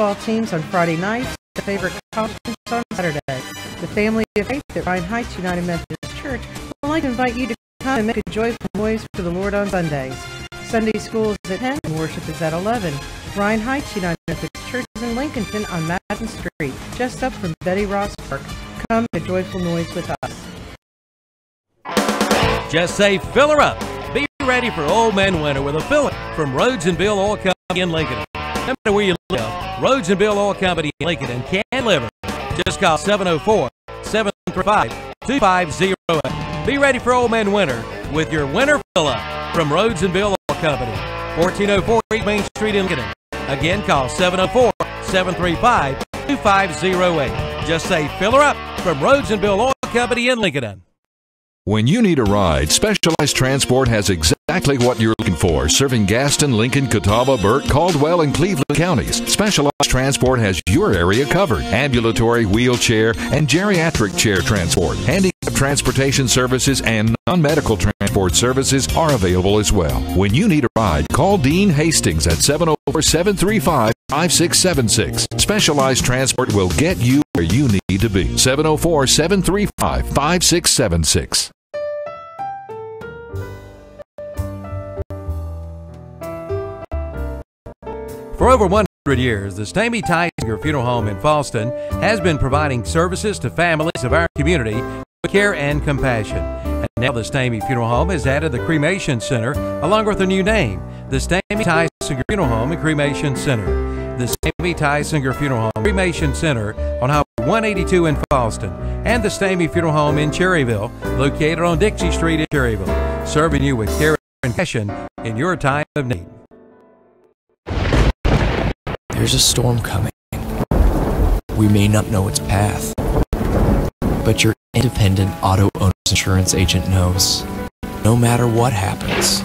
football teams on Friday nights, the favorite college games on Saturday. The family of faith at Ryan Heights United Methodist Church would like to invite you to come and make a joyful noise for the Lord on Sundays. Sunday school is at 10 and worship is at 11. Ryan Heights United Methodist Church is in Lincolnton on Maiden Street, just up from Betty Ross Park. Come make a joyful noise with us. Just say fill her up. Be ready for Old Man Winter with a fill-up from Rhodes and Bill Oil Company in Lincoln. No matter where you live, Rhodes and Bill Oil Company in Lincoln can deliver. Just call 704-735-2508. Be ready for Old Man Winter with your winter fill-up from Rhodes and Bill Oil Company, 1404 East Main Street in Lincoln. Again, call 704-735-2508. Just say fill her up from Rhodes and Bill Oil Company in Lincoln. When you need a ride, Specialized Transport has exactly what you're looking for, serving Gaston, Lincoln, Catawba, Burt, Caldwell, and Cleveland counties. Specialized Transport has your area covered. Ambulatory, wheelchair, and geriatric chair transport. Handicap transportation services and non-medical transport services are available as well. When you need a ride, call Dean Hastings at 704-735-5676. Specialized Transport will get you where you need to be. 704-735-5676. For over 100 years, the Stamey Tysinger Funeral Home in Falston has been providing services to families of our community with care and compassion. And now the Stamey Funeral Home has added the Cremation Center along with a new name, the Stamey Tysinger Funeral Home and Cremation Center. The Stamey Tysinger Funeral Home Cremation Center on Highway 182 in Falston, and the Stamey Funeral Home in Cherryville, located on Dixie Street in Cherryville, serving you with care and compassion in your time of need. There's a storm coming. We may not know its path, but your independent auto owner's insurance agent knows no matter what happens,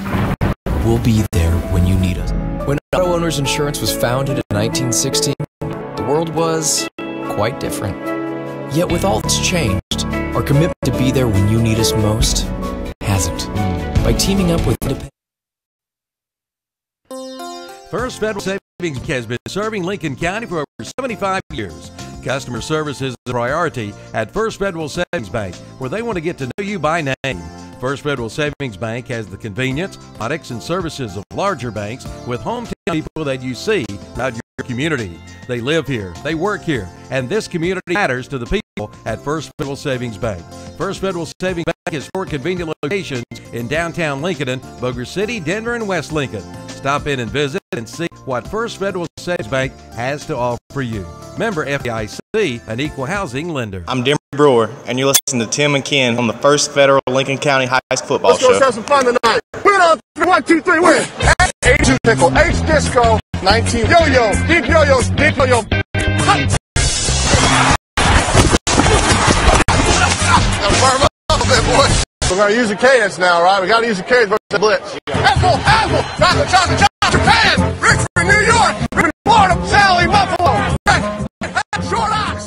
we'll be there when you need us. When auto owner's insurance was founded in 1916, the world was quite different. Yet with all that's changed, our commitment to be there when you need us most hasn't. By teaming up with independent First Federal Savings has been serving Lincoln County for over 75 years. Customer service is a priority at First Federal Savings Bank, where they want to get to know you by name. First Federal Savings Bank has the convenience, products, and services of larger banks with hometown people that you see throughout your community. They live here, they work here, and this community matters to the people at First Federal Savings Bank. First Federal Savings Bank has 4 convenient locations in downtown Lincoln, Boger City, Denver, and West Lincoln. Stop in and visit and see what First Federal Savings Bank has to offer you. Member FDIC, an equal housing lender. I'm Denver Brewer, and you're listening to Tim and Ken on the First Federal Lincoln County High School Football Show. Let's go have some fun tonight. Put it on 1, 2, 3, win. H2 pickle, H disco, 19 yo-yo, deep yo-yos, big yo-yo. We're going to use the cadence now, right? We got to use the cadence for the blitz. Hazel, chocolate, Japan, Richmond, New York, Florida, Sally, Buffalo.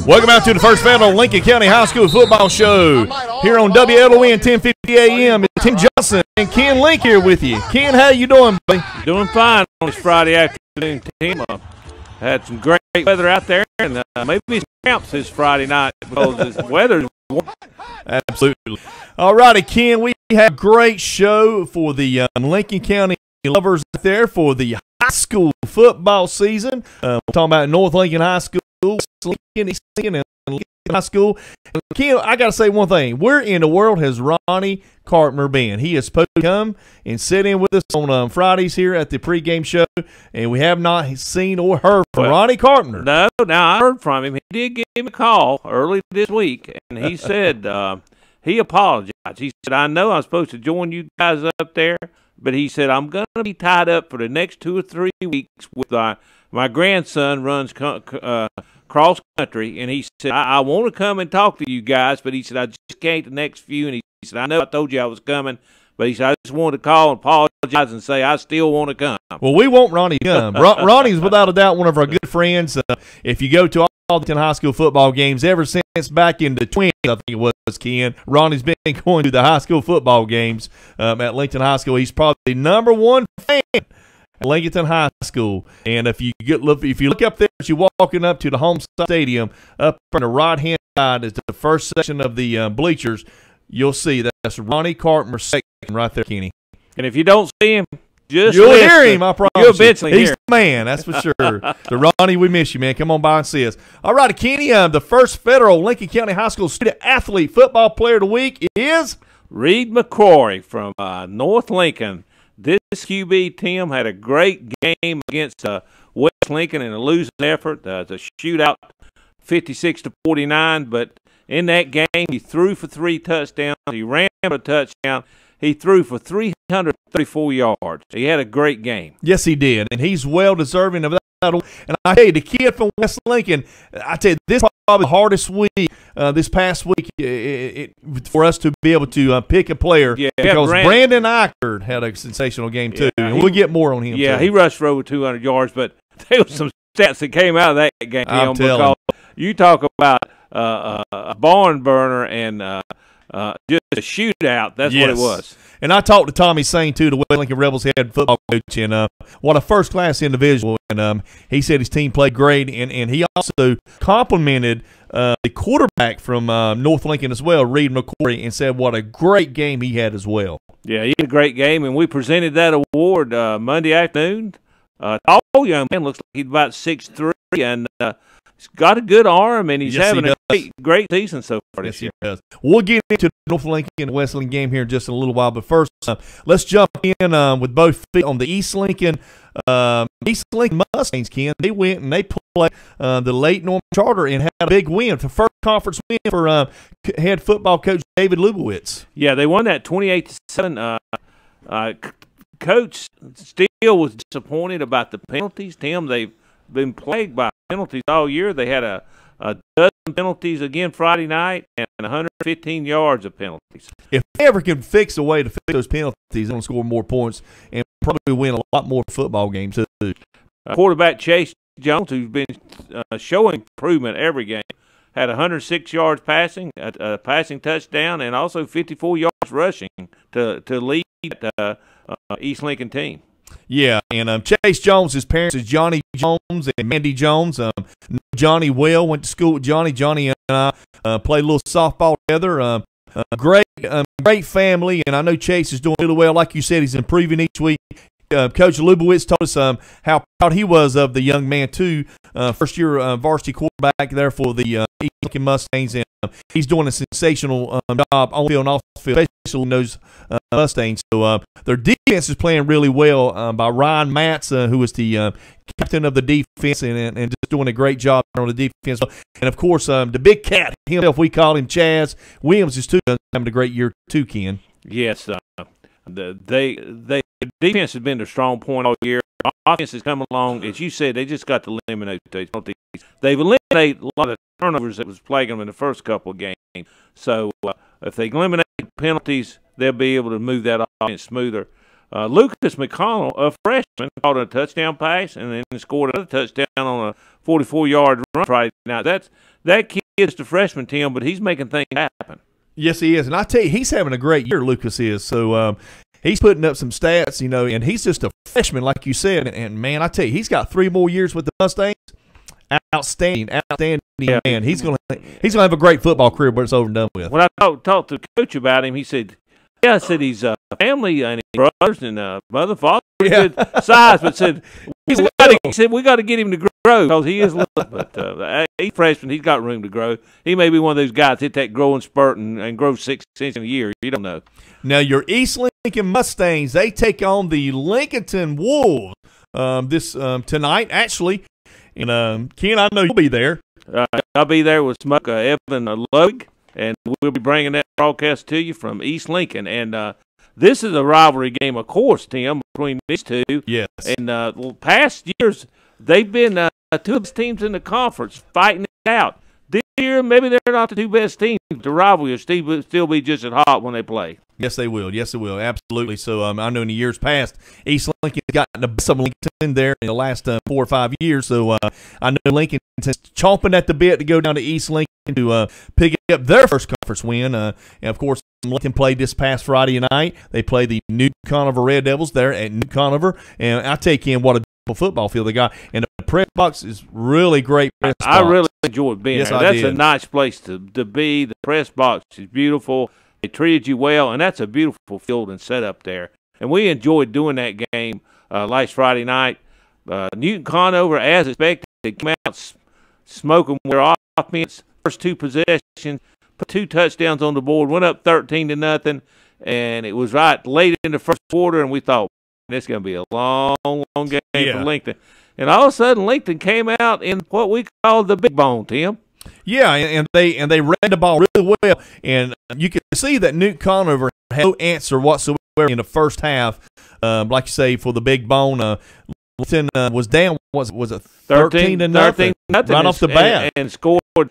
Welcome out to the First Federal Lincoln County High School Football Show here on WLON 1050 AM. It's Tim Johnson and Ken Link here with you. Ken, how you doing, buddy? Doing fine on this Friday afternoon, Tim. Had some great weather out there, and maybe some camps this Friday night because the weather's warm. Absolutely. All righty, Ken, we have a great show for the Lincoln County lovers out there for the high school football season. We're talking about North Lincoln High School, Lincoln, East Lincoln, and Lincoln High School. And Ken, I got to say one thing. Where in the world has Ronnie Carpenter been? He is supposed to come and sit in with us on Fridays here at the pregame show, and we have not seen or heard from Ronnie Carpenter. No, now I heard from him. He did give me a call early this week, and he said he apologized. He said, I know I'm supposed to join you guys up there, but he said, I'm going to be tied up for the next 2 or 3 weeks with my grandson runs cross country, and he said, I want to come and talk to you guys, but he said, I just can't the next few, and he said, I know I told you I was coming, but he said, I just wanted to call and apologize and say I still want to come. Well, we want Ronnie to come. Ronnie's without a doubt one of our good friends. If you go to all the high school football games ever since back in the 20s, I think it was, Ken, Ronnie's been going to the high school football games at Lincoln High School. He's probably the #1 fan Lincoln High School. And if you look up there as you're walking up to the home stadium, up on the right-hand side is the first section of the bleachers. You'll see that's Ronnie Carpenter's section right there, Kenny. And if you don't see him, you'll hear him, I promise you'll eventually He's hear him. the man, that's for sure. So, Ronnie, we miss you, man. Come on by and see us. All right, Kenny, the first federal Lincoln County High School student athlete football player of the week is Reed McCrory from North Lincoln. This QB, Tim, had a great game against West Lincoln in a losing effort. The shootout 56-49, but in that game, he threw for 3 touchdowns. He ran for a touchdown. He threw for 334 yards. He had a great game. Yes, he did, and he's well deserving of that. And I tell you, the kid from West Lincoln, I tell you, this is probably the hardest week, this past week, for us to be able to pick a player. Yeah, because Brandon Eichert had a sensational game too, and we'll get more on him. Yeah, too. he rushed for over 200 yards, but there was some stats that came out of that game. I'm because telling. you talk about a barn burner and just a shootout. That's what it was. And I talked to Tommy Sane, too, the West Lincoln Rebels head football coach, and what a first-class individual. And he said his team played great, and he also complimented the quarterback from North Lincoln as well, Reed McCrory, and said what a great game he had as well. Yeah, he had a great game, and we presented that award Monday afternoon. Tall young man, looks like he's about 6'3", and he's got a good arm, and he's having a great season so far this year. He does. We'll get into the North Lincoln and West Lincoln game here in just a little while, but first, let's jump in with both feet on the East Lincoln Mustangs, Ken. They went and they played the Lake Norman Charter and had a big win. The first conference win for head football coach David Lubowitz. Yeah, they won that 28-7. Coach Steele was disappointed about the penalties. Tim, they've been plagued by penalties all year. They had a dozen penalties again Friday night and 115 yards of penalties. If they ever can fix a way to fix those penalties, they're going to score more points and probably win a lot more football games too. Quarterback Chase Jones, who's been showing improvement every game, had 106 yards passing, a passing touchdown, and also 54 yards rushing to lead the East Lincoln team. Yeah, and Chase Jones, his parents is Johnny Jones and Mandy Jones. Johnny well, went to school with Johnny. Johnny and I played a little softball together. Great family, and I know Chase is doing really well. Like you said, he's improving each week. Coach Lubowitz told us how proud he was of the young man, too. First-year varsity quarterback there for the East Lincoln Mustangs, and he's doing a sensational job on field and off the field, especially in those Mustangs. So their defense is playing really well by Ryan Matz, who was the captain of the defense, and just doing a great job on the defense. And, of course, the big cat himself, we call him Chaz Williams, is too having a great year, too, Ken. Yes, the defense has been the strong point all year. Offense has come along, as you said. They just got to eliminate those penalties. They've eliminated a lot of turnovers that was plaguing them in the first couple of games. So if they eliminate penalties, they'll be able to move that offense smoother. Lucas McConnell, a freshman, caught a touchdown pass and then scored another touchdown on a 44-yard run Friday night. That kid is the freshman, Tim, but he's making things happen. Yes, he is. And I tell you, he's having a great year, Lucas is. So he's putting up some stats, and he's just a freshman, like you said. And man, I tell you, he's got 3 more years with the Mustangs. Outstanding, yeah. Man. He's gonna have a great football career, but it's over and done with. When I talked to Coach about him, he said, "Yeah," I said he's family and his brothers and mother, father, good size, but said we got to get him to grow because he is little. But he's freshman, he's got room to grow. He may be one of those guys hit that growing spurt and grow 6 inches in a year. You don't know. Now your East Lincoln Mustangs, they take on the Lincolnton Wolves this tonight, actually. And Ken, I know you'll be there. I'll be there with Smoke Evan Loig, and we'll be bringing that broadcast to you from East Lincoln. And this is a rivalry game, of course, Tim, between these two. Yes. And past years, they've been 2 of the teams in the conference fighting it out. This year, maybe they're not the 2 best teams. The rivalry will still be just as hot when they play. Yes, they will. Yes, they will. Absolutely. So I know in the years past, East Lincoln got the best of Lincoln there in the last 4 or 5 years. So I know Lincoln is chomping at the bit to go down to East Lincoln to pick up their first conference win. And, of course, Lincoln played this past Friday night. They played the New Conover Red Devils there at New Conover, and I take in what a football field they got, and the press box is really great. I really enjoyed being there. That's a nice place to be. The press box is beautiful. They treated you well, and that's a beautiful field and setup there. And we enjoyed doing that game last Friday night. Newton Conover, as expected, they came out smoking their offense. First two possessions, put 2 touchdowns on the board, went up 13-0, and it was right late in the first quarter, and we thought, this is going to be a long, long game for Lincoln. And all of a sudden, Lincoln came out in what we call the big bone, Tim. Yeah, and they ran the ball really well, and you can see that Newton Conover had no answer whatsoever in the first half. Like you say, for the big bone, Lincoln was down. Was it 13-0 right off the bat, and scored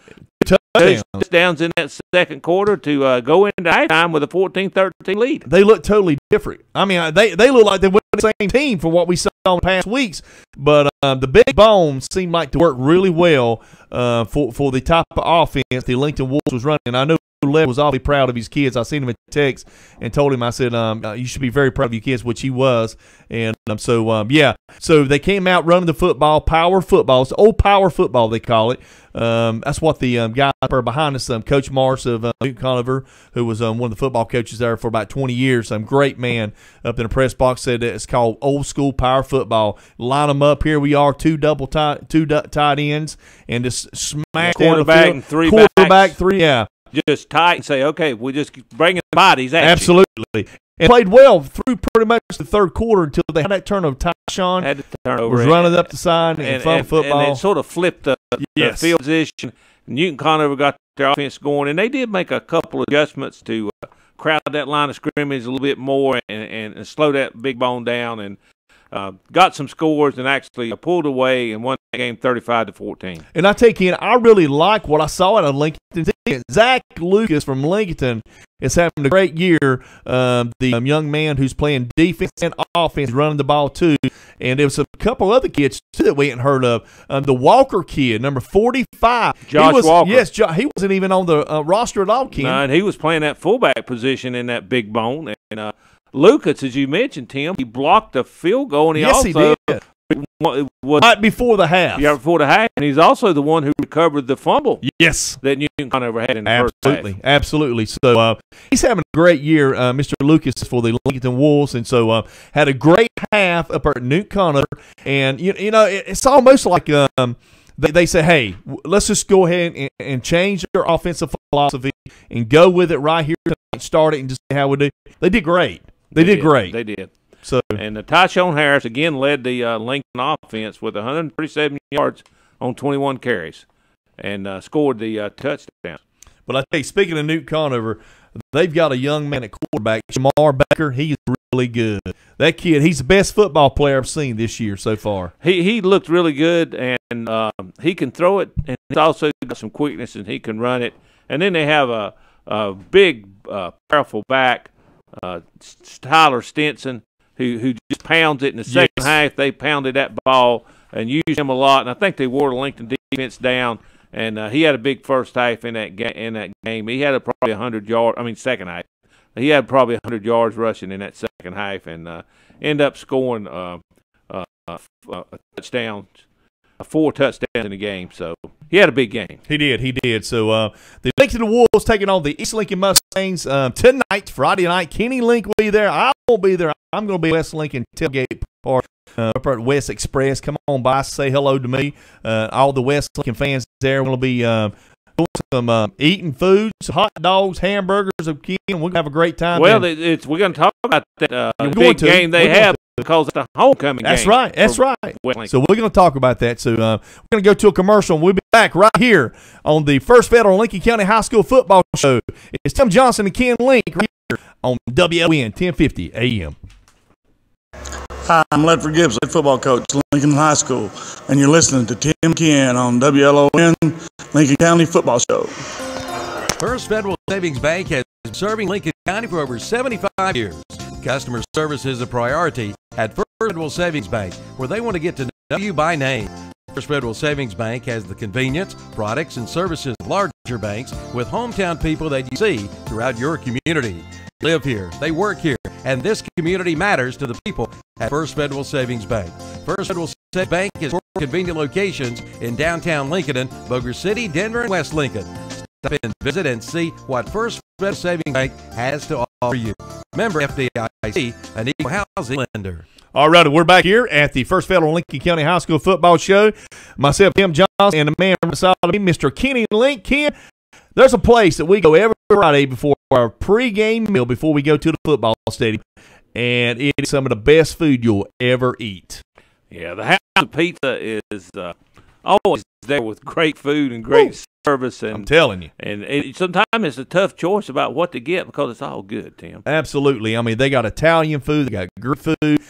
touchdowns in that second quarter to go into halftime with a 14-13 lead. They look totally different. I mean, they look like they were the same team from what we saw in the past weeks, but the big bone seemed like to work really well for the type of offense the Lincoln Wolves was running. And I know Lev was awfully proud of his kids. I seen him in text and told him, I said, you should be very proud of your kids, which he was. And so they came out running the football, power football. It's old power football, they call it. That's what the guy behind us, Coach Morris of Newton Conover, who was one of the football coaches there for about 20 years, some great man up in the press box, said that it's called old school power football. Line them up. Here we are, two tight ends, and just smash quarterback and three quarterback, three, yeah. Just tight and say, okay, we're just bringing the bodies at Absolutely. You. And played well through pretty much the third quarter until they had that turnover. Tyshawn had the turnover. Was running up the side and front of football. And it sort of flipped the field position. Newton Conover got their offense going, and they did make a couple of adjustments to crowd that line of scrimmage a little bit more and slow that big bone down, and got some scores and actually pulled away and won that game 35-14. And I take in, I really like what I saw out of Lincoln. Zach Lucas from Lincoln is having a great year. The young man who's playing defense and offense, running the ball too. And there was a couple other kids too that we hadn't heard of. The Walker kid, number 45. Josh Walker. Yes, he wasn't even on the roster at all, Ken. No, and he was playing that fullback position in that big bone. And Lucas, as you mentioned, Tim, he blocked a field goal, and he also did. Right before the half. Yeah, before the half. And he's also the one who recovered the fumble. Yes. That Newton Conover had in the first half. Absolutely. So he's having a great year, Mr. Lucas, for the Lincoln Wolves. And so had a great half up at Newton Conover. And, you know, it's almost like they say, hey, let's just go ahead and change their offensive philosophy and go with it right here tonight, start it and just see how we do. They did great. They did great. They did. So, and Tyshawn Harris again led the Lincoln offense with 137 yards on 21 carries, and scored the touchdown. But I tell you, speaking of Newton Conover, they've got a young man at quarterback, Shamar Baker. He's really good. That kid, he's the best football player I've seen this year so far. He looked really good, and he can throw it, and he's also got some quickness, and he can run it. And then they have a big, powerful back, Tyler Stinson, who just pounds it in the second half. They pounded that ball and used him a lot, and I think they wore the Lincoln defense down. And he had a big first half in that game. He had probably 100 yards. I mean, second half. He had probably 100 yards rushing in that second half, and ended up scoring a touchdown, 4 touchdowns in the game. So he had a big game. He did. So the Lincoln Wolves taking on the East Lincoln Mustangs tonight, Friday night. Kenny Link will be there. I won't be there. I'm going to be at West Lincoln Tailgate Park up at West Express. Come on by, say hello to me. All the West Lincoln fans there. We're going to be doing some eating food, some hot dogs, hamburgers. Again, we're going to have a great time. Well, we're going to talk about that big game they have because it's a homecoming game. That's right. So we're going to talk about that. So we're going to go to a commercial, and we'll be back right here on the First Federal Lincoln County High School Football Show. It's Tim Johnson and Ken Link right here on WLON 1050 AM. Hi, I'm Ledford Gibbs, head football coach at Lincoln High School, and you're listening to Tim Ken on WLON Lincoln County Football Show. First Federal Savings Bank has been serving Lincoln County for over 75 years. Customer service is a priority at First Federal Savings Bank, where they want to get to know you by name. First Federal Savings Bank has the convenience, products, and services of larger banks with hometown people that you see throughout your community. They live here, they work here, and this community matters to the people at First Federal Savings Bank. First Federal Savings Bank is 4 convenient locations in downtown Lincoln, Bossier City, Denver, and West Lincoln. Stop in, visit, and see what First Federal Savings Bank has to offer you. Member FDIC, an equal housing lender. All right, we're back here at the First Federal Lincoln County High School Football Show. Myself, Tim Johnson, and the man from the side of me, Mr. Kenny Link. Ken, there's a place that we go every Friday before our pregame meal before we go to the football stadium, and it is some of the best food you'll ever eat. Yeah, the House of Pizza is always there with great food and great service. And I'm telling you. And sometimes it's a tough choice about what to get because it's all good, Tim. Absolutely. I mean, they got Italian food, they got Greek food.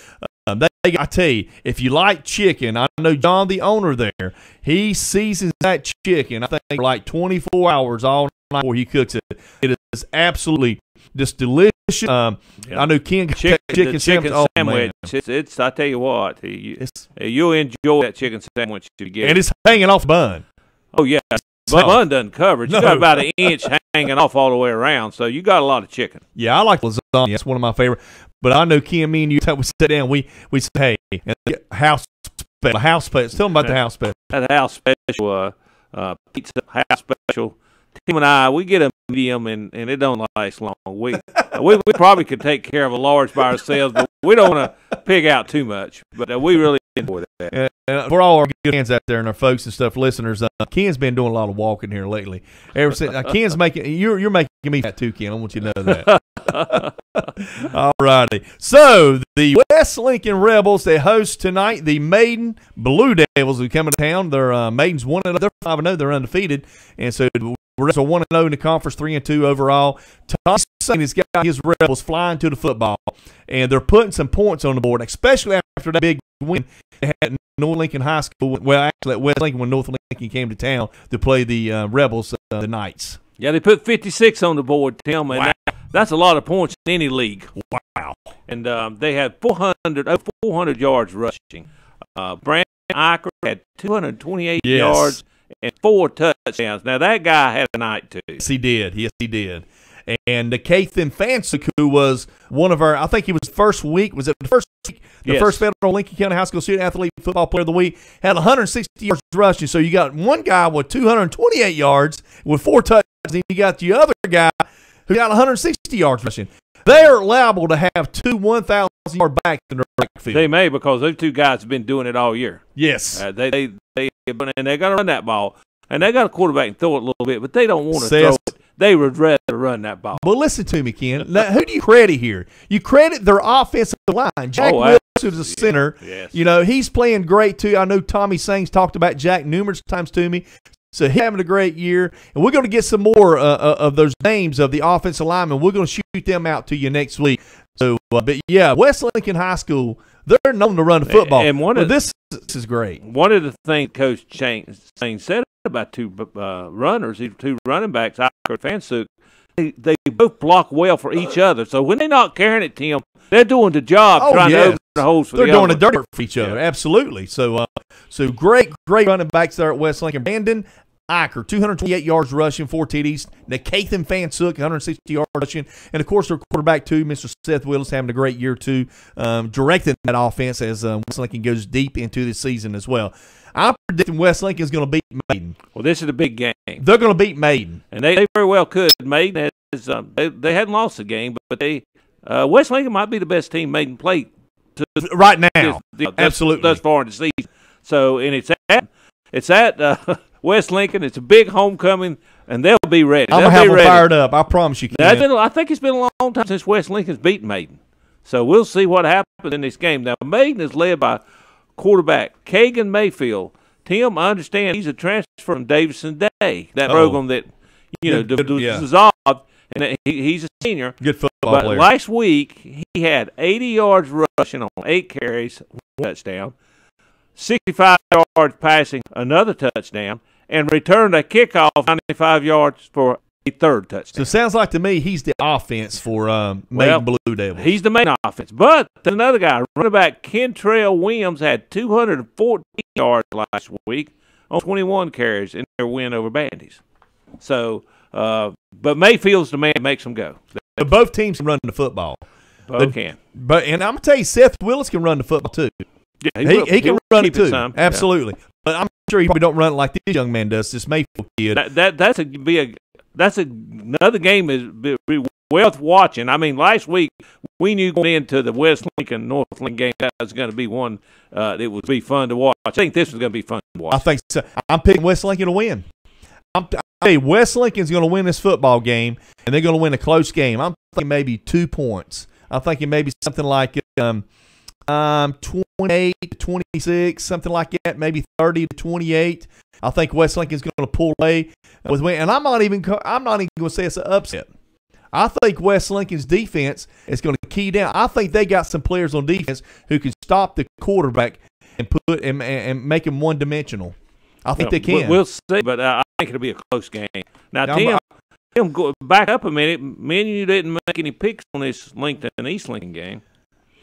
I tell you, if you like chicken, I know John, the owner there, he seasons that chicken, I think, for like 24 hours all night before he cooks it. It is absolutely just delicious. I know Ken got chicken sandwich. Oh, man. It's I tell you what, you'll enjoy that chicken sandwich you get. And it's hanging off the bun. Oh, yeah. The bun doesn't cover it. You got about an inch hanging off all the way around, so you got a lot of chicken. Yeah, I like lasagna. That's one of my favorite. But I know Ken, me and you, we sit down, we say, hey, house special. Tell them about the house special. That house special, pizza house special. Tim and I, we get a medium, and it don't last long. We probably could take care of a large by ourselves, but we don't want to pig out too much. But we really enjoy that. For all our good fans out there and our folks and stuff, listeners, Ken's been doing a lot of walking here lately. Ever since Ken's making you're making me fat too, Ken. I want you to know that. All righty. So the West Lincoln Rebels, they host tonight the Maiden Blue Devils who come into town. Their Maiden's 1-0. They're 5-0. They're undefeated, and so we're 1-0 in the conference, 3-2 overall. Tommy Sutton has got his Rebels flying to the football, and they're putting some points on the board, especially after that big win they had North Lincoln High School. Well, actually at West Lincoln when North Lincoln came to town to play the Rebels, the Knights. Yeah, they put 56 on the board, Tim, and that's a lot of points in any league. Wow. And they had 400 yards rushing. Brandon Eicher had 228 yards and 4 touchdowns. Now, that guy had a night, too. Yes, he did. Yes, he did. And the Kathan Fansuk, who was one of our, I think he was first week, was it the first week? The first Federal Lincoln County High School Student Athlete Football Player of the Week, had 160 yards rushing. So you got one guy with 228 yards with 4 touchdowns, and you got the other guy who got 160 yards rushing. They are liable to have 2 1,000-yard backs in their backfield. They may, because those 2 guys have been doing it all year. Yes. They got to run that ball. And they got a quarterback and throw it a little bit, but they don't want to throw it. They would rather run that ball. Well, listen to me, Ken. Now, who do you credit here? You credit their offensive line. Jack Wilson is a center. Yes. You know, he's playing great, too. I know Tommy Sangs talked about Jack numerous times to me. So he's having a great year. And we're going to get some more of those names of the offensive linemen. We're going to shoot them out to you next week. So, but yeah, West Lincoln High School, they're known to run the football. And this is great. One of the things Coach Sangs said about 2 runners, 2 running backs, Eicher and Fansuk, they both block well for each other. So when they're not carrying it, Tim, they're doing the job trying to open the holes for the other. They're doing the dirt work for each other. Absolutely. So great running backs there at West Lincoln. Brandon Eicher, 228 yards rushing, 4 TDs. Nathan Fansuk, 160 yards rushing. And, of course, their quarterback, too, Mr. Seth Willis, having a great year, too, directing that offense as West Lincoln goes deep into the season as well. I'm predicting West Lincoln is going to beat Maiden. Well, this is a big game. They're going to beat Maiden. And they very well could. Maiden has, they hadn't lost the game, but West Lincoln might be the best team Maiden played right now. Absolutely. Thus far in the season. So, and it's at West Lincoln. It's a big homecoming, and they'll be ready. I'm going to have them fired up. I promise you. I think it's been a long time since West Lincoln's beaten Maiden. So we'll see what happens in this game. Now, Maiden is led by quarterback Kagan Mayfield. Tim, I understand he's a transfer from Davidson Day, that program that dissolved, and he's a senior. Good football player. But last week he had 80 yards rushing on 8 carries, 1 touchdown, 65 yards passing, another touchdown, and returned a kickoff 95 yards for third touchdown. So it sounds like to me he's the offense for Maiden Blue Devils. He's the main offense. But there's another guy, running back Kentrell Williams, had 214 yards last week on 21 carries in their win over Bandies. So, but Mayfield's the man that makes them go. But both teams can run the football. Both can. And I'm going to tell you, Seth Willis can run the football too. Yeah, he can run it too. Some. Absolutely. Yeah. But I'm sure he probably don't run it like this young man does, this Mayfield kid. That's another game is be worth watching. I mean, last week we knew going into the West Lincoln North Lincoln game that was going to be one that would be fun to watch. I think this was going to be fun to watch. I think so. I'm picking West Lincoln to win. West Lincoln's going to win this football game, and they're going to win a close game. I'm thinking maybe 2 points. I'm thinking maybe something like 28-26, something like that, maybe 30-28. I think West Lincoln's going to pull away with win, and I'm not even going to say it's an upset. I think West Lincoln's defense is going to key down. I think they got some players on defense who can stop the quarterback and put and make him one-dimensional. I think they can. We'll see, but I think it'll be a close game. Now, Tim, go back up a minute. Me and you didn't make any picks on this Lincoln and East Lincoln game.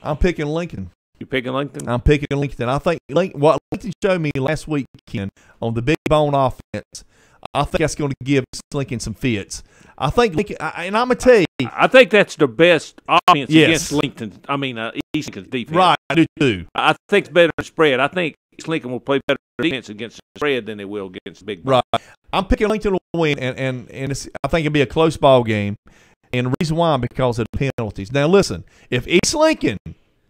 I'm picking Lincoln. You picking Lincoln? I'm picking Lincoln. I think what Lincoln showed me last weekend on the big bone offense, I think that's going to give Lincoln some fits. I think Lincoln, and I'm going to tell you. I think that's the best offense against Lincoln. I mean, East Lincoln's defense. Right, I do too. I think it's better than spread. I think East Lincoln will play better defense against the spread than they will against the big bone. Right. I'm picking Lincoln to win, and I think it'll be a close ball game. And the reason why, because of the penalties. Now, listen, if East Lincoln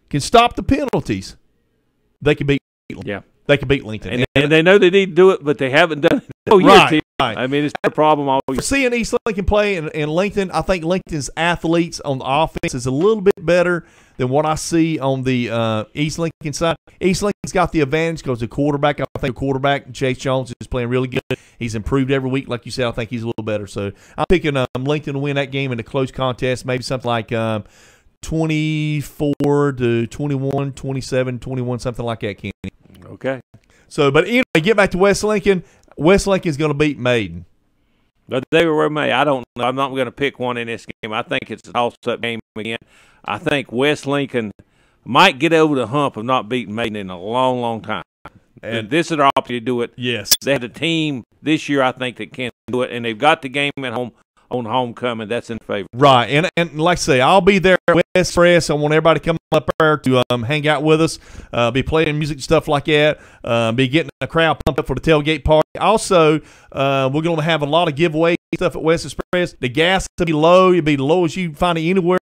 can stop the penalties, they can beat Lincoln. Yeah. They can beat Lincoln. And they know they need to do it, but they haven't done it. Oh, right. I mean, it's a problem all year. Seeing East Lincoln play and Lincoln, I think Lincoln's athletes on the offense is a little bit better than what I see on the East Lincoln side. East Lincoln's got the advantage because the quarterback, I think the quarterback, Chase Jones, is playing really good. He's improved every week. Like you said, I think he's a little better. So I'm picking Lincoln to win that game in a close contest, maybe something like 24-21, 27-21, something like that, Kenny. Okay. So, but anyway, get back to West Lincoln. West Lincoln's going to beat Maiden. But they were May. I don't know. I'm not going to pick one in this game. I think it's a toss-up game again. I think West Lincoln might get over the hump of not beating Maiden in a long, long time. And this is their opportunity to do it. Yes. They have a team this year, I think, that can do it, and they've got the game at home on homecoming. That's in favor. Right. And like I say, I'll be there at West Express. I want everybody to come up there to hang out with us, be playing music and stuff like that, be getting a crowd pumped up for the tailgate party. Also, we're going to have a lot of giveaway stuff at West Express. The gas will be low. It'll be the lowest you can find it anywhere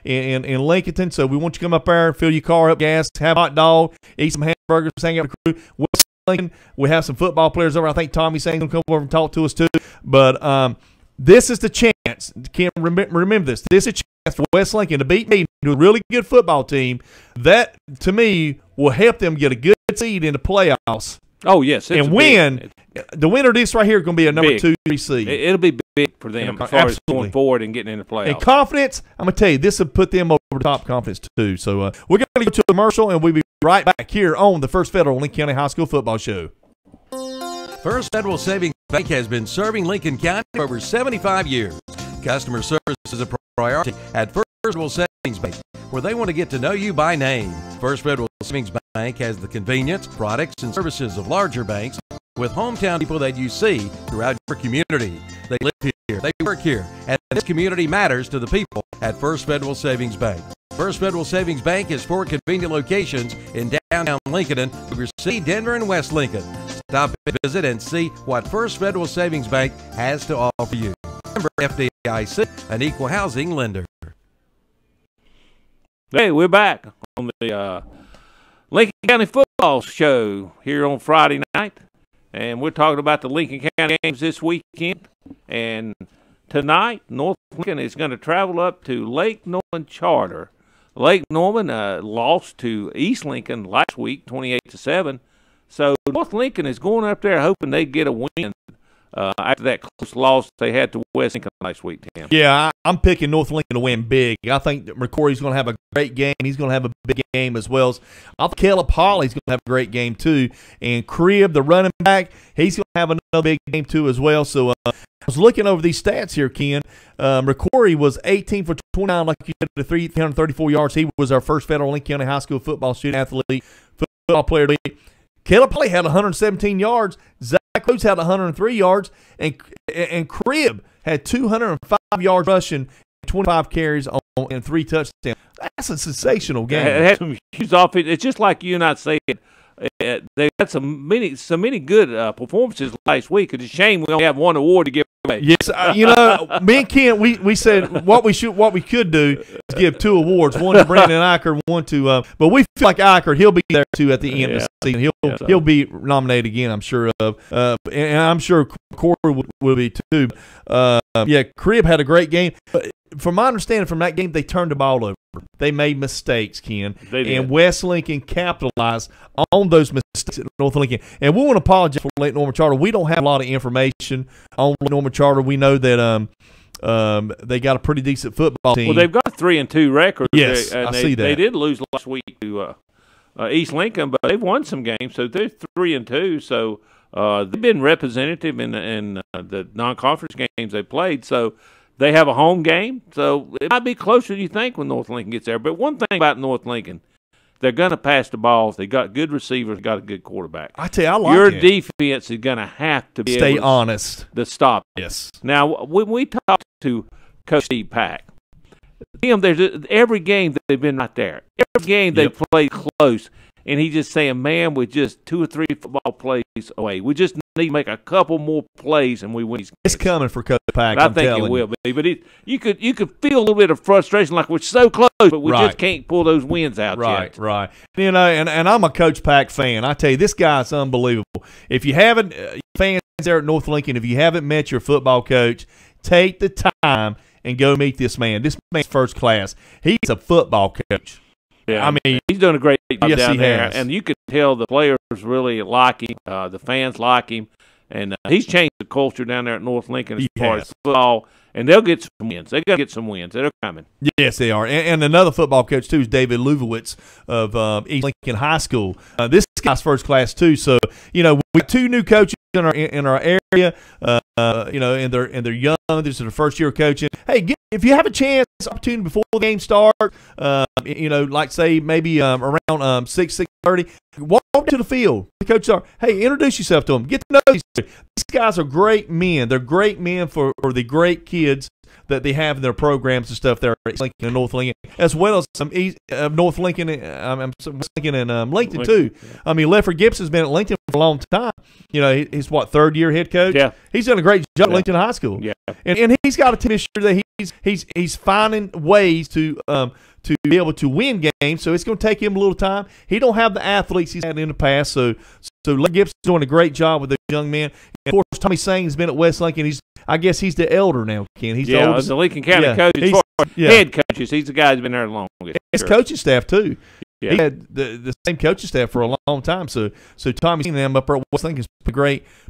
in Lincoln. So we want you to come up there, fill your car up, gas, have a hot dog, eat some hamburgers, hang out with the crew. West Lincoln, we have some football players over. I think Tommy Sain's going to come over and talk to us too. But this is the chance. Can't remember this. This is a chance for West Lincoln to beat Maiden, to a really good football team. That, to me, will help them get a good seed in the playoffs. Oh, yes. And win. The winner of this right here is going to be a number 2, 3 seed. It'll be big for them as far as going forward and getting in the playoffs. And confidence, I'm going to tell you, this will put them over the top confidence too. So we're going to go to a commercial, and we'll be right back here on the First Federal Lincoln County High School Football Show. First Federal Savings Bank has been serving Lincoln County for over 75 years. Customer service is a priority at First Federal Savings Bank, where they want to get to know you by name. First Federal Savings Bank has the convenience, products, and services of larger banks with hometown people that you see throughout your community. They live here, they work here, and this community matters to the people at First Federal Savings Bank. First Federal Savings Bank has 4 convenient locations in downtown Lincoln, Weber City, Denver, and West Lincoln. Stop and visit and see what First Federal Savings Bank has to offer you. Remember, FDIC, an equal housing lender. Hey, we're back on the Lincoln County Football Show here on Friday night. And we're talking about the Lincoln County games this weekend. And tonight, North Lincoln is going to travel up to Lake Norman Charter. Lake Norman lost to East Lincoln last week, 28-7. So North Lincoln is going up there hoping they get a win after that close loss they had to West Lincoln last week, Tim. Yeah, I'm picking North Lincoln to win big. I think that McCory's going to have a great game. He's going to have a big game as well. I think Caleb Hawley's going to have a great game too. And Cribb, the running back, he's going to have another big game too as well. So I was looking over these stats here, Ken. McQuarrie was 18 for 29, like you said, to 334 yards. He was our first Federal Lincoln County High School football student athlete, football player. Caleb Play had 117 yards. Zach Coates had 103 yards, and Cribb had 205 yards rushing, 25 carries and 3 touchdowns. That's a sensational game. It had some huge offense. It's just like you and I said. They had so many good performances last week. It's a shame we only have one award to give away. Yes, me and Ken, we said what we could do is give 2 awards, one to Brandon Eichert, one to but we feel like Eichert, he'll be there too at the end of the season. He'll be nominated again, I'm sure of, and I'm sure Corey will be too. Cribb had a great game. But from my understanding from that game, they turned the ball over. They made mistakes, Ken. And West Lincoln capitalized on those mistakes at North Lincoln. And we want to apologize for Lake Norman Charter. We don't have a lot of information on Lake Norman Charter. We know that they got a pretty decent football team. Well, they've got a 3-2 record. Yes, I see that. They did lose last week to East Lincoln, but they've won some games, so they're 3-2. So they've been representative in the non-conference games they played. So they have a home game, so it might be closer than you think when North Lincoln gets there. But one thing about North Lincoln, they're going to pass the balls. They got good receivers, got a good quarterback. I tell you, I like your defense is going to have to be stay able honest to stop. Yes. Now, when we talk to Coach Steve Pack, there's every game that they've been right there. Every game they've played close. And he's just saying, man, we're just 2 or 3 football plays away. We just need to make a couple more plays and we win these games. It's coming for Coach Pack. I think it will be. But you could feel a little bit of frustration, like we're so close, but we just can't pull those wins out yet. Right. And I'm a Coach Pack fan. I tell you, this guy's unbelievable. If you haven't, fans there at North Lincoln, if you haven't met your football coach, take the time and go meet this man. This man's first class. He's a football coach. Yeah, I mean, he's doing a great job down there, and you could tell the players really like him, the fans like him, and he's changed the culture down there at North Lincoln as far as football, and they'll get some wins. They got to get some wins. They're coming. Yes, they are. And another football coach too is David Luvowitz of East Lincoln High School. This guy's first class too. So we got 2 new coaches in our area. And they're young. This is their first year of coaching. Hey, if you have a chance, opportunity before the game starts, like say maybe around 6:30, walk to the field. The coaches are, hey, introduce yourself to them. Get to know these two. These guys are great men. They're great men for the great kids that they have in their programs and stuff there at Lincoln and North Lincoln, as well as some North Lincoln, Lincoln and Lincoln too. I mean, Lefford Gibson's been at Lincoln for a long time. He's what, 3rd year head coach. Yeah, he's done a great job at Lincoln High School. Yeah, and he's got a team this year that he's finding ways to be able to win games. So it's going to take him a little time. He don't have the athletes he's had in the past. So Lefford Gibson's doing a great job with those young men. And of course, Tommy Sain's been at West Lincoln. I guess he's the elder now, Ken. He's the oldest. The Lincoln County coach. As far as head coaches, he's the guy who's been there the longest. His coaching staff too. Yeah. He had the same coaching staff for a long time. So Tommy and them up there at West Lincoln is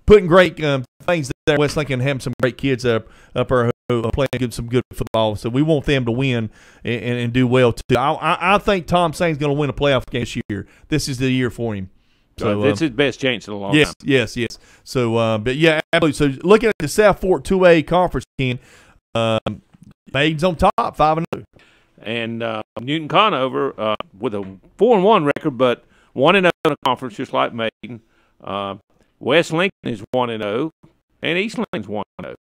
putting great things there at West Lincoln, having some great kids up there who are playing some good football. So we want them to win and do well too. I think Tom Sain's going to win a playoff game this year. This is the year for him. So it's his best chance in a long time. Yes. So, but yeah, absolutely. So looking at the South Fork 2A conference, Ken, Maiden's on top, 5-0. And Newton Conover with a 4-1 record, but 1-0 in a conference, just like Maiden. West Lincoln is 1-0, and East Lincoln's 1-0.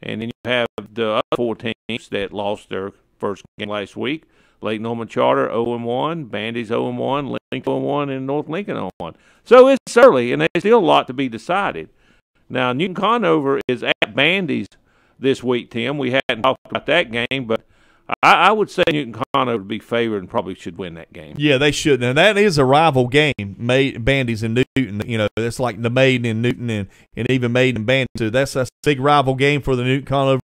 And then you have the other 4 teams that lost their first game last week. Lake Norman Charter 0-1, Bandy's 0-1, Lincoln 0-1, and North Lincoln 0-1. So it's early, and there's still a lot to be decided. Now, Newton Conover is at Bandy's this week, Tim. We hadn't talked about that game, but I would say Newton Conover would be favored and probably should win that game. Yeah, they should. And that is a rival game, Bandy's and Newton. It's like the Maiden and Newton and even Maiden and Bandy. So that's a big rival game for the Newton Conover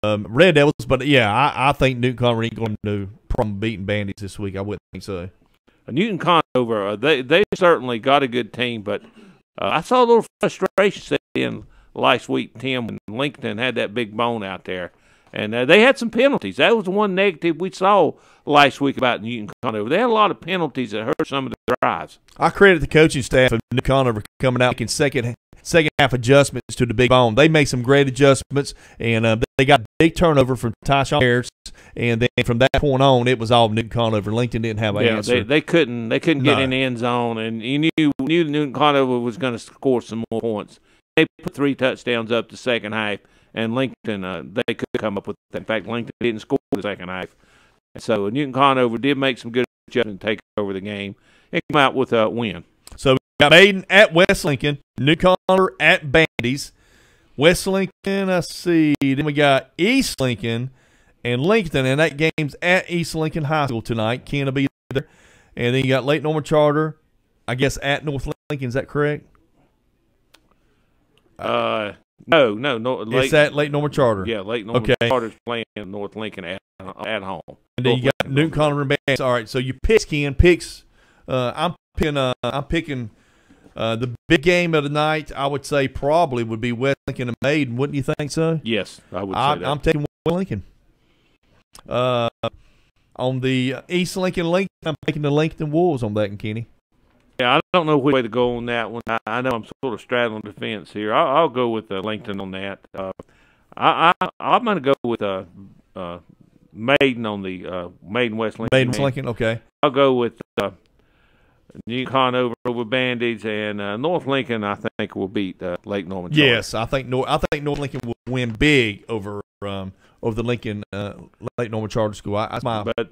Red Devils. But, yeah, I think Newton Conover ain't going to problem beating Bandy's this week. I wouldn't think so. Newton Conover, they certainly got a good team, but I saw a little frustration set in last week, Tim, when Lincoln had that big bone out there. And they had some penalties. That was the one negative we saw last week about Newton Conover. They had a lot of penalties that hurt some of the drives. I credit the coaching staff of Newton Conover coming out making second second half adjustments to the big bone. They made some great adjustments, and they got big turnover from Tyshawn Harris, and then from that point on, it was all Newton Conover. Lincoln didn't have an answer. They couldn't get in the end zone, and you knew Newton Conover was going to score some more points. They put 3 touchdowns up the second half, and Lincoln they could come up with that. In fact, Lincoln didn't score the second half. So Newton Conover did make some good adjustments and take over the game and come out with a win. So we got Maiden at West Lincoln, Newton Conover at Bandy's, West Lincoln, let's see. Then we got East Lincoln and Lincoln, and that game's at East Lincoln High School tonight. Ken will be there. And then you got Lake Norman Charter, I guess, at North Lincoln. Is that correct? No. It's at Lake Norman Charter. Yeah, Lake Norman Charter's playing North Lincoln at home. And then you got Newton Conover and Bands. All right, so you pick, Ken. Picks. I'm picking the big game of the night. I would say probably would be West Lincoln and Maiden. Wouldn't you think so? Yes, I would say that. I'm taking West Lincoln. On the East Lincoln, I'm taking the Lincoln Wolves on that, and Kenny. Yeah, I don't know which way to go on that one. I know I'm sort of straddling the fence here. I'll go with Lincoln on that. I'm going to go with Maiden on the Maiden West Lincoln. Maiden West Lincoln, okay. I'll go with Newton Conover over Bandage, and North Lincoln I think will beat Lake Norman Charter. Yes, I think North Lincoln will win big over the Lincoln Lake Norman Charter School. But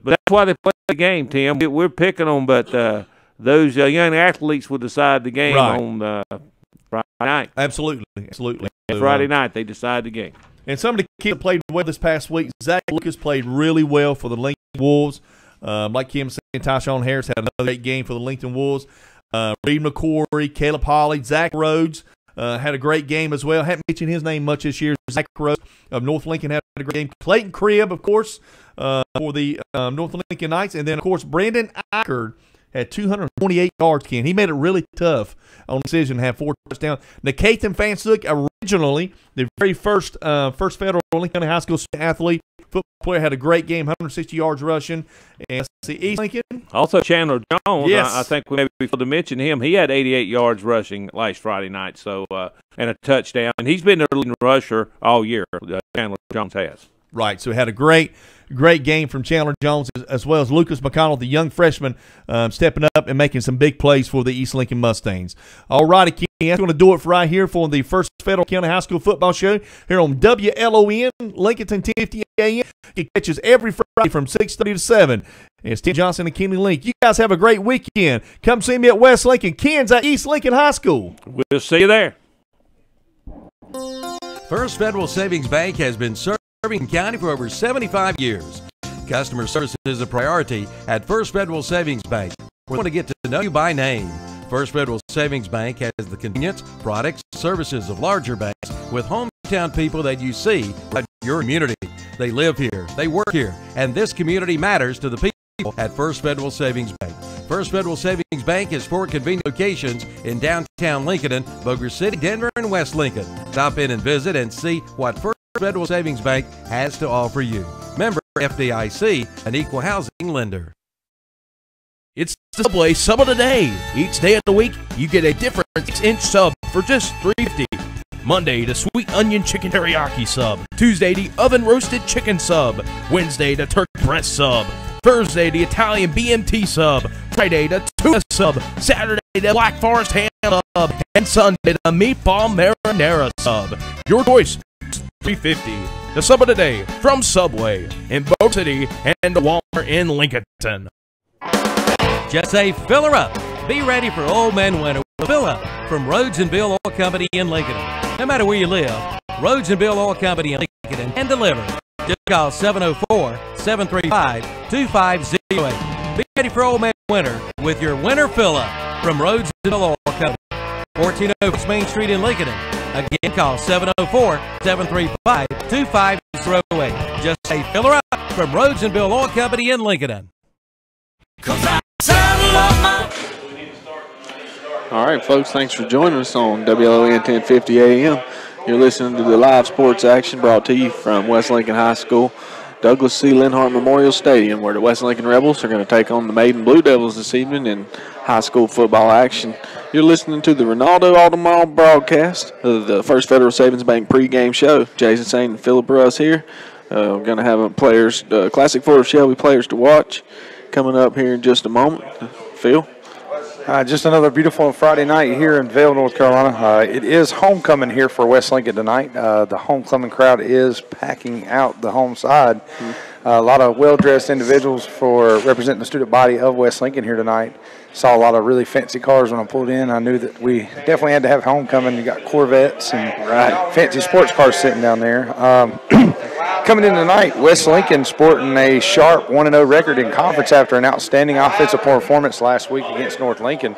that's why they play the game, Tim. We're picking them, but those young athletes will decide the game on Friday night. Absolutely. Friday night they decide the game. And some of the kids that played well this past week, Zach Lucas played really well for the Lincoln Wolves. Like Kim said, Tyshawn Harris had another great game for the Lincoln Wolves. Reed McCory, Caleb Holly, Zach Rhodes had a great game as well. Haven't mentioned his name much this year. Zach Rhodes of North Lincoln had a great game. Clayton Cribb, of course, for the North Lincoln Knights. And then, of course, Brandon Ackard had 228 yards, Ken. He made it really tough on the decision to have 4 touchdowns. Nathan Fansuk, originally the very first federal Lincoln County High School athlete, football player, had a great game, 160 yards rushing. And let's see, East Lincoln. Also Chandler Jones, yes. I think we maybe failed to mention him. He had 88 yards rushing last Friday night, so and a touchdown. And he's been their leading rusher all year, Chandler Jones has. Right, so he had a great game from Chandler Jones, as well as Lucas McConnell, the young freshman, stepping up and making some big plays for the East Lincoln Mustangs. All righty, Kenny, that's going to do it for right here for the First Federal County High School Football Show here on WLON, Lincolnton 1050 AM. It catches every Friday from 6:30 to 7. It's Tim Johnson and Kenny Link. You guys have a great weekend. Come see me at West Lincoln. Ken's at East Lincoln High School. We'll see you there. First Federal Savings Bank has been serving County for over 75 years. Customer service is a priority at First Federal Savings Bank. We want to get to know you by name. First Federal Savings Bank has the convenience, products, services of larger banks with hometown people that you see at your community. They live here, they work here, and this community matters to the people at First Federal Savings Bank. First Federal Savings Bank has 4 convenient locations in downtown Lincoln, Bossier City, Denver, and West Lincoln. Stop in and visit and see what First Federal Savings Bank has to offer you. Member FDIC, an equal housing lender. It's the Subway Sub of the Day. Each day of the week, you get a different 6-inch sub for just $3.50. Monday, the sweet onion chicken teriyaki sub. Tuesday, the oven roasted chicken sub. Wednesday, the turkey breast sub. Thursday, the Italian BMT sub. Friday, the tuna sub. Saturday, the Black Forest ham sub. And Sunday, the meatball marinara sub. Your choice, $3.50. The Sub of the Day from Subway in Bossier City and the Walmart in Lincolnton. Just say fill her up. Be ready for Old Man Winter with Fill Up from Rhodes and Bill Oil Company in Lincoln. No matter where you live, Rhodes and Bill Oil Company in Lincoln can deliver. Just call 704-735-2508. Be ready for Old Man Winter with your winter fill up from Rhodes and Bill Oil Company. 1406 Main Street in Lincoln. Again, call 704-735-2508. Just say fill her up from Rhodes and Bill Oil Company in Lincoln. All right, folks, thanks for joining us on WLON 1050 AM. You're listening to the live sports action brought to you from West Lincoln High School, Douglas C. Linhart Memorial Stadium, where the West Lincoln Rebels are going to take on the Maiden Blue Devils this evening in high school football action. You're listening to the Ronaldo Altamont broadcast of the First Federal Savings Bank pregame show. Jason Saint and Philip Russ here. We're going to have a Classic Ford of Shelby players to watch coming up here in just a moment. Phil? Just another beautiful Friday night here in Vail, North Carolina. It is homecoming here for West Lincoln tonight. The homecoming crowd is packing out the home side. A lot of well-dressed individuals for representing the student body of West Lincoln here tonight. Saw a lot of really fancy cars when I pulled in. I knew that we definitely had to have homecoming. You got Corvettes and fancy sports cars sitting down there. Coming in tonight, West Lincoln sporting a sharp 1-0 record in conference after an outstanding offensive performance last week against North Lincoln.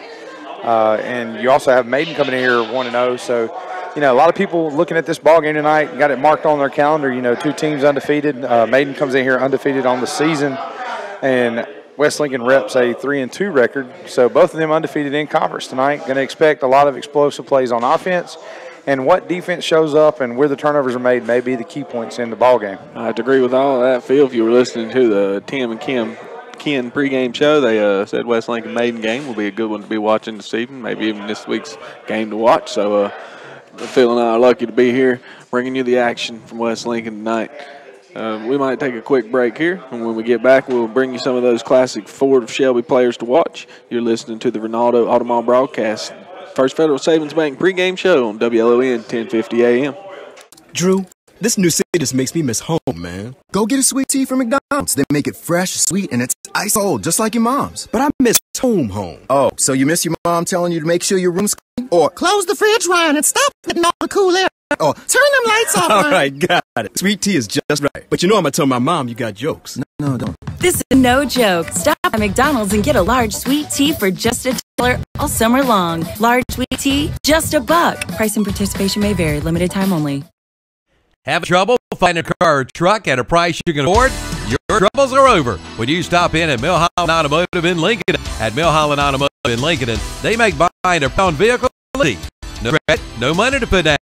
And you also have Maiden coming in here 1-0. So, you know, a lot of people looking at this ball game tonight got it marked on their calendar. You know, two teams undefeated. Maiden comes in here undefeated on the season, and West Lincoln reps a 3-2 record. So both of them undefeated in conference tonight. Going to expect a lot of explosive plays on offense. And what defense shows up and where the turnovers are made may be the key points in the ball game. I have to agree with all of that, Phil. If you were listening to the Tim and Ken pregame show, they said West Lincoln Maiden game will be a good one to be watching this evening, maybe even this week's game to watch. So Phil and I are lucky to be here bringing you the action from West Lincoln tonight. We might take a quick break here, and when we get back, we'll bring you some of those classic Ford of Shelby players to watch. You're listening to the Ronaldo Altamont broadcast, First Federal Savings Bank pregame show on WLON 1050 AM. Drew, this new city just makes me miss home, man. Go get a sweet tea from McDonald's. They make it fresh, sweet, and it's ice cold, just like your mom's. But I miss home. Oh, so you miss your mom telling you to make sure your room's clean? Or close the fridge, Ryan, and stop getting all the cool air. Or turn them lights off. All right, got it. Sweet tea is just right. But you know I'm going to tell my mom you got jokes. No, don't. This is no joke. Stop at McDonald's and get a large sweet tea for just $1 all summer long. Large sweet tea, just $1. Price and participation may vary. Limited time only. Having trouble finding a car or truck at a price you can afford? Your troubles are over when you stop in at Milholland Automotive in Lincoln. At Milholland Automotive in Lincoln, they make buying a pound vehicle easy. No credit, no money to put down.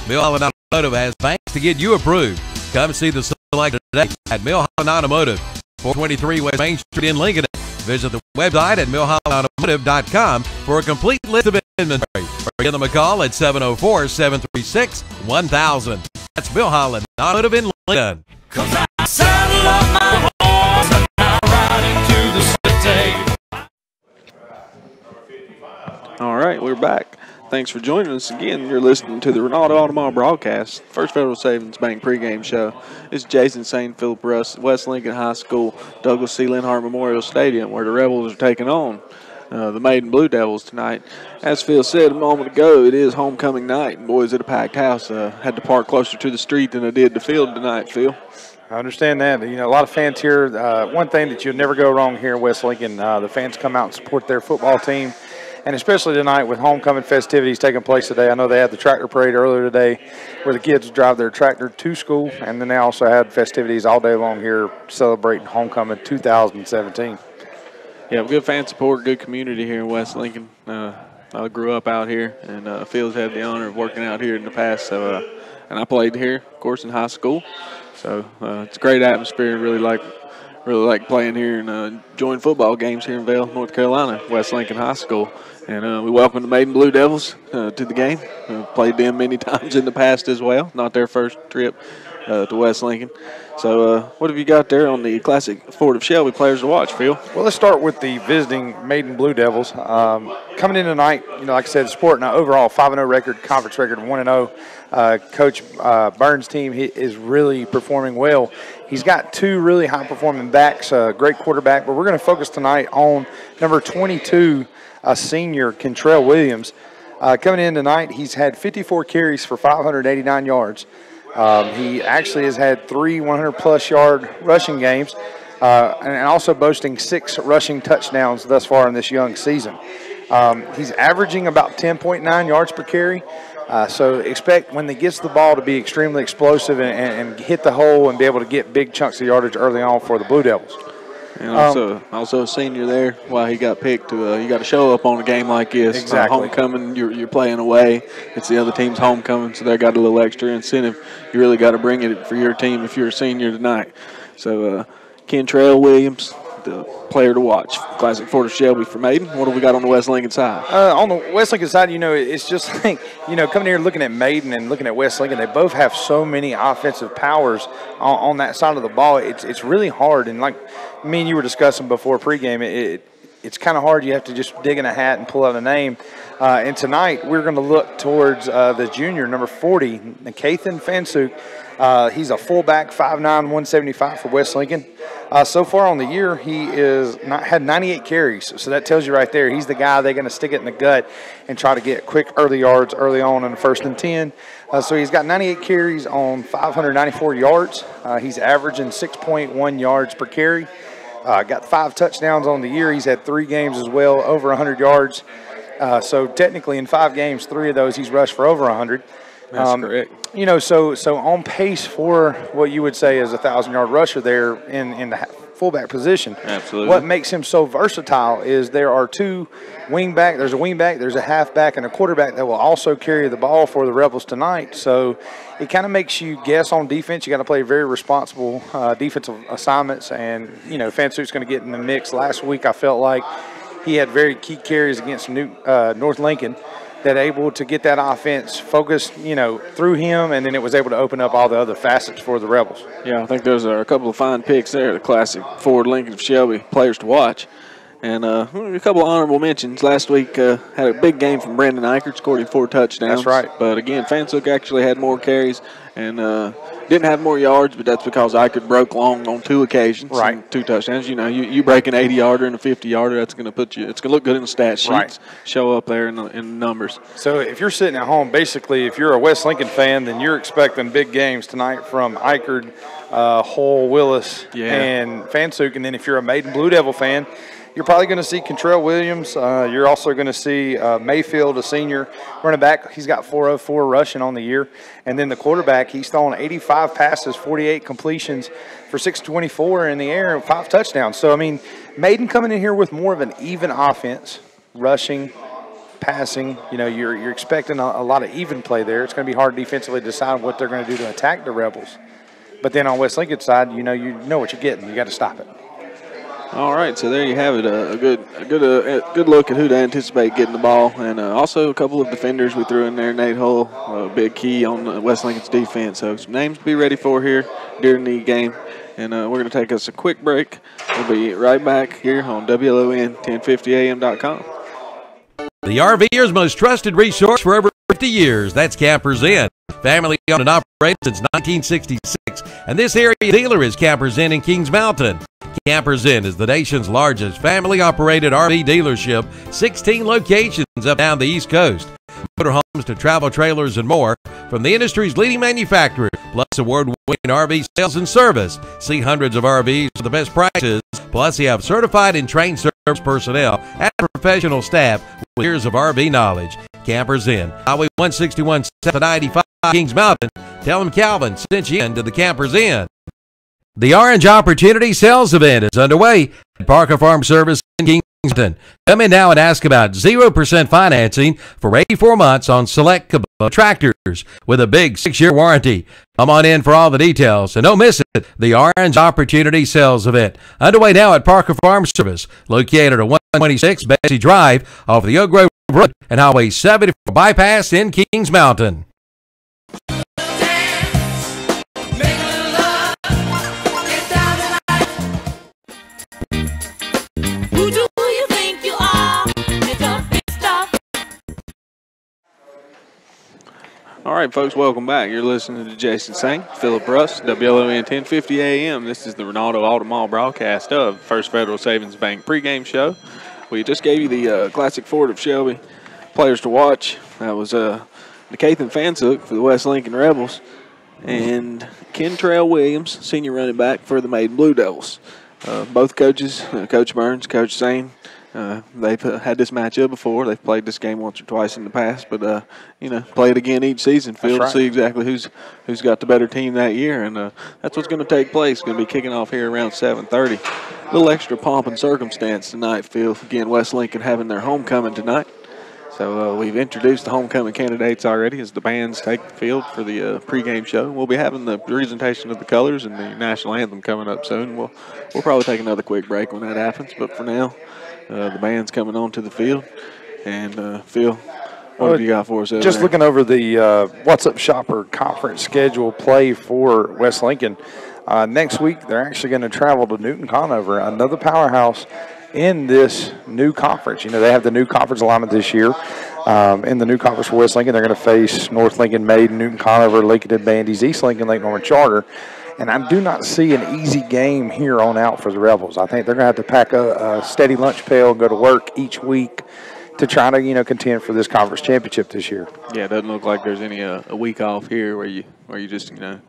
Milholland Automotive has banks to get you approved. Come see the selection today at Milholland Automotive, 423 West Main Street in Lincoln. Visit the website at milhollandautomotive.com for a complete list of inventory. Or give them a call at 704-736-1000. That's Milholland Automotive in Lincoln. Cause I saddle up my horse and I ride into the city. All right, we're back. Thanks for joining us again. You're listening to the Ronaldo Altamont broadcast, First Federal Savings Bank pregame show. It's Jason Saint, Philip Russ, West Lincoln High School, Douglas C. Linhart Memorial Stadium, where the Rebels are taking on the Maiden Blue Devils tonight. As Phil said a moment ago, it is homecoming night, and boys at a packed house had to park closer to the street than they did the field tonight, Phil. I understand that. You know, a lot of fans here. One thing that you'll never go wrong here in West Lincoln, the fans come out and support their football team. And especially tonight with homecoming festivities taking place today. I know they had the tractor parade earlier today where the kids drive their tractor to school. And then they also had festivities all day long here celebrating homecoming 2017. Yeah, good fan support, good community here in West Lincoln. I grew up out here, and Phil's had the honor of working out here in the past. So, and I played here, of course, in high school. So it's a great atmosphere. Really like playing here and enjoying football games here in Vail, North Carolina, West Lincoln High School. And we welcome the Maiden Blue Devils to the game. Played them many times in the past as well. Not their first trip to West Lincoln. So what have you got there on the Classic Ford of Shelby players to watch, Phil? Well, let's start with the visiting Maiden Blue Devils. Coming in tonight, you know, like I said, sporting an overall 5-0 record, conference record 1-0. Coach Burns' team is really performing well. He's got two really high-performing backs, a great quarterback, but we're going to focus tonight on number 22, senior Kentrell Williams. Coming in tonight, he's had 54 carries for 589 yards. He actually has had 3 100-plus yard rushing games and also boasting 6 rushing touchdowns thus far in this young season. He's averaging about 10.9 yards per carry. So expect when he gets the ball to be extremely explosive and hit the hole and be able to get big chunks of yardage early on for the Blue Devils. And also a senior there, why he got picked. You got to show up on a game like this. Exactly. Homecoming, you're playing away. It's the other team's homecoming, so they got a little extra incentive. You really got to bring it for your team if you're a senior tonight. So Kentrell Williams, the player to watch. Classic Ford of Shelby for Maiden. What have we got on the West Lincoln side? On the West Lincoln side, it's just like, coming here looking at Maiden and looking at West Lincoln, they both have so many offensive powers on that side of the ball. It's really hard. And like me and you were discussing before pregame, it's kind of hard. You have to just dig in a hat and pull out a name. And tonight we're going to look towards the junior, number 40, Kathan Fansuk. He's a fullback, 5'9", 175 for West Lincoln. So far on the year, he had 98 carries. So that tells you right there, he's the guy they're going to stick it in the gut and try to get quick early yards early on in the 1st and 10. So he's got 98 carries on 594 yards. He's averaging 6.1 yards per carry. Got 5 touchdowns on the year. He's had 3 games as well, over 100 yards. So technically in 5 games, 3 of those he's rushed for over 100. That's correct. So on pace for what you would say is a 1,000-yard rusher there in the fullback position. Absolutely. What makes him so versatile is there are 2 wingback. There's a wingback, there's a halfback, and a quarterback that will also carry the ball for the Rebels tonight. So it kind of makes you guess on defense. You got to play very responsible defensive assignments, and Fansuk's going to get in the mix. Last week I felt like he had very key carries against North Lincoln that able to get that offense focused, through him, and then it was able to open up all the other facets for the Rebels. Yeah, I think those are a couple of fine picks there, the classic Ford Lincoln of Shelby players to watch. And a couple of honorable mentions. Last week had a big game from Brandon Eichert, scored him 4 touchdowns. That's right. But again, Fansuk actually had more carries and didn't have more yards, but that's because Eichert broke long on 2 occasions. Right. And 2 touchdowns. You break an 80-yarder and a 50-yarder, that's going to it's going to look good in the stat sheets. Right. Show up there in the numbers. So if you're sitting at home, basically, if you're a West Lincoln fan, then you're expecting big games tonight from Eichert, Hull, Willis, and Fansuk. And then if you're a Maiden Blue Devil fan, you're probably going to see Contrell Williams. You're also going to see Mayfield, a senior running back. He's got 404 rushing on the year. And then the quarterback, he's thrown 85 passes, 48 completions for 624 in the air and 5 touchdowns. So, Maiden coming in here with more of an even offense, rushing, passing. You're expecting a lot of even play there. It's going to be hard defensively to decide what they're going to do to attack the Rebels. But then on West Lincoln's side, you know what you're getting. You got to stop it. All right, so there you have it. A good look at who to anticipate getting the ball, and also a couple of defenders we threw in there. Nate Hull, a big key on West Lincoln's defense. So some names to be ready for here during the game, and we're going to take us a quick break. We'll be right back here on WLON 1050am.com. The RVer's most trusted resource for over 50 years. That's Campers Inn. Family owned and operated since 1966, and this area dealer is Campers Inn in Kings Mountain. Campers Inn is the nation's largest family-operated RV dealership, 16 locations up and down the East Coast. Motorhomes to travel trailers and more, from the industry's leading manufacturer, plus award-winning RV sales and service. See hundreds of RVs for the best prices, plus you have certified and trained service personnel and professional staff with years of RV knowledge. Campers Inn, Highway 161 South 95, Kings Mountain. Tell them Calvin sent you into the Campers Inn. The Orange Opportunity Sales Event is underway at Parker Farm Service in Kingston. Come in now and ask about 0% financing for 84 months on select Kubota tractors with a big 6-year warranty. Come on in for all the details and don't miss it. The Orange Opportunity Sales Event underway now at Parker Farm Service, located at 126 Bessie Drive off the Oak Grove Road and Highway 74 bypass in Kings Mountain. All right, folks, welcome back. You're listening to Jason Sang, Philip Russ, WLON 1050 AM. This is the Ronaldo Altamall broadcast of First Federal Savings Bank pregame show. We just gave you the classic Ford of Shelby players to watch. That was Kathan Fansuk for the West Lincoln Rebels and Kentrell Williams, senior running back for the Maiden Blue Devils. Both coaches, Coach Burns, Coach Sane, they've had this matchup before. They've played this game once or twice in the past, but play it again each season, Phil, to see exactly who's got the better team that year, and that's what's going to take place. Going to be kicking off here around 7:30. A little extra pomp and circumstance tonight, Phil. Again, West Lincoln having their homecoming tonight. So we've introduced the homecoming candidates already as the bands take the field for the pregame show. We'll be having the presentation of the colors and the national anthem coming up soon. We'll probably take another quick break when that happens. But for now, the band's coming onto the field. And Phil, what have you got for us over Just there? looking over the What's Up Shopper conference schedule play for West Lincoln. Next week, they're actually going to travel to Newton Conover, another powerhouse in this new conference. You know, they have the new conference alignment this year. In the new conference for West Lincoln, they're going to face North Lincoln, Maiden, Newton Conover, Lincoln Bandies, East Lincoln, Lake Norman Charter. And I do not see an easy game here on out for the Rebels. I think they're going to have to pack a steady lunch pail and go to work each week to try to, contend for this conference championship this year. Yeah, it doesn't look like there's any a week off here where you just can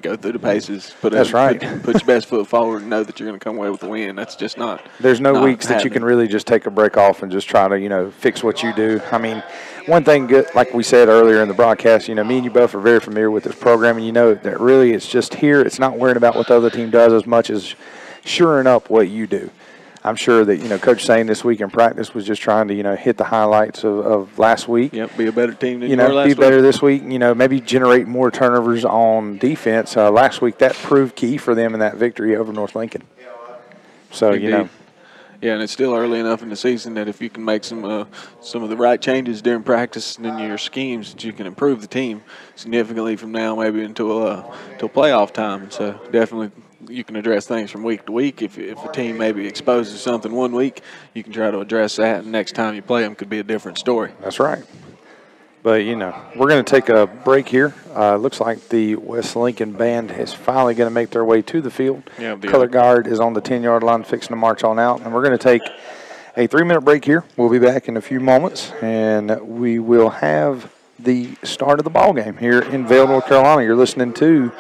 go through the paces. That's right. Put your best foot forward and know that you're going to come away with the win. That's just not. There's no not weeks that you can really just take a break off and just try to fix what you do. I mean, one thing good, like we said earlier in the broadcast, me and you both are very familiar with this program, and that really it's just here. It's not worrying about what the other team does as much as shoring up what you do. I'm sure that, Coach Sane this week in practice was just trying to, hit the highlights of last week. Yep, be a better team than you were last be week. better this week, maybe generate more turnovers on defense. Last week that proved key for them in that victory over North Lincoln. So, Indeed. Yeah, and it's still early enough in the season that if you can make some of the right changes during practice and in your schemes, that you can improve the team significantly from now maybe until playoff time. So definitely you can address things from week to week. If a team maybe exposes something one week, you can try to address that, and next time you play them could be a different story. That's right. But, we're going to take a break here. Looks like the West Lincoln band is finally going to make their way to the field. Yeah, Color guard is on the 10-yard line fixing to march on out. And we're going to take a 3-minute break here. We'll be back in a few moments, and we will have the start of the ball game here in Vail, North Carolina. You're listening to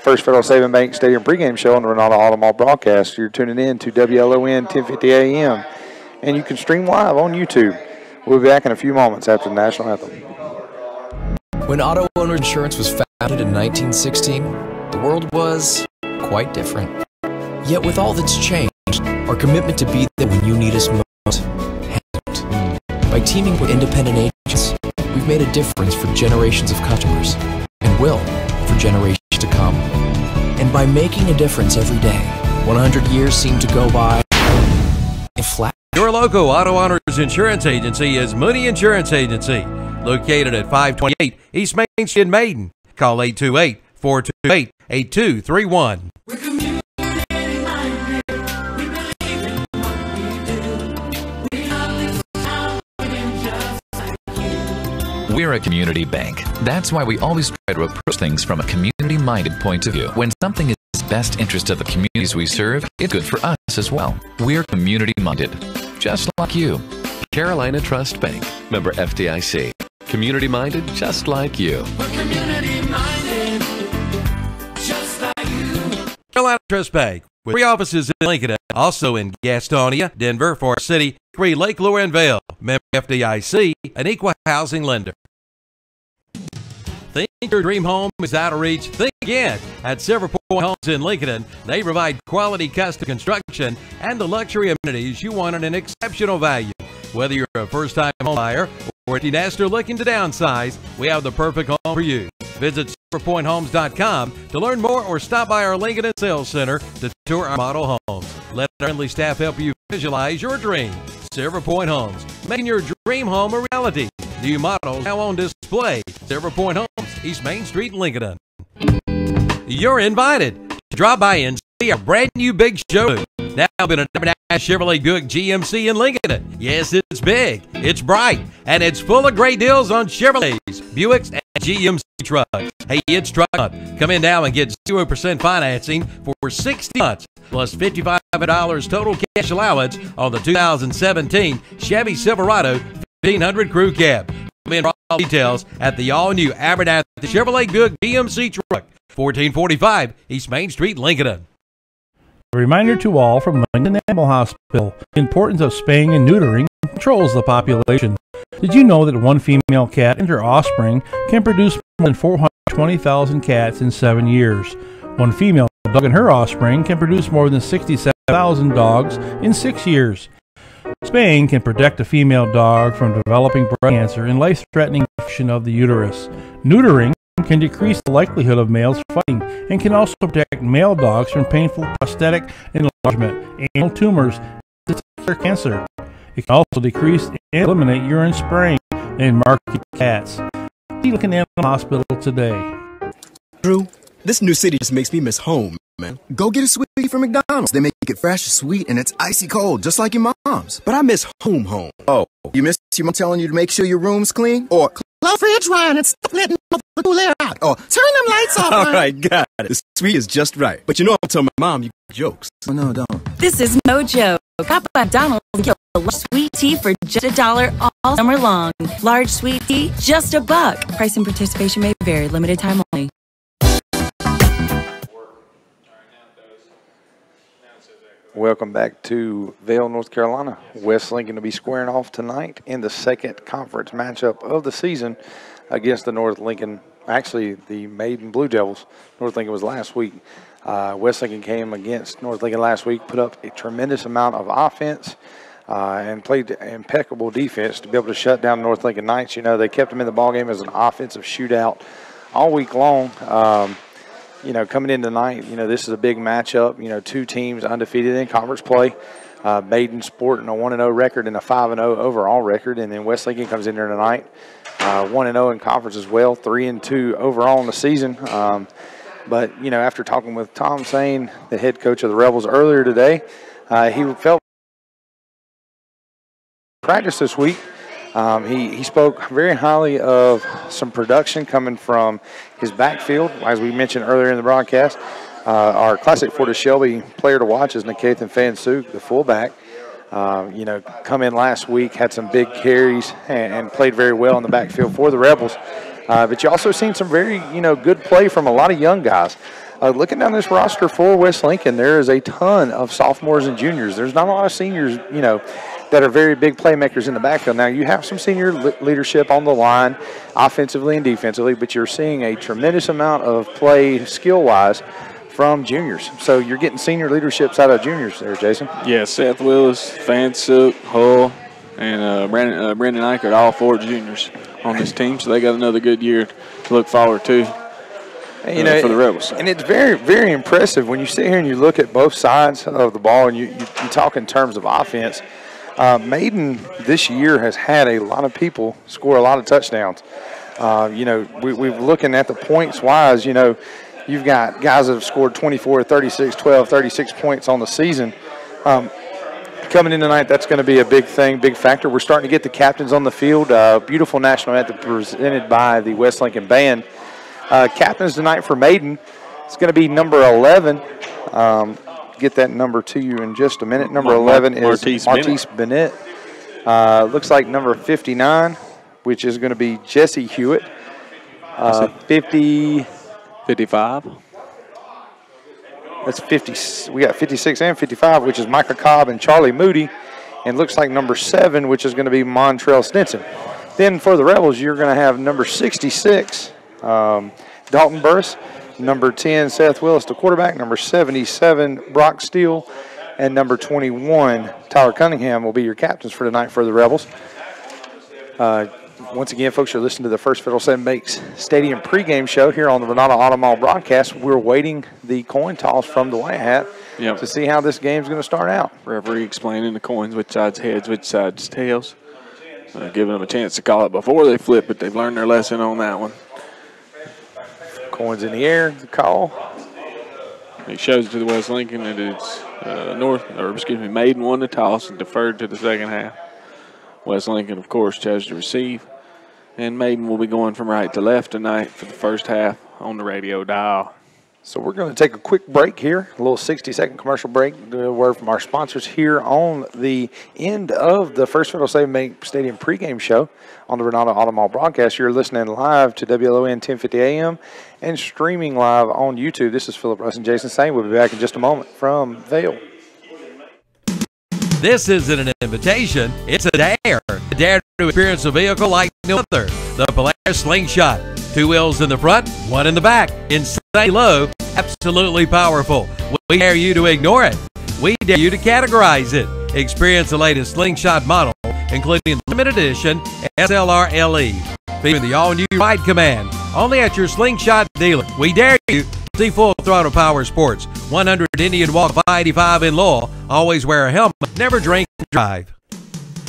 First Federal Savings Bank Stadium pregame show on the Renata Automall broadcast. You're tuning in to WLON 1050 AM, and you can stream live on YouTube. We'll be back in a few moments after the national anthem. When auto owner insurance was founded in 1916, the world was quite different. Yet with all that's changed, our commitment to be there when you need us most hasn't. By teaming with independent agents, we've made a difference for generations of customers, and will for generations to come. And by making a difference every day, 100 years seem to go by in flat. Your local auto owners insurance agency is Mooney Insurance Agency, located at 528 East Main Street in Maiden. Call 828-428-8231. We're a community bank. That's why we always try to approach things from a community-minded point of view. When something is in the best interest of the communities we serve, it's good for us as well. We're community-minded, just like you. Carolina Trust Bank, member FDIC. Community-minded, just like you. We're community-minded, just like you. Carolina Trust Bank, with 3 offices in Lincoln, also in Gastonia, Denver, Forest City, Cree, Lake Lure, and Vail. Member FDIC, an equal housing lender. Think your dream home is out of reach? Think again. At Several Point Homes in Lincoln, they provide quality custom construction and the luxury amenities you want at an exceptional value. Whether you're a first-time home buyer or a nester looking to downsize, we have the perfect home for you. Visit SilverPointHomes.com to learn more or stop by our Lincoln Sales Center to tour our model homes. Let our friendly staff help you visualize your dream. Silver Point Homes, making your dream home a reality. New models now on display. Silver Point Homes, East Main Street, Lincoln. You're invited to drop by and see our brand new big showroom. Now been a Chevrolet Buick GMC in Lincoln. Yes, it's big, it's bright, and it's full of great deals on Chevrolets, Buicks, and GMC trucks. Hey, it's truck month. Come in now and get 0% financing for 60 months, plus $5,500 total cash allowance on the 2017 Chevy Silverado 1500 Crew Cab. Come in for all details at the all-new Abernathy Chevrolet Buick GMC truck, 1445 East Main Street, Lincoln. A reminder to all from Lincoln Animal Hospital, the importance of spaying and neutering controls the population. Did you know that one female cat and her offspring can produce more than 420,000 cats in 7 years? One female dog and her offspring can produce more than 67,000 dogs in 6 years. Spaying can protect a female dog from developing breast cancer and life-threatening infection of the uterus. Neutering can decrease the likelihood of males fighting and can also protect male dogs from painful prosthetic enlargement, anal tumors, and testicular cancer. It can also decrease and eliminate urine spraying in market cats. See Lincoln Animal Hospital today. Drew, this new city just makes me miss home, man. Go get a sweetie from McDonald's. They make it fresh, sweet, and it's icy cold, just like your mom's. But I miss home. Oh, you miss your mom telling you to make sure your room's clean? Or close fridge, Ryan, and stop letting the cool air out. Or turn them lights off. All right, got it. The sweet is just right. But you know I'll tell my mom you jokes. Oh, no, don't. This is no joke. Stop at McDonald's and get a large sweet tea for just $1 all summer long. Large sweet tea, just $1. Price and participation may vary. Limited time only. Welcome back to Vail, North Carolina. West Lincoln will be squaring off tonight in the second conference matchup of the season against the North Lincoln, actually the Maiden Blue Devils. North Lincoln was last week. West Lincoln came against North Lincoln last week, put up a tremendous amount of offense and played impeccable defense to be able to shut down North Lincoln Knights. You know, they kept them in the ballgame as an offensive shootout all week long. You know, coming in tonight, you know, this is a big matchup. You know, two teams undefeated in conference play. Maiden sporting a 1-0 record and a 5-0 overall record. And then West Lincoln comes in there tonight, 1-0 in conference as well, 3-2 overall in the season. But, you know, after talking with Tom Sane, the head coach of the Rebels earlier today, he felt practice this week. He spoke very highly of some production coming from his backfield. As we mentioned earlier in the broadcast, our Classic Florida Shelby player to watch is Nikathan Fansuk, the fullback. You know, come in last week, had some big carries and played very well in the backfield for the Rebels. But you also seen some very, you know, good play from a lot of young guys. Looking down this roster for West Lincoln, there is a ton of sophomores and juniors. There's not a lot of seniors, you know, that are very big playmakers in the backfield. Now, you have some senior leadership on the line, offensively and defensively, but you're seeing a tremendous amount of play skill-wise from juniors. So you're getting senior leaderships out of juniors there, Jason. Yeah, Seth Willis, Fansuk, Hull, and Brendan Eichert, all four juniors on this team. So they got another good year to look forward to. You know, for the Rebels. And it's very, very impressive when you sit here and you look at both sides of the ball and you talk in terms of offense. Maiden this year has had a lot of people score a lot of touchdowns. You know, we're looking at the points-wise, you know, you've got guys that have scored 24, 36, 12, 36 points on the season. Coming in tonight, that's going to be a big thing, big factor. We're starting to get the captains on the field. Beautiful national anthem presented by the West Lincoln Band. Captains tonight for Maiden, it's going to be number 11. Get that number to you in just a minute. Number 11 is Martise Bennett. Looks like number 59, which is going to be Jesse Hewitt. 55. That's 50. We got 56 and 55, which is Micah Cobb and Charlie Moody. And looks like number 7, which is going to be Montrell Stinson. Then for the Rebels, you're going to have number 66, Dalton Burris. Number 10, Seth Willis, the quarterback. Number 77, Brock Steele. And number 21, Tyler Cunningham will be your captains for tonight for the Rebels. Once again, folks, you're listening to the First Federal Seven Banks Stadium pregame show here on the Renata Auto Mall broadcast. We're waiting the coin toss from the White Hat to see how this game's going to start out. Referee explaining the coins, which side's heads, which side's tails. Giving them a chance to call it before they flip, but they've learned their lesson on that one. Coins in the air, the call. It shows to the West Lincoln that it's Maiden won the toss and deferred to the second half. West Lincoln, of course, chose to receive. And Maiden will be going from right to left tonight for the first half on the radio dial. So we're going to take a quick break here, a little 60-second commercial break. A word from our sponsors here on the end of the First Federal Seven Bank Stadium pregame show on the Renata Auto Mall broadcast. You're listening live to WLON 1050 AM and streaming live on YouTube. This is Philip Russ and Jason Sane. We'll be back in just a moment from Vail. This isn't an invitation, it's a dare. A dare to experience a vehicle like no other. The Polaris Slingshot. 2 wheels in the front, 1 in the back. Insanely low, absolutely powerful. We dare you to ignore it. We dare you to categorize it. Experience the latest slingshot model, including limited edition SLR LE, featuring the all-new Ride Command, only at your Slingshot dealer. We dare you to see Full Throttle Power Sports, 100 Indian Walk 585 in Lowell. Always wear a helmet, never drink and drive.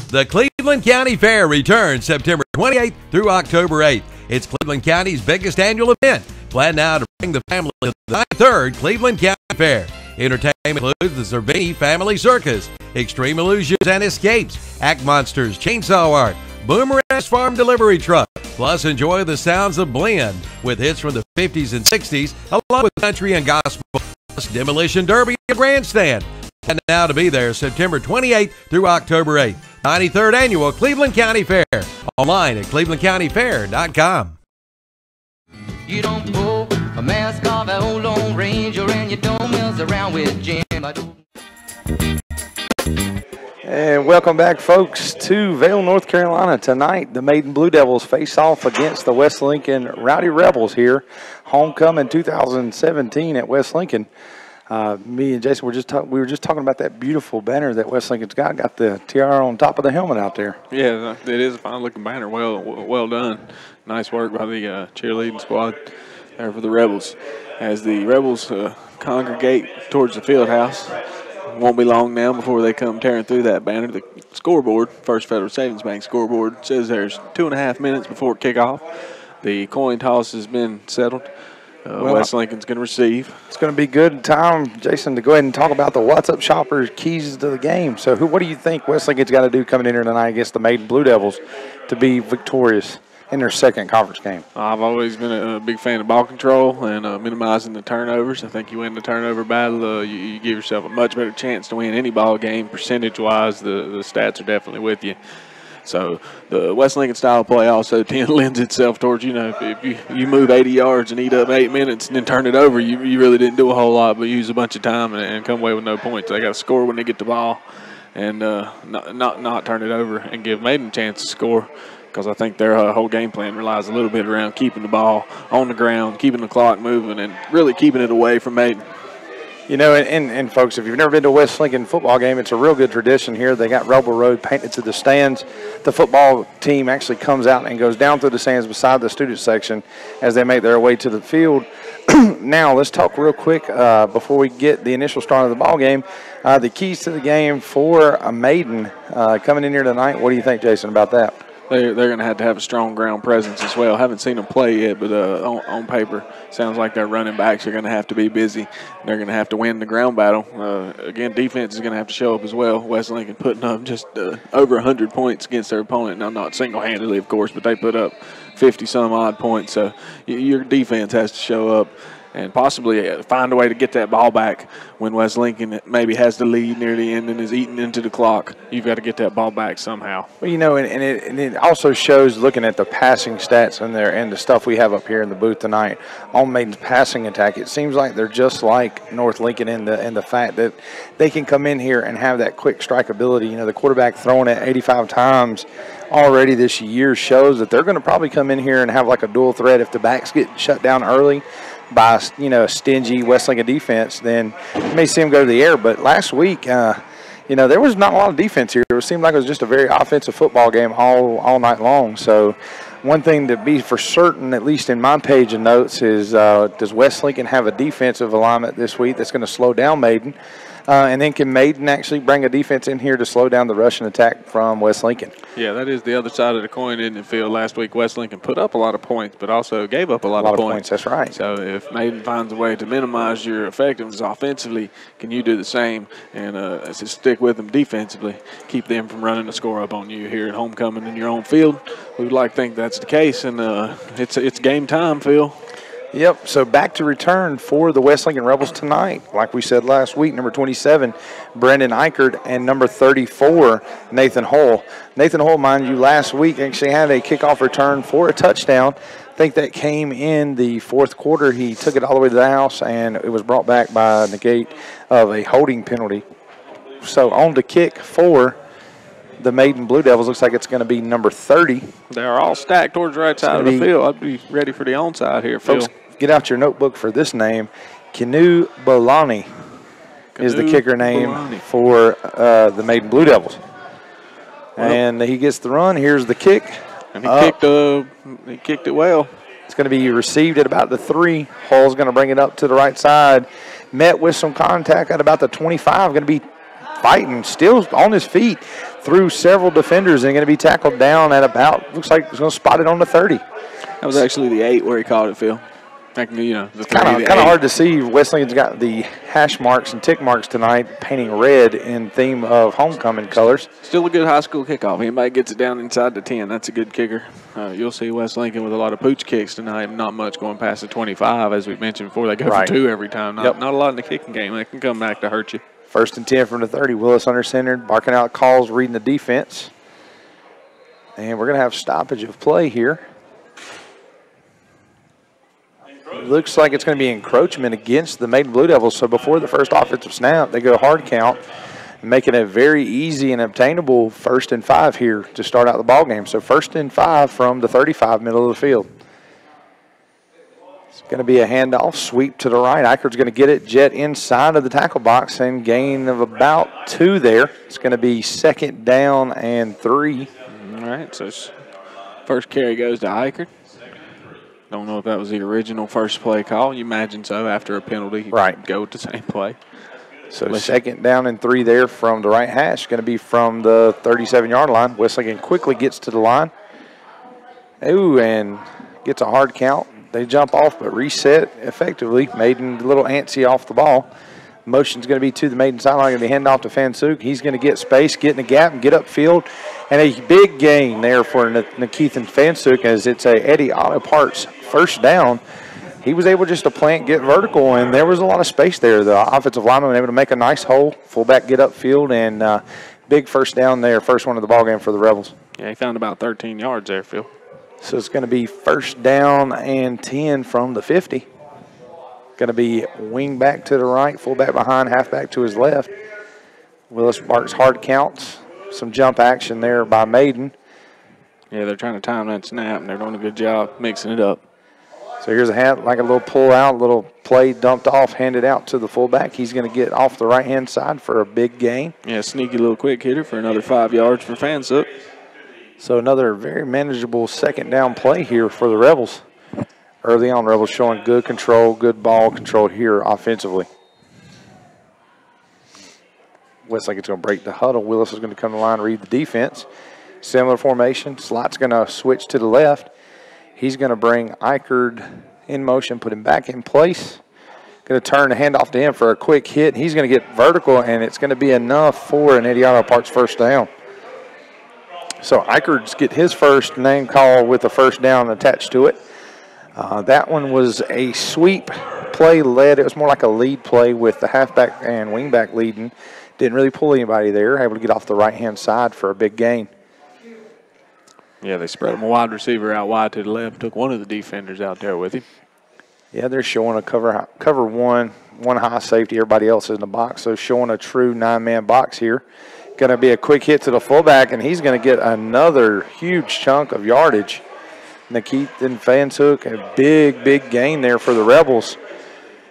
The Cleveland County Fair returns September 28th through October 8th. It's Cleveland County's biggest annual event. Plan now to bring the family to the 3rd Cleveland County Fair. Entertainment includes the Cervini Family Circus, Extreme Illusions and Escapes, Act Monsters, Chainsaw Art, Boomerang's Farm Delivery Truck. Plus, enjoy the sounds of blend with hits from the 50s and 60s, along with country and gospel, plus Demolition Derby and Grandstand. And now to be there September 28th through October 8th. 93rd Annual Cleveland County Fair. Online at clevelandcountyfair.com. You don't pull a mask off an old Lone Ranger and you don't mess around with Jim. And welcome back, folks, to Vail, North Carolina. Tonight, the Maiden Blue Devils face off against the West Lincoln Rowdy Rebels here. Homecoming 2017 at West Lincoln. Me and Jason we were just talking about that beautiful banner that West Lincoln's got the tiara on top of the helmet out there. Yeah, it is a fine-looking banner. Well done. Nice work by the cheerleading squad there for the Rebels. As the Rebels congregate towards the field house, won't be long now before they come tearing through that banner. The scoreboard, First Federal Savings Bank scoreboard, says there's 2.5 minutes before kickoff. The coin toss has been settled. West Lincoln's going to receive. It's going to be good time, Jason, to go ahead and talk about the What's Up Shoppers keys to the game. So what do you think West Lincoln's got to do coming in here tonight against the Maiden Blue Devils to be victorious in their second conference game? I've always been a big fan of ball control and minimizing the turnovers. I think you win the turnover battle, you give yourself a much better chance to win any ball game. Percentage-wise, the stats are definitely with you. So the West Lincoln style of play also lends itself towards, if you move 80 yards and eat up 8 minutes and then turn it over, you really didn't do a whole lot but use a bunch of time and come away with no points. They got to score when they get the ball and not turn it over and give Maiden a chance to score, because I think their whole game plan relies a little bit around keeping the ball on the ground, keeping the clock moving, and really keeping it away from Maiden. And folks, if you've never been to a West Lincoln football game, it's a real good tradition here. They got Rebel Road painted to the stands. The football team actually comes out and goes down through the stands beside the student section as they make their way to the field. Now, let's talk real quick before we get the initial start of the ball game. The keys to the game for a Maiden coming in here tonight. What do you think, Jason, about that? They're going to have a strong ground presence as well. Haven't seen them play yet, but on paper, sounds like their running backs are going to have to be busy. They're going to have to win the ground battle. Again, defense is going to have to show up as well. West Lincoln putting up just over 100 points against their opponent. Now, not single-handedly, of course, but they put up 50-some-odd points. So your defense has to show up and possibly find a way to get that ball back when West Lincoln maybe has the lead near the end and is eating into the clock. You've got to get that ball back somehow. Well, and it also shows, looking at the passing stats in there and the stuff we have up here in the booth tonight on Maiden's passing attack, it seems like they're just like North Lincoln in the fact that they can come in here and have that quick strike ability. The quarterback throwing it 85 times already this year shows that they're going to probably come in here and have like a dual threat. If the backs get shut down early by a stingy West Lincoln defense, then you may see them go to the air. But last week, there was not a lot of defense here. It seemed like it was just a very offensive football game all night long. So one thing to be for certain, at least in my page of notes, is does West Lincoln have a defensive alignment this week that's going to slow down Maiden? And then can Maiden actually bring a defense in here to slow down the rushing attack from West Lincoln? Yeah, that is the other side of the coin, isn't it, Phil? Last week, West Lincoln put up a lot of points, but also gave up a lot of points. That's right. So if Maiden finds a way to minimize your effectiveness offensively, can you do the same and stick with them defensively, keep them from running the score up on you here at homecoming in your own field? We would like to think that's the case, and it's game time, Phil. Yep, so back to return for the West Lincoln Rebels tonight. Like we said last week, number 27, Brendan Eichert, and number 34, Nathan Hull. Nathan Hull, mind you, last week actually had a kickoff return for a touchdown. I think that came in the fourth quarter. He took it all the way to the house, and it was brought back by negate of a holding penalty. So on to kick for the Maiden Blue Devils, looks like it's going to be number 30. They are all stacked towards the right side of the field. I'd be ready for the onside here, Phil. Folks, get out your notebook for this name, Kenu Bolani. is the kicker name for the Maiden Blue Devils. And he gets the run. Here's the kick. And he kicked it well. It's going to be received at about the 3. Hull's going to bring it up to the right side. Met with some contact at about the 25. Going to be fighting, still on his feet through several defenders and going to be tackled down at about, looks like he's going to spot it on the 30. That was actually the 8 where he caught it, Phil. Like, you know, It's kind of hard to see. West Lincoln's got the hash marks and tick marks tonight, painting red in theme of homecoming colors. Still a good high school kickoff. Anybody gets it down inside the 10, that's a good kicker. You'll see West Lincoln with a lot of pooch kicks tonight, not much going past the 25, as we mentioned before. They go for 2 every time. Not a lot in the kicking game. They can come back to hurt you. 1st and 10 from the 30. Willis under center, barking out calls, reading the defense. And we're going to have stoppage of play here. Looks like it's going to be encroachment against the Maiden Blue Devils. So before the first offensive snap, they go hard count, making it very easy and obtainable 1st and 5 here to start out the ball game. So 1st and 5 from the 35, middle of the field. It's going to be a handoff, sweep to the right. Eichard's going to get it, jet inside of the tackle box, and gain of about 2 there. It's going to be 2nd down and 3. All right, so first carry goes to Eichard. Don't know if that was the original first play call. You imagine so. After a penalty, go with the same play. So 2nd down and 3 there from the right hash. Going to be from the 37-yard line. West Lincoln quickly gets to the line. Ooh, and gets a hard count. They jump off but reset effectively. Maiden a little antsy off the ball. Motion's going to be to the Maiden sideline. Going to be hand off to Fansuk. He's going to get space, get in the gap, and get upfield. And a big gain there for Nikithan Fansuk as it's a Eddie Auto Parts 1st down. He was able just to plant, get vertical, and there was a lot of space there. The offensive lineman was able to make a nice hole, fullback get upfield, and big 1st down there, first one of the ball game for the Rebels. Yeah, he found about 13 yards there, Phil. So it's going to be 1st down and 10 from the 50. Going to be wing back to the right, fullback behind, halfback to his left. Willis marks hard counts. Some jump action there by Maiden. Yeah, they're trying to time that snap, and they're doing a good job mixing it up. So here's a like a little pull out, little play dumped off, handed out to the fullback. He's going to get off the right-hand side for a big gain. Yeah, sneaky little quick hitter for another 5 yards for Fansuk. So another very manageable 2nd down play here for the Rebels. Early on, Rebels showing good control, good ball control here offensively. Looks like it's going to break the huddle. Willis is going to come to the line, read the defense. Similar formation. Slot's going to switch to the left. He's going to bring Eichard in motion, put him back in place. Going to turn the handoff to him for a quick hit. He's going to get vertical, and it's going to be enough for an Eddie Auto Parts 1st down. So Eichard's get his first name call with a 1st down attached to it. That one was a sweep play led. It was more like a lead play with the halfback and wingback leading. Didn't really pull anybody there. Able to get off the right-hand side for a big gain. Yeah, they spread him a wide receiver out wide to the left. Took one of the defenders out there with him. Yeah, they're showing a cover one high safety. Everybody else is in the box. So showing a true 9-man box here. Going to be a quick hit to the fullback, and he's going to get another huge chunk of yardage. Nikithan Fansuk, a big gain there for the Rebels.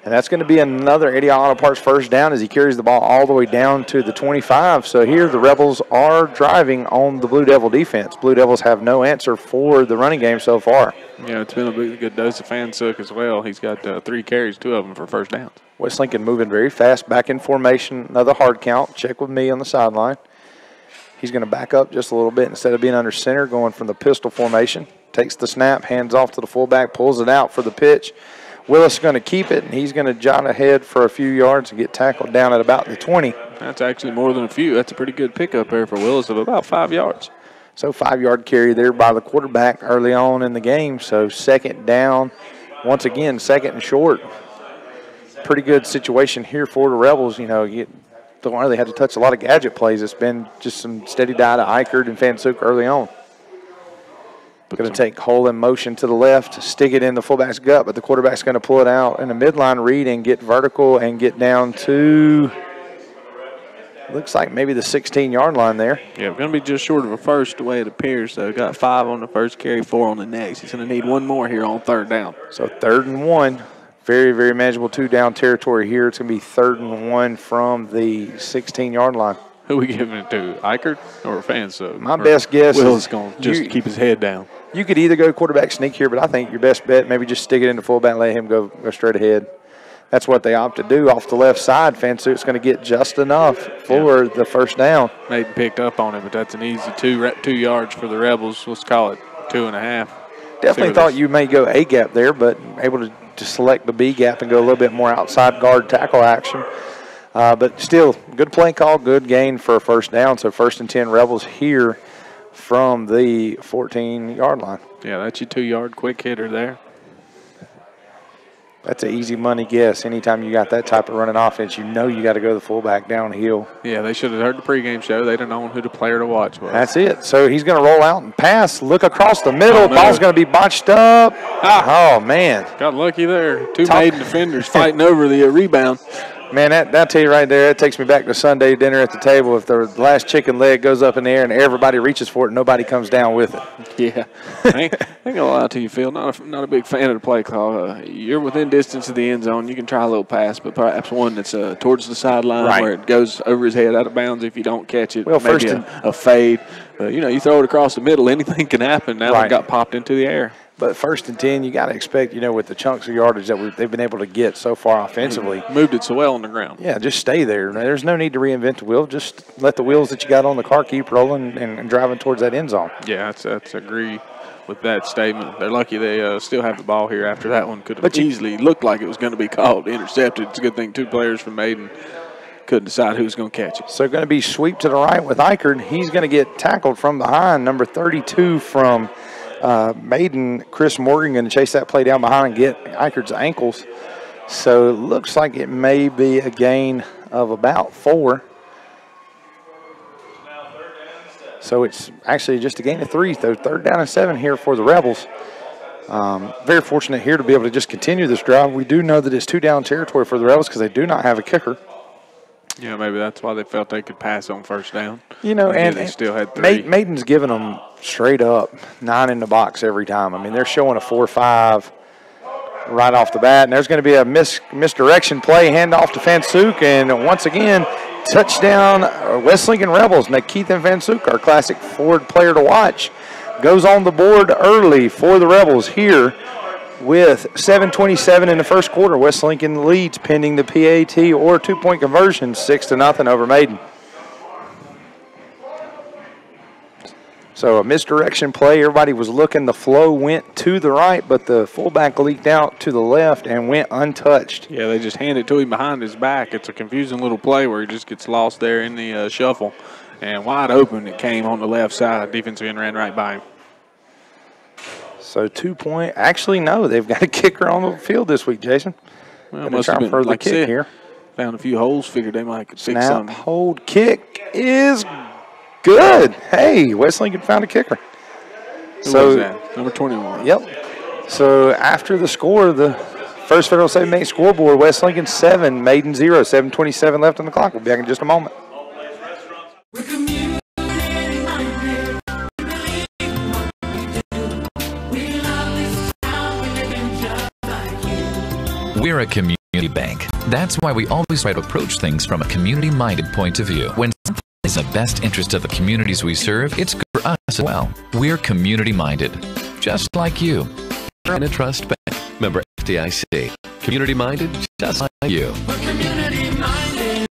And that's going to be another Eddie Auto Parts 1st down as he carries the ball all the way down to the 25. So here the Rebels are driving on the Blue Devil defense. Blue Devils have no answer for the running game so far. Yeah, it's been a good dose of Fansuk as well. He's got 3 carries, 2 of them for 1st downs. West Lincoln moving very fast, back in formation, another hard count. Check with me on the sideline. He's going to back up just a little bit instead of being under center, going from the pistol formation. Takes the snap, hands off to the fullback, pulls it out for the pitch. Willis is going to keep it, and he's going to jot ahead for a few yards and get tackled down at about the 20. That's actually more than a few. That's a pretty good pickup there for Willis of about 5 yards. So 5-yard carry there by the quarterback early on in the game. So 2nd down, once again, 2nd and short. Pretty good situation here for the Rebels. You know, you don't really have to touch a lot of gadget plays. It's been just some steady diet of Eichard and Fansuk early on. Going to take hole in motion to the left, stick it in the fullback's gut, but the quarterback's going to pull it out in a midline read and get vertical and get down to, looks like maybe the 16-yard line there. Yeah, we're going to be just short of a 1st the way it appears. So got 5 on the first carry, 4 on the next. He's going to need one more here on 3rd down. So 3rd and 1 Very, very manageable 2-down territory here. It's going to be 3rd and 1 from the 16-yard line. Who are we giving it to, Eichert or Fansub? My best guess Will's is going to just keep his head down. You could either go quarterback sneak here, but I think your best bet, maybe just stick it into fullback and let him go straight ahead. That's what they opt to do. Off the left side, Fansuk's going to get just enough for the first down. Maiden picked up on it, but that's an easy 2 yards for the Rebels. Let's call it 2.5. Definitely thought you may go A gap there, but able to select the B gap and go a little bit more outside guard tackle action. But still, good play call, good gain for a first down. So 1st and 10 Rebels here from the 14-yard line. Yeah, that's your 2-yard quick hitter there. That's an easy money guess. Anytime you got that type of running offense, you know you got to go the fullback downhill. Yeah, they should have heard the pregame show. They'd have known who the player to watch was. That's it. So he's going to roll out and pass, look across the middle. Ball's going to be botched up. Oh, man. Got lucky there. Two Maiden defenders fighting over the rebound. Man, that tell you right there, that takes me back to Sunday dinner at the table. If the last chicken leg goes up in the air and everybody reaches for it, nobody comes down with it. Yeah. I ain't going to lie to you, Phil. Not a big fan of the play call. You're within distance of the end zone. You can try a little pass, but perhaps one that's towards the sideline where it goes over his head out of bounds if you don't catch it. Well, maybe a fade. But, you throw it across the middle, anything can happen. Now it got popped into the air. But 1st and 10, you got to expect, with the chunks of yardage that they've been able to get so far offensively. Moved it so well on the ground. Yeah, just stay there. There's no need to reinvent the wheel. Just let the wheels that you got on the car keep rolling and driving towards that end zone. Yeah, that's agree with that statement. They're lucky they still have the ball here after that one. Could have easily looked like it was going to be called intercepted. It's a good thing 2 players from Maiden couldn't decide who was going to catch it. So going to be sweep to the right with Eichert. He's going to get tackled from behind. Number 32 from Maiden, Chris Morgan, going to chase that play down behind and get Eichert's ankles. So it looks like it may be a gain of about 4. So it's actually just a gain of 3. So 3rd down and 7 here for the Rebels. Very fortunate here to be able to just continue this drive. We do know that it's 2-down territory for the Rebels because they do not have a kicker. Yeah, maybe that's why they felt they could pass on 1st down. And they still had 3. Maiden's giving them straight up 9 in the box every time. I mean, they're showing a 4-5 right off the bat. And there's going to be a misdirection play, handoff to Fansuk. And once again, touchdown, West Lincoln Rebels. Keithan Fansuk, our classic Ford player to watch, goes on the board early for the Rebels here with 7:27 in the first quarter. West Lincoln leads pending the PAT or 2-point conversion, 6-0 over Maiden. So a misdirection play. Everybody was looking. The flow went to the right, but the fullback leaked out to the left and went untouched. Yeah, they just handed it to him behind his back. It's a confusing little play where he just gets lost there in the shuffle. And wide open, it came on the left side. Defensive end ran right by him. So 2-point. Actually, no, they've got a kicker on the field this week, Jason. Well, must have been further like kick here. Found a few holes. Figured they might fix something. Hold, kick is good. Hey, West Lincoln found a kicker. Who was that? Number 21. Yep. So after the score, the First Federal Savings Bank scoreboard, West Lincoln 7, Maiden 0, 7:27 left on the clock. We'll be back in just a moment. We're a community bank. That's why we always try to approach things from a community-minded point of view. When something is in the best interest of the communities we serve, it's good for us as well. We're community-minded, just like you. And a trust bank. Member FDIC. Community-minded, just like you. We're community-minded,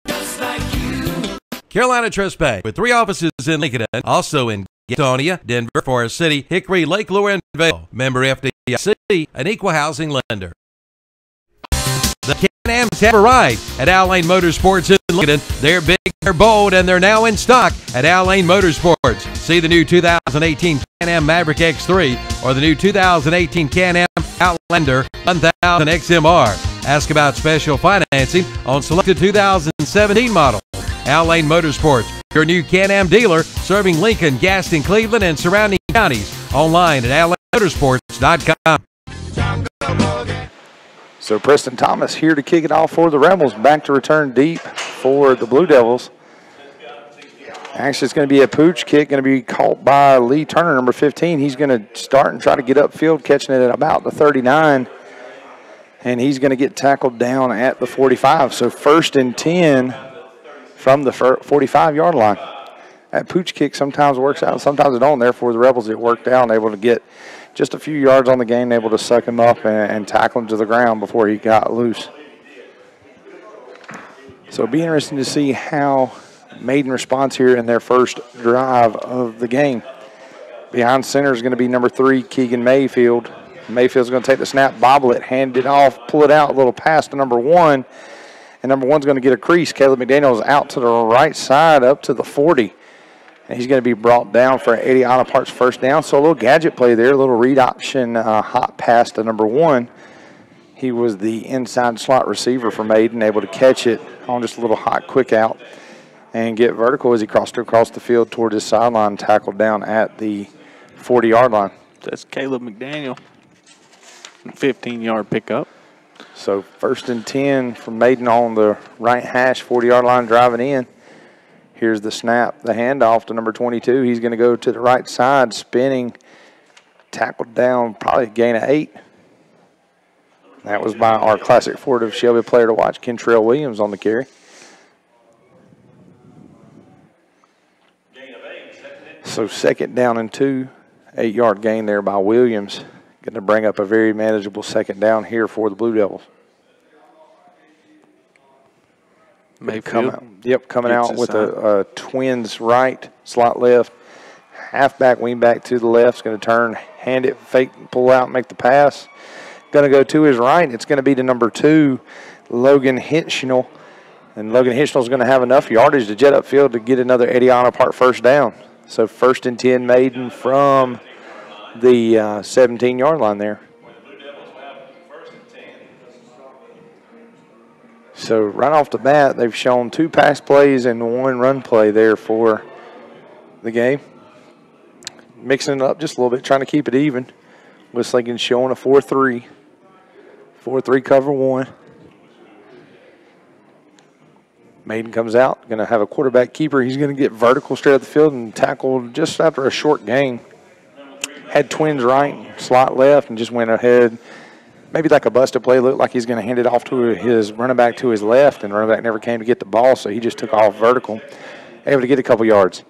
just like you. Carolina Trust Bank with 3 offices in Lincoln, also in Gastonia, Denver, Forest City, Hickory, Lake Lure, and Vale. Member FDIC, an equal housing lender. The Can-Am have a ride at Al Lane Motorsports in Lincoln. They're big, they're bold, and they're now in stock at Al Lane Motorsports. See the new 2018 Can-Am Maverick X3 or the new 2018 Can-Am Outlander 1000 XMR. Ask about special financing on selected 2017 models. Al Lane Motorsports, your new Can-Am dealer, serving Lincoln, Gaston, Cleveland, and surrounding counties. Online at allanemotorsports.com. So Preston Thomas here to kick it off for the Rebels. Back to return deep for the Blue Devils. Actually, it's going to be a pooch kick, going to be caught by Lee Turner, number 15. He's going to start and try to get upfield, catching it at about the 39. and he's going to get tackled down at the 45. So 1st and 10 from the 45-yard line. That pooch kick sometimes works out, sometimes it don't. Therefore, the Rebels, it worked out and able to get just a few yards on the game, able to suck him up and tackle him to the ground before he got loose. So it'll be interesting to see how Maiden responds here in their first drive of the game. Behind center is going to be number 3, Keegan Mayfield. Mayfield's going to take the snap, bobble it, hand it off, pull it out, a little pass to number 1. And number 1's going to get a crease. Caleb McDaniel is out to the right side up to the 40. And he's going to be brought down for an 80 Auto Parts first down. So a little gadget play there, a little read option hot pass to number 1. He was the inside slot receiver for Maiden, able to catch it on just a little hot quick out and get vertical as he crossed across the field toward his sideline, tackled down at the 40-yard line. That's Caleb McDaniel. 15-yard pickup. So 1st and 10 from Maiden on the right hash, 40-yard line driving in. Here's the snap, the handoff to number 22. He's going to go to the right side, spinning, tackled down, probably a gain of 8. That was by our Classic Ford of Shelby player to watch, Kentrell Williams on the carry. So 2nd down and 2, 8-yard gain there by Williams. Going to bring up a very manageable 2nd down here for the Blue Devils. Coming out with a twins right, slot left, halfback, wingback to the left. Is going to turn, hand it, fake, pull out, make the pass. Going to go to his right. It's going to be to number 2, Logan Hitchnell. And Logan Hitchnell is going to have enough yardage to jet upfield to get another Eddie Auto Part first down. So 1st and 10 Maiden from the 17-yard line there. So right off the bat, they've shown 2 pass plays and 1 run play there for the game. Mixing it up just a little bit, trying to keep it even. Westlincoln showing a 4-3. 4-3 cover 1. Maiden comes out, going to have a quarterback keeper. He's going to get vertical straight up the field and tackle just after a short gain. Had twins right, slot left, and just went ahead. Maybe like a busted play, looked like he's going to hand it off to his running back to his left, and running back never came to get the ball, so he just took off vertical, able to get a couple yards.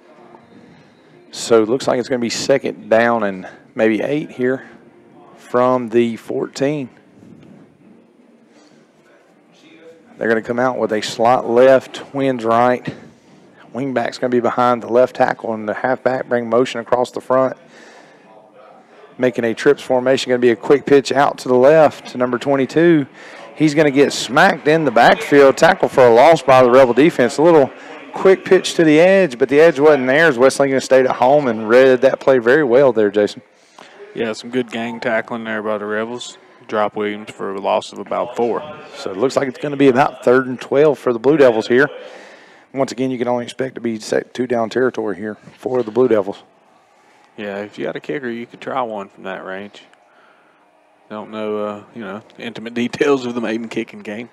So it looks like it's going to be 2nd down and maybe 8 here from the 14. They're going to come out with a slot left, twins right. Wingback's going to be behind the left tackle, and the halfback bring motion across the front. Making a trips formation, going to be a quick pitch out to the left to number 22. He's going to get smacked in the backfield, tackle for a loss by the Rebel defense. A little quick pitch to the edge, but the edge wasn't there as Westlincoln stayed at home and read that play very well there, Jason. Yeah, some good gang tackling there by the Rebels. Drop Williams for a loss of about 4. So it looks like it's going to be about 3rd and 12 for the Blue Devils here. Once again, you can only expect to be 2-down territory here for the Blue Devils. Yeah, if you got a kicker, you could try one from that range. Don't know, intimate details of the Maiden kicking game.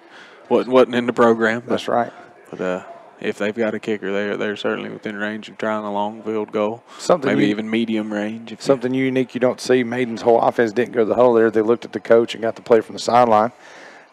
Wasn't in the program. That's right. But if they've got a kicker, they're certainly within range of trying a long field goal. Something maybe even medium range. Something unique you don't see. Maiden's whole offense didn't go to the huddle there. They looked at the coach and got the play from the sideline.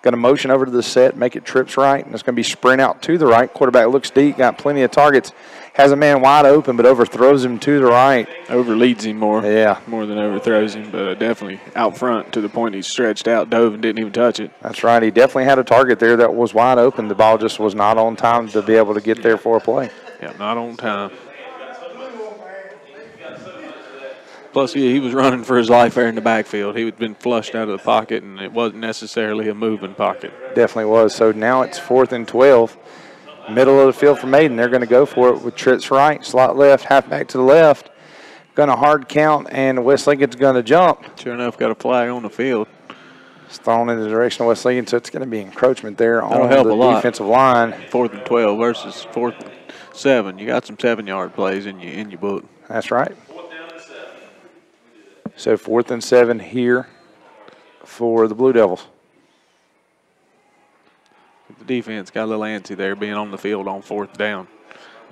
Going to motion over to the set, make it trips right, and it's going to be sprint out to the right. Quarterback looks deep, got plenty of targets. Has a man wide open, but overthrows him to the right. Overleads him more. Yeah. More than overthrows him, but definitely out front to the point he stretched out, dove, and didn't even touch it. That's right. He definitely had a target there that was wide open. The ball just was not on time to be able to get there for a play. Yeah, not on time. Plus, he was running for his life there in the backfield. He had been flushed out of the pocket, and it wasn't necessarily a moving pocket. Definitely was. So now it's 4th and 12. Middle of the field for Maiden. They're going to go for it with trips right, slot left, halfback to the left. Going to hard count, and Westlincoln's going to jump. Sure enough, got a flag on the field. It's thrown in the direction of Westlincoln, so it's going to be encroachment there on the defensive line. 4th and 12 versus 4th and 7. You got some 7-yard plays in your book. That's right. So 4th and 7 here for the Blue Devils. The defense got a little antsy there being on the field on 4th down.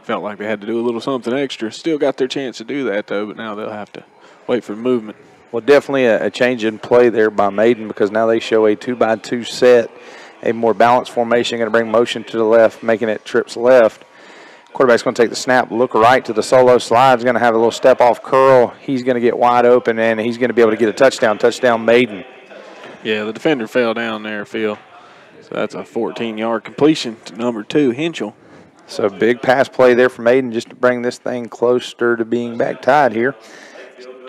Felt like they had to do a little something extra. Still got their chance to do that, though, but now they'll have to wait for movement. Well, definitely a change in play there by Maiden, because now they show a 2x2 set, a more balanced formation, going to bring motion to the left, making it trips left. Quarterback's going to take the snap, look right to the solo slide. He's going to have a little step-off curl. He's going to get wide open, and he's going to be able to get a touchdown. Touchdown, Maiden. Yeah, the defender fell down there, Phil. So that's a 14-yard completion to number 2, Henschel. So big pass play there for Maiden just to bring this thing closer to being back tied here.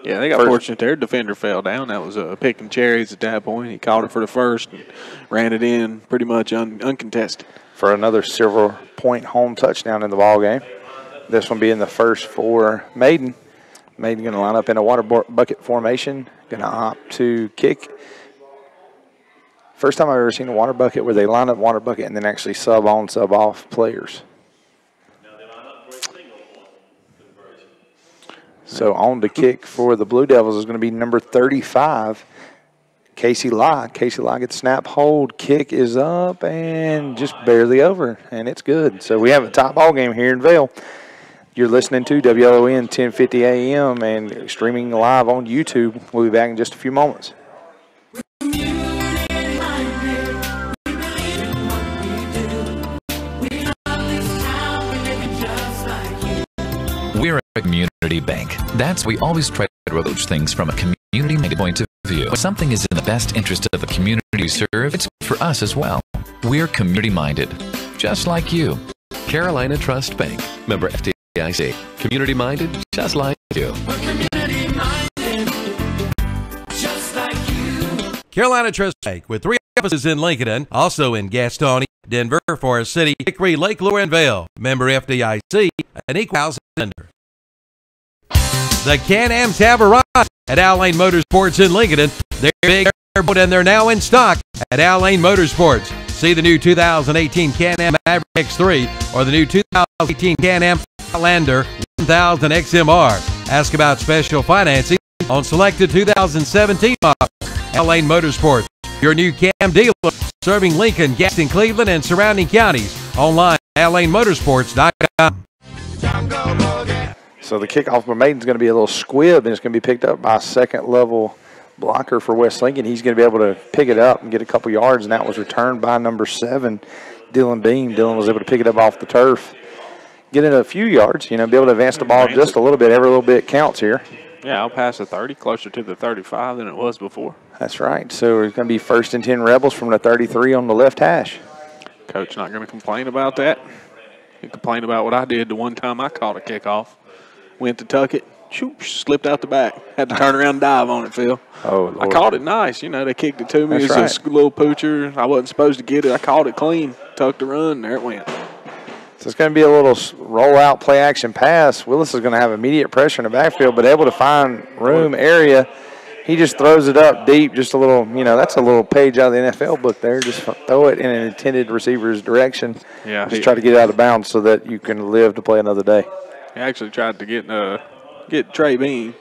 Yeah, they got fortunate there. Defender fell down. That was picking cherries at that point. He caught it for the first and ran it in pretty much uncontested. For another silver-point home touchdown in the ball game. This one being the first for Maiden. Maiden going to line up in a water bucket formation. Going to opt to kick. First time I've ever seen a water bucket where they line up water bucket and then actually sub on, sub off players. So on to kick for the Blue Devils is going to be number 35, Casey Lye. Casey Lye gets snap, hold, kick is up and just barely over, and it's good. So we have a top ball game here in Vail. You're listening to WLON 1050 AM and streaming live on YouTube. We'll be back in just a few moments. We're a community bank. We always try to approach things from a community-minded point of view. When something is in the best interest of the community we serve, it's for us as well. We're community-minded, just like you. Carolina Trust Bank, member FDIC. Community-minded, just like you. Carolina Trust Bank with 3 offices in Lincoln, also in Gastonia, Denver, Forest City, Hickory, Lake Lure, and Vail. Member FDIC, an equal housing lender. The Can-Am Tabaraj at Al Lane Motorsports in Lincoln. They're big and they're now in stock at Al Lane Motorsports. See the new 2018 Can-Am Maverick X3 or the new 2018 Can-Am Outlander 1000 XMR. Ask about special financing on selected 2017 models. Al Lane Motorsports, your new Cam dealer, serving Lincoln, Gaston, Cleveland, and surrounding counties. Online at allanemotorsports.com. So the kickoff for Maiden's going to be a little squib, and it's going to be picked up by a second-level blocker for West Lincoln. He's going to be able to pick it up and get a couple yards, and that was returned by number 7, Dylan Beam. Dylan was able to pick it up off the turf, get it a few yards, be able to advance the ball just a little bit. Every little bit counts here. Yeah, I'll pass the 30, closer to the 35 than it was before. That's right. So it's going to be 1st and 10 Rebels from the 33 on the left hash. Coach not going to complain about that. He complained about what I did the one time I caught a kickoff. Went to tuck it, shoot, slipped out the back. Had to turn around and dive on it, Phil. Oh, Lord. I caught it nice. They kicked it to me. That's It's a little poocher. I wasn't supposed to get it. I caught it clean, tucked the run, and there it went. So it's going to be a little roll-out play-action pass. Willis is going to have immediate pressure in the backfield, but able to find room, area. He just throws it up deep, just a little, that's a little page out of the NFL book there. Just throw it in an intended receiver's direction. Yeah. Just try to get it out of bounds so that you can live to play another day. He actually tried to get Trey Bryan,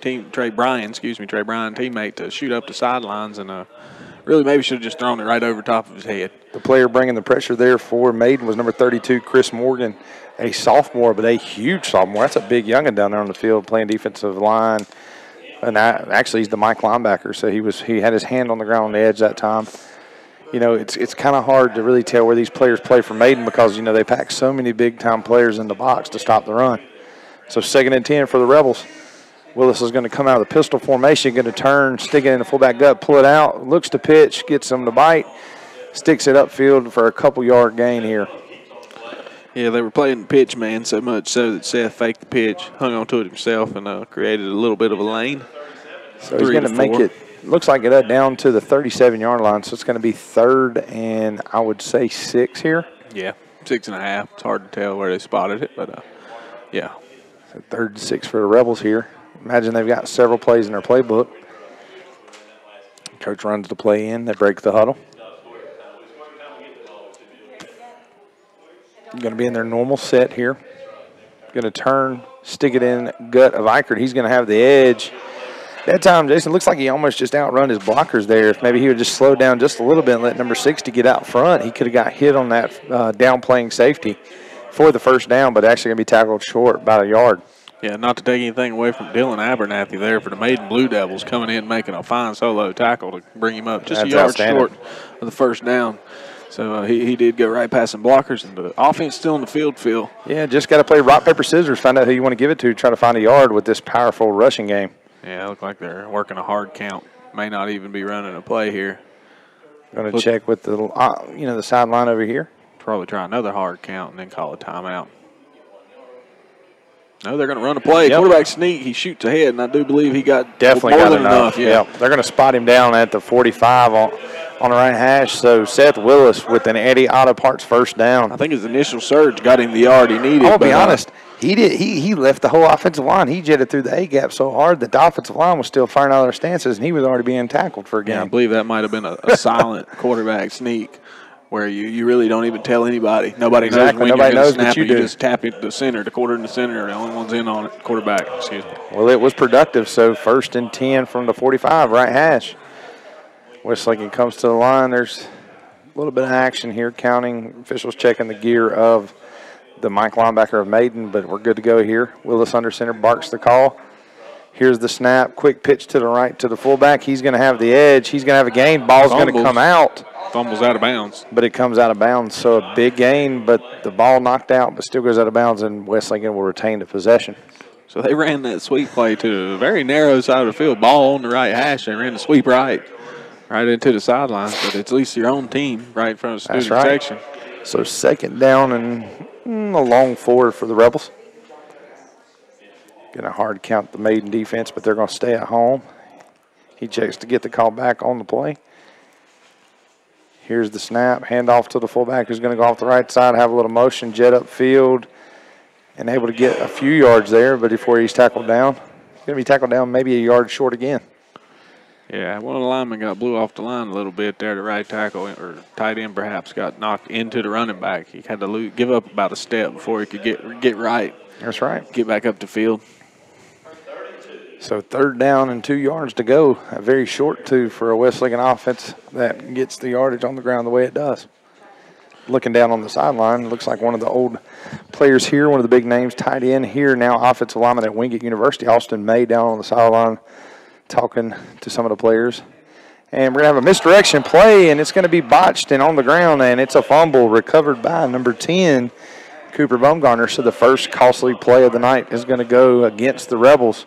teammate, to shoot up the sidelines, and really maybe should have just thrown it right over top of his head. The player bringing the pressure there for Maiden was number 32, Chris Morgan, a sophomore, but a huge sophomore. That's a big youngin down there on the field playing defensive line. And actually, he's the Mike linebacker, so he had his hand on the ground on the edge that time. It's kind of hard to really tell where these players play for Maiden because, they pack so many big-time players in the box to stop the run. So 2nd and 10 for the Rebels. Willis is going to come out of the pistol formation, going to turn, stick it in the fullback gut, pull it out, looks to pitch, gets him to bite, sticks it upfield for a couple-yard gain here. Yeah, they were playing the pitch man so much so that Seth faked the pitch, hung on to it himself, and created a little bit of a lane. So he's going to make it, looks like it down to the 37-yard line, so it's going to be 3rd and I would say 6 here. Yeah, 6.5. It's hard to tell where they spotted it, but yeah. So 3rd and 6 for the Rebels here. Imagine they've got several plays in their playbook. Coach runs the play in. They break the huddle. Going to be in their normal set here. Going to turn, stick it in gut of Eichert. He's going to have the edge. That time, Jason, looks like he almost just outrun his blockers there. If maybe he would just slow down just a little bit and let number 60 get out front, he could have got hit on that down playing safety for the first down, but actually going to be tackled short about a yard. Yeah, not to take anything away from Dylan Abernathy there for the Maiden Blue Devils, coming in making a fine solo tackle to bring him up just a yard short of the first down. So he did go right past some blockers, and the offense still in the field, Phil. Yeah, just got to play rock, paper, scissors, find out who you want to give it to, try to find a yard with this powerful rushing game. Yeah, it looked like they're working a hard count. May not even be running a play here. Going to check with the the sideline over here. Probably try another hard count and then call a timeout. No, they're going to run a play. Yep. Quarterback sneak. He shoots ahead, and I do believe he got Definitely more got than enough. Yeah. Yep. They're going to spot him down at the 45 on the right hash. So Seth Willis with an Eddie Auto Parts first down. I think his initial surge got him the yard he needed. I'll be honest. He left the whole offensive line. He jetted through the A-gap so hard that the offensive line was still firing out their stances, and he was already being tackled for a game. Yeah, I believe that might have been a silent quarterback sneak where you really don't even tell anybody. Nobody knows when you're going to snap it. You just tap it to the center, the quarter in the center. The only one's in on it, quarterback, excuse me. Well, it was productive, so 1st and 10 from the 45, right hash. West Lincoln comes to the line. There's a little bit of action here, counting. Officials checking the gear of the Mike linebacker of Maiden, but we're good to go here. Willis under center barks the call. Here's the snap. Quick pitch to the right to the fullback. He's going to have the edge. He's going to have a gain. Ball's going to come out. Fumbles out of bounds. But it comes out of bounds, so a big gain, but the ball knocked out, but still goes out of bounds, and West Lincoln will retain the possession. So they ran that sweep play to a very narrow side of the field. Ball on the right hash. They ran the sweep right into the sidelines, but it's at least your own team right in front of the student section. So 2nd down and a long forward for the Rebels. Going to hard count the Maiden defense, but they're going to stay at home. He checks to get the call back on the play. Here's the snap. Handoff to the fullback who's going to go off the right side, have a little motion, jet up field, and able to get a few yards there, but before he's tackled down. He's going to be tackled down maybe a yard short again. Yeah, one of the linemen got blew off the line a little bit there. The right tackle, or tight end perhaps, got knocked into the running back. He had to give up about a step before he could get right. That's right. Get back up the field. So 3rd down and 2 yards to go. A very short 2 for a West Lincoln offense that gets the yardage on the ground the way it does. Looking down on the sideline, looks like one of the old players here, one of the big names, tight end here, now offensive lineman at Wingate University, Austin May, down on the sideline talking to some of the players. And we're going to have a misdirection play, and it's going to be botched and on the ground, and it's a fumble recovered by number 10, Cooper Baumgartner. So the first costly play of the night is going to go against the Rebels.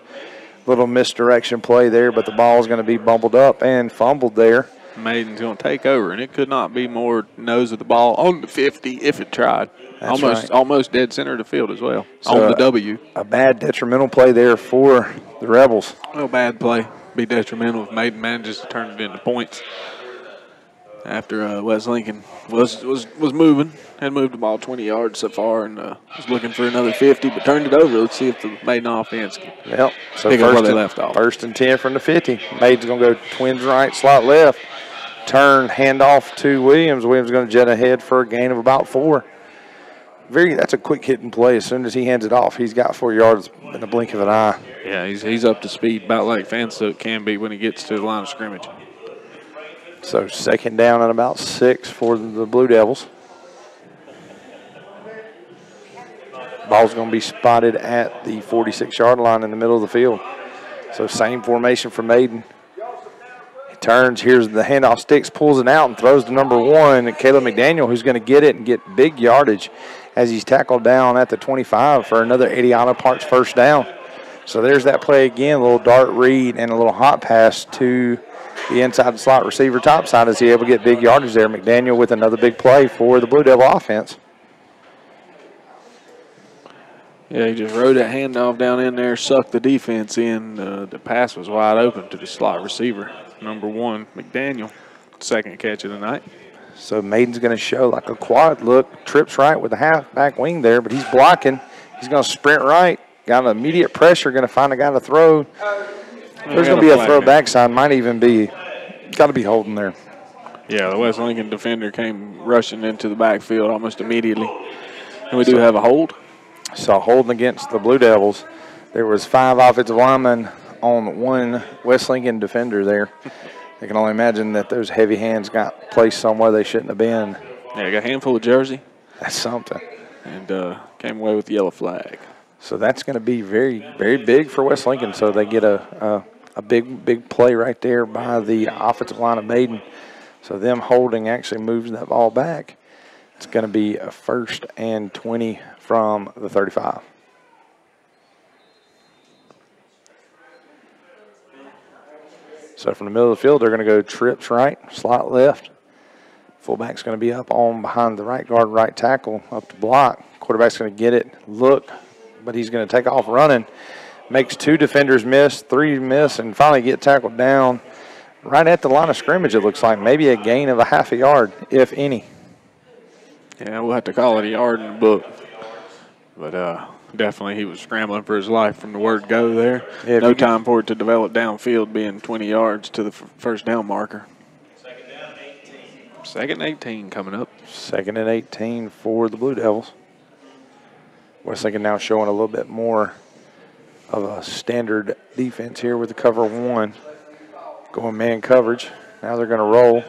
Little misdirection play there, but the ball is going to be bumbled up and fumbled there. Maiden's going to take over, and it could not be more nose of the ball on the 50 if it tried. Almost dead center of the field as well, so on the W. A bad detrimental play there for the Rebels. No bad play. Be detrimental if Maiden manages to turn it into points. After West Lincoln was moving, had moved the ball 20 yards so far, and was looking for another 50, but turned it over. Let's see if the Maiden offense can pick up where they left off. 1st and 10 from the 50. Maiden's going to go twins right, slot left. Turn, handoff to Williams. Williams is going to jet ahead for a gain of about 4. That's a quick hitting play. As soon as he hands it off, he's got 4 yards in the blink of an eye. Yeah, he's up to speed about like Fansuit can be when he gets to the line of scrimmage. So 2nd down and about 6 for the Blue Devils. Ball's going to be spotted at the 46-yard line in the middle of the field. So same formation for Maiden. He turns, here's the handoff, sticks, pulls it out, and throws to number 1, Caleb McDaniel, who's going to get it and get big yardage as he's tackled down at the 25 for another 80 Auto Parts first down. So there's that play again, a little dart read and a little hot pass to the inside slot receiver top side. Is he able to get big yardage there? McDaniel with another big play for the Blue Devil offense. Yeah, he just rode that handoff down in there, sucked the defense in. The pass was wide open to the slot receiver, number 1, McDaniel. 2nd catch of the night. So Maiden's going to show like a quad look, trips right with the halfback wing there, but he's blocking. He's going to sprint right. Got an immediate pressure, going to find a guy to throw. There's going to be a throw backside, might even be, got to be holding there. Yeah, the West Lincoln defender came rushing into the backfield almost immediately. And we do have a hold. So holding against the Blue Devils. There was 5 offensive linemen on 1 West Lincoln defender there. I can only imagine that those heavy hands got placed somewhere they shouldn't have been. Yeah, got a handful of jersey. That's something. And came away with the yellow flag. So that's going to be very, very big for West Lincoln. So they get a big play right there by the offensive line of Maiden. So them holding actually moves that ball back. It's going to be a 1st and 20 from the 35. So from the middle of the field, they're going to go trips right, slot left. Fullback's going to be up on behind the right guard, right tackle, up to block. Quarterback's going to get it, look, but he's going to take off running. Makes 2 defenders miss, 3 miss, and finally get tackled down right at the line of scrimmage, it looks like. Maybe a gain of a half a yard, if any. Yeah, we'll have to call it a yard in the book. But definitely he was scrambling for his life from the word go there. Yeah, no time for it to develop downfield, being 20 yards to the first down marker. Second and 18 coming up. 2nd and 18 for the Blue Devils. West Lincoln now showing a little bit more of a standard defense here with the cover 1. Going man coverage. Now they're going to roll.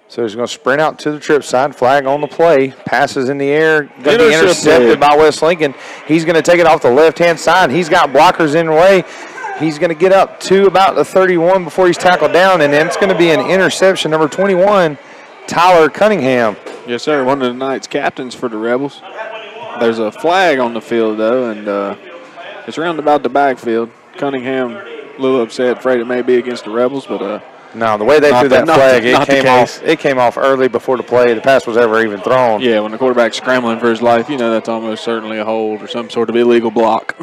So he's going to sprint out to the trip side. Flag on the play. Passes in the air. Going to be intercepted by West Lincoln. He's going to take it off the left-hand side. He's got blockers in the way. He's going to get up to about the 31 before he's tackled down, and then it's going to be an interception. Number 21, Tyler Cunningham. Yes, sir. One of the night's captains for the Rebels. There's a flag on the field, though, and it's round about the backfield. Cunningham a little upset, afraid it may be against the Rebels, but no, the way they threw that flag, it came off early before the play. The pass was ever even thrown. Yeah, when the quarterback's scrambling for his life, you know that's almost certainly a hold or some sort of illegal block.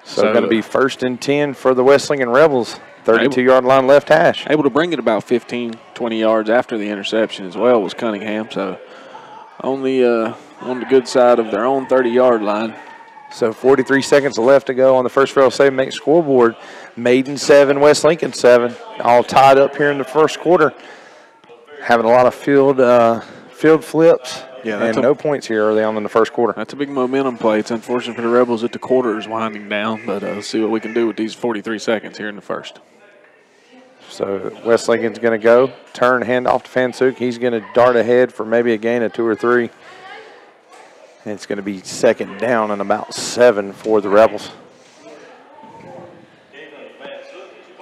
So going to be 1st and 10 for the West Lincoln Rebels. 32-yard line left hash. Able to bring it about 15, 20 yards after the interception as well was Cunningham. So only on the good side of their own 30-yard line. So 43 seconds left to go on the first Federal Save Make scoreboard. Maiden 7, West Lincoln 7. All tied up here in the first quarter. Having a lot of field flips. Yeah, and no points here early on in the first quarter. That's a big momentum play. It's unfortunate for the Rebels that the quarter is winding down, but let's see what we can do with these 43 seconds here in the first. So West Lincoln's going to go, turn, hand off to Fansuk. He's going to dart ahead for maybe a gain of 2 or 3. And it's going to be 2nd down and about 7 for the Rebels.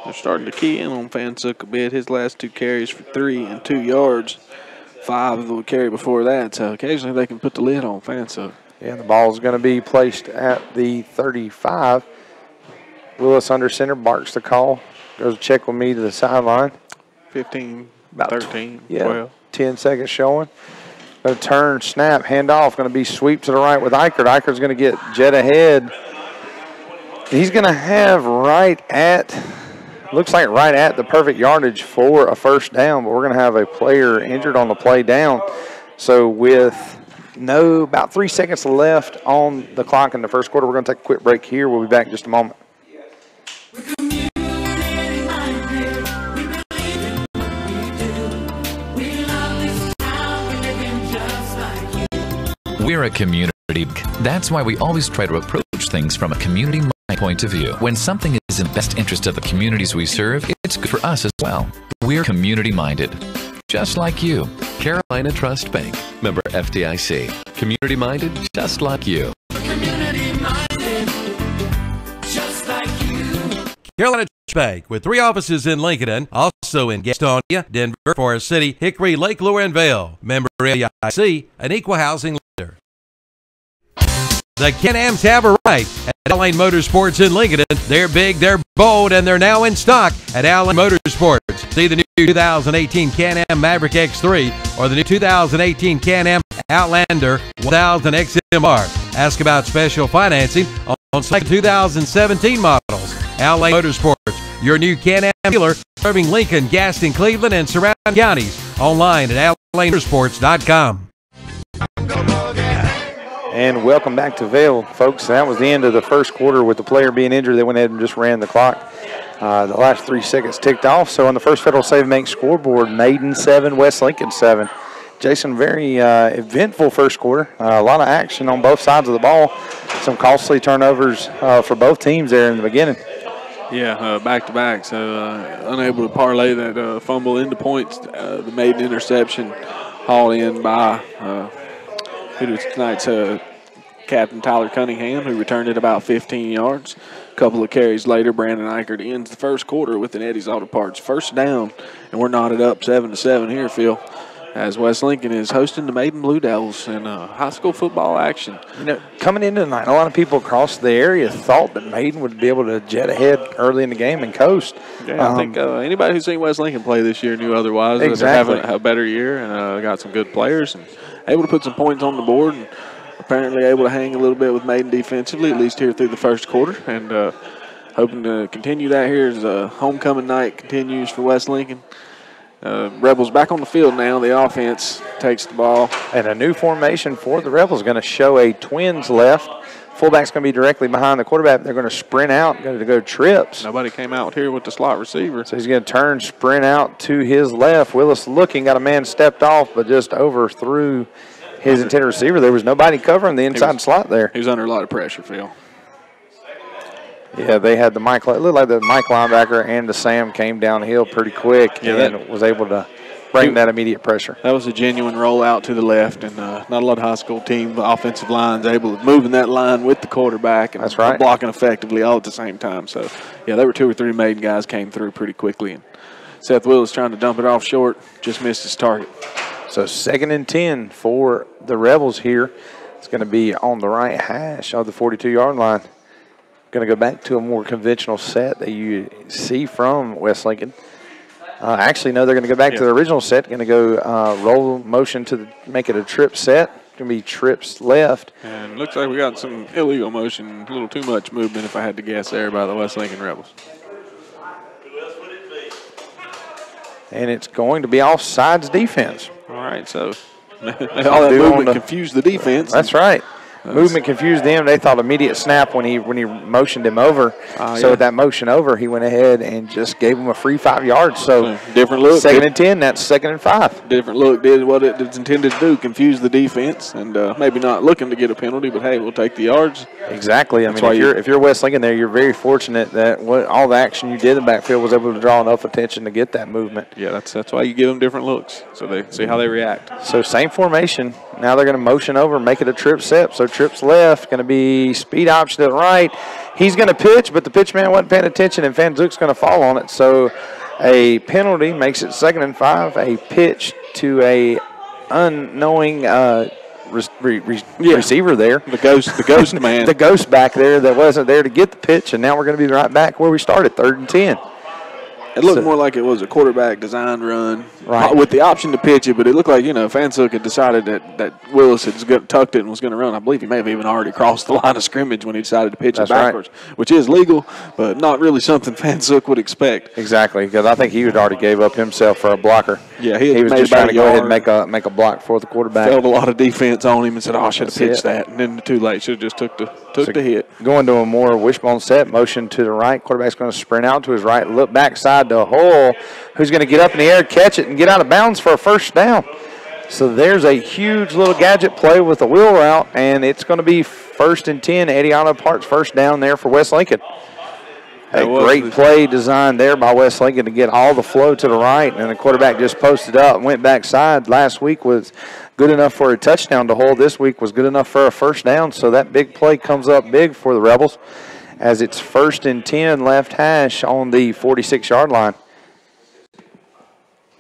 They're starting to key in on Fansuk a bit. His last 2 carries for 3 and 2 yards. 5 of the carry before that, so occasionally they can put the lid on Fansuk. Yeah, the ball is going to be placed at the 35. Willis under center, barks the call. Goes to check with me to the sideline. 15, about 13, 12. 10 seconds showing. Going to turn, snap, hand off. Going to be sweep to the right with Eichert. Eichert's going to get jet ahead. He's going to have looks like right at the perfect yardage for a first down, but we're going to have a player injured on the play down. So with about 3 seconds left on the clock in the first quarter, we're going to take a quick break here. We'll be back in just a moment. We're a community. That's why we always try to approach things from a community point of view. When something is in the best interest of the communities we serve, it's good for us as well. We're community-minded, just like you. Carolina Trust Bank, member FDIC. Community-minded, just like you. Community-minded, just like you. Carolina Trust Bank, with 3 offices in Lincoln, also in Gastonia, Denver, Forest City, Hickory, Lake Lure, and Vail. Member FDIC, an equal housing lender. The Can-Am Tabarite at Allen Motorsports in Lincoln. They're big, they're bold, and they're now in stock at Allen Motorsports. See the new 2018 Can-Am Maverick X3 or the new 2018 Can-Am Outlander 1000 XMR. Ask about special financing on select 2017 models. Allen Motorsports, your new Can-Am dealer, serving Lincoln, Gaston, Cleveland, and surrounding counties. Online at AllenMotorsports.com. And welcome back to Vail, folks. That was the end of the first quarter with the player being injured. They went ahead and just ran the clock. The last 3 seconds ticked off. So on the first Federal Save Make scoreboard, Maiden 7, West Lincoln 7. Jason, very eventful first quarter. A lot of action on both sides of the ball. Some costly turnovers for both teams there in the beginning. Yeah, back-to-back. So unable to parlay that fumble into points. The Maiden interception hauled in by who was tonight's captain Tyler Cunningham, who returned it about 15 yards. A couple of carries later, Brandon Eichert ends the first quarter with an Eddie's Auto Parts first down, and we're knotted up 7-7 here, Phil, as West Lincoln is hosting the Maiden Blue Devils in high school football action. You know, coming into tonight, a lot of people across the area thought that Maiden would be able to jet ahead early in the game and coast. Yeah, I think anybody who's seen West Lincoln play this year knew otherwise. Exactly. They're having a better year and got some good players and able to put some points on the board, and apparently able to hang a little bit with Maiden defensively, at least here through the first quarter, and hoping to continue that here as homecoming night continues for West Lincoln. Rebels back on the field now. The offense takes the ball. And a new formation for the Rebels, going to show a twins left. Fullback's going to be directly behind the quarterback. They're going to sprint out, going to go trips. Nobody came out here with the slot receiver. So he's going to turn, sprint out to his left. Willis looking, got a man stepped off, but just overthrew his intended receiver. There was nobody covering the inside slot there. He was under a lot of pressure, Phil. Yeah, they had the Mike. It looked like the Mike linebacker and the Sam came downhill pretty quick and was able to bring that immediate pressure. That was a genuine rollout to the left, and not a lot of high school team offensive lines able to move in that line with the quarterback and That's right. blocking effectively all at the same time. So, yeah, there were 2 or 3 Maiden guys came through pretty quickly, and Seth Willis trying to dump it off short, just missed his target. So 2nd and 10 for the Rebels here. It's going to be on the right hash of the 42-yard line. Going to go back to a more conventional set that you see from West Lincoln. Actually, no, they're going to go back to the original set. Going to go roll motion to make it a trip set. Going to be trips left. And looks like we got some illegal motion, a little too much movement, if I had to guess there, by the West Lincoln Rebels. And it's going to be offsides defense. All right, so all that movement confused the defense. That's right. Movement confused them. They thought immediate snap when he motioned him over. So with that motion over, he went ahead and just gave him a free 5 yards. So different look. 2nd and 10, that's 2nd and 5. Different look did what it was intended to do, confuse the defense, and maybe not looking to get a penalty, but hey, we'll take the yards. Exactly. I mean, if you're West Lincoln there, you're very fortunate that all the action you did in the backfield was able to draw enough attention to get that movement. Yeah, that's why you give them different looks, so they see how they react. So same formation. Now they're going to motion over, make it a trip set. So trips left, going to be speed option to the right. He's going to pitch, but the pitch man wasn't paying attention, and Van Zook's going to fall on it. So a penalty makes it 2nd and 5. A pitch to a unknowing receiver there. The ghost man. The ghost back there that wasn't there to get the pitch, and now we're going to be right back where we started, 3rd and 10. It looked more like it was a quarterback design run with the option to pitch it, but it looked like, Fansook had decided that Willis had tucked it and was going to run. I believe he may have even already crossed the line of scrimmage when he decided to pitch it backwards, which is legal, but not really something Fansook would expect. Exactly, because I think he had already gave up himself for a blocker. Yeah, he was just trying to go ahead and make a block for the quarterback. Felt a lot of defense on him and said, I should have pitched that, and then too late. Should have just took the hit. Going to a more wishbone set, motion to the right. Quarterback's going to sprint out to his right, look backside to a hole. Who's going to get up in the air, catch it, and get out of bounds for a first down. So there's a huge little gadget play with a wheel route, and it's going to be 1st and 10. Eddie Auto Parts first down there for West Lincoln. A great play designed there by West Lincoln to get all the flow to the right, and the quarterback just posted up and went backside. Last week was good enough for a touchdown to hold. This week was good enough for a first down, so that big play comes up big for the Rebels as it's 1st and 10 left hash on the 46-yard line.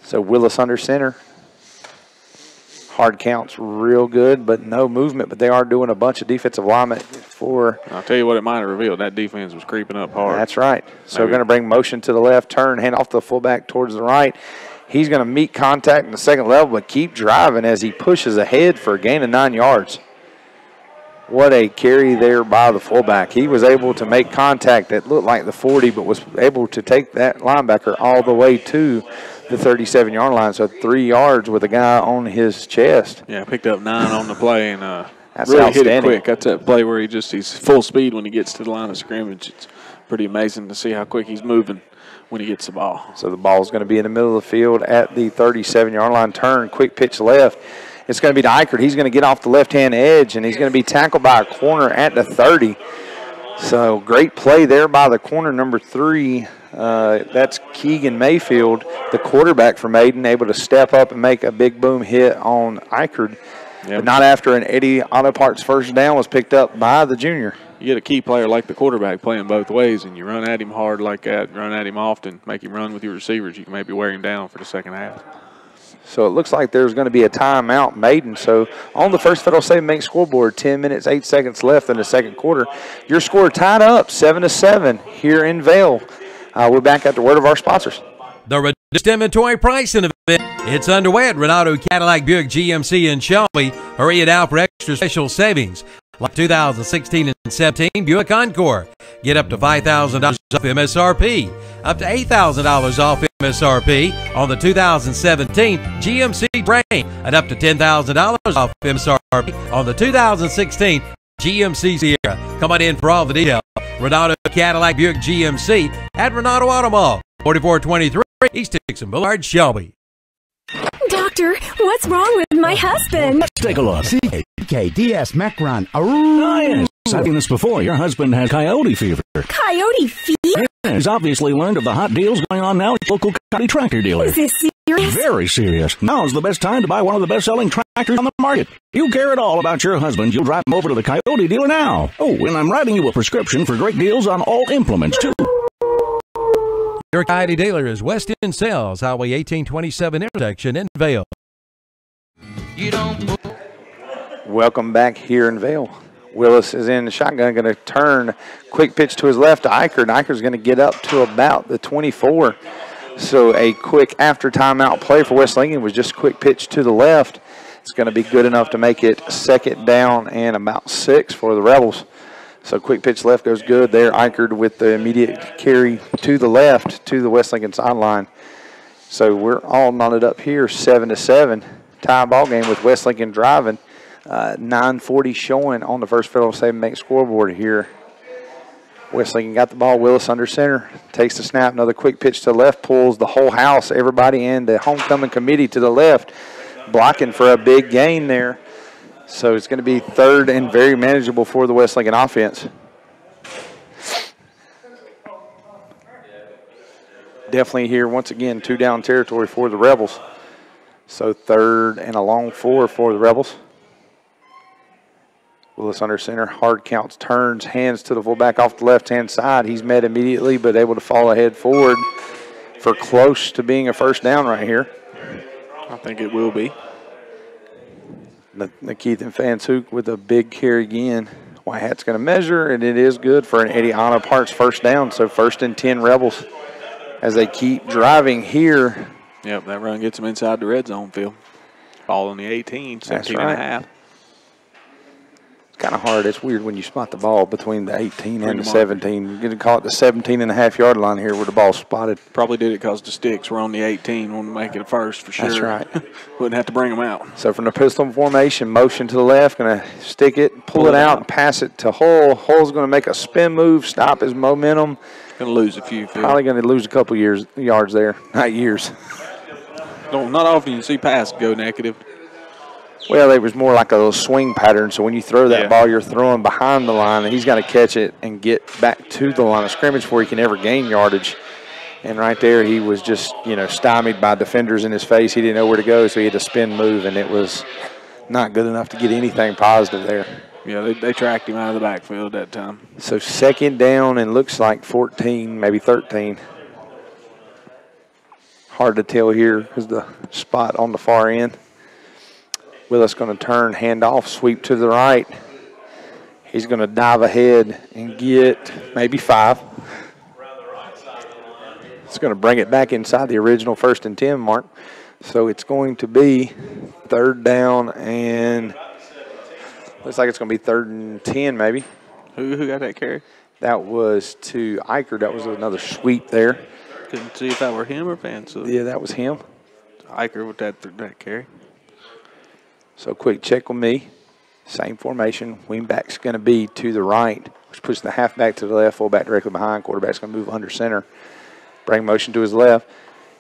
So Willis under center. Hard counts real good, but no movement. But they are doing a bunch of defensive linemen for. I'll tell you what it might have revealed. That defense was creeping up hard. That's right. So we're going to bring motion to the left, turn, hand off the fullback towards the right. He's going to meet contact in the second level, but keep driving as he pushes ahead for a gain of 9 yards. What a carry there by the fullback. He was able to make contact that looked like the 40, but was able to take that linebacker all the way to the 37-yard line, so 3 yards with a guy on his chest. Yeah, picked up 9 on the play and that's really hit it quick. That's that play where he's full speed when he gets to the line of scrimmage. It's pretty amazing to see how quick he's moving when he gets the ball. So the ball is going to be in the middle of the field at the 37-yard line. Turn, quick pitch left. It's going to be to Eichert. He's going to get off the left-hand edge, and he's going to be tackled by a corner at the 30. So great play there by the corner, number 3. That's Keegan Mayfield, the quarterback for Maiden, able to step up and make a big boom hit on Eichert. but not after an Eddie Auto Parts first down was picked up by the junior. You get a key player like the quarterback playing both ways, and you run at him hard like that, run at him often, make him run with your receivers, you can maybe wear him down for the second half. So it looks like there's going to be a timeout, Maiden. So on the First Federal Savings Bank scoreboard, 10 minutes, 8 seconds left in the second quarter. Your score tied up 7-7 here in Vail. We're back at the word of our sponsors. The reduced inventory pricing event. It's underway at Renato Cadillac Buick GMC in Shelby. Hurry it out for extra special savings like 2016 and 17 Buick Encore. Get up to $5,000 off MSRP. Up to $8,000 off MSRP on the 2017 GMC Terrain. And up to $10,000 off MSRP on the 2016 GMC Sierra. Come on in for all the details. Renato Cadillac Buick GMC at Renato Auto Mall, 4423 East Dixon Boulevard, Shelby. Doctor, what's wrong with my husband? Let's take a look. CKDS Macron. Oh, yes. I've seen this before. Your husband has coyote fever. Coyote fever? He's obviously learned of the hot deals going on now at local coyote tractor dealers. Is this serious? Very serious. Now is the best time to buy one of the best-selling tractors on the market. You care at all about your husband, you'll drive him over to the coyote dealer now. Oh, and I'm writing you a prescription for great deals on all implements, too. Your Coyote dealer is West End Sales, Highway 1827 intersection in Vail. Welcome back here in Vail. Willis is in the shotgun, going to turn, quick pitch to his left to Eicher, and Eicher's going to get up to about the 24. So a quick after timeout play for West Lincoln was just a quick pitch to the left. It's going to be good enough to make it second down and about 6 for the Rebels. So quick pitch left goes good there. Eichard with the immediate carry to the left to the West Lincoln sideline. So we're all knotted up here, 7-7. Tie ball game with West Lincoln driving. 9:40 showing on the First Federal Savings Bank scoreboard here. West Lincoln got the ball. Willis under center. Takes the snap. Another quick pitch to the left. Pulls the whole house. Everybody in the homecoming committee to the left. Blocking for a big gain there. So it's going to be third and very manageable for the West Lincoln offense. Definitely here, once again, 2 down territory for the Rebels. So third and a long 4 for the Rebels. Willis under center, hard counts, turns, hands to the fullback off the left-hand side. He's met immediately, but able to fall ahead forward for close to being a first down right here. I think it will be. Keith Fanshook with a big carry again. White Hat's going to measure, and it is good for an Eddie Auto Parts first down. So first and 10 Rebels as they keep driving here. Yep, that run gets them inside the red zone field. Ball on the 18, 17 and a half. Kind of hard. It's weird when you spot the ball between the 18 and the 17. You're going to call it the 17.5-yard line here where the ball's spotted. Probably did it because the sticks were on the 18. Want to make it a first for sure. That's right. Wouldn't have to bring them out. So from the pistol formation, motion to the left, going to stick it, pull it out, and pass it to Hull. Hull's going to make a spin move, stop his momentum. Going to lose a few. Probably going to lose a couple yards there, not years. Not often you see pass go negative. Well, it was more like a little swing pattern, so when you throw that ball, you're throwing behind the line, and he's got to catch it and get back to the line of scrimmage before he can ever gain yardage. And right there, he was just, stymied by defenders in his face. He didn't know where to go, so he had to spin move, and it was not good enough to get anything positive there. Yeah, they tracked him out of the backfield that time. So second down and looks like 14, maybe 13. Hard to tell here because the spot on the far end. Willis going to turn, hand off, sweep to the right. He's going to dive ahead and get maybe 5. It's going to bring it back inside the original 1st and 10 mark. So it's going to be third down and looks like it's going to be 3rd and 10 maybe. Who got that carry? That was to Eicher. That was another sweep there. Couldn't see if that were him or Fanshook. Yeah, that was him. Eicher with that carry. So quick check with me. Same formation. Wingback's going to be to the right, which puts the halfback to the left, fullback directly behind. Quarterback's going to move under center. Bring motion to his left.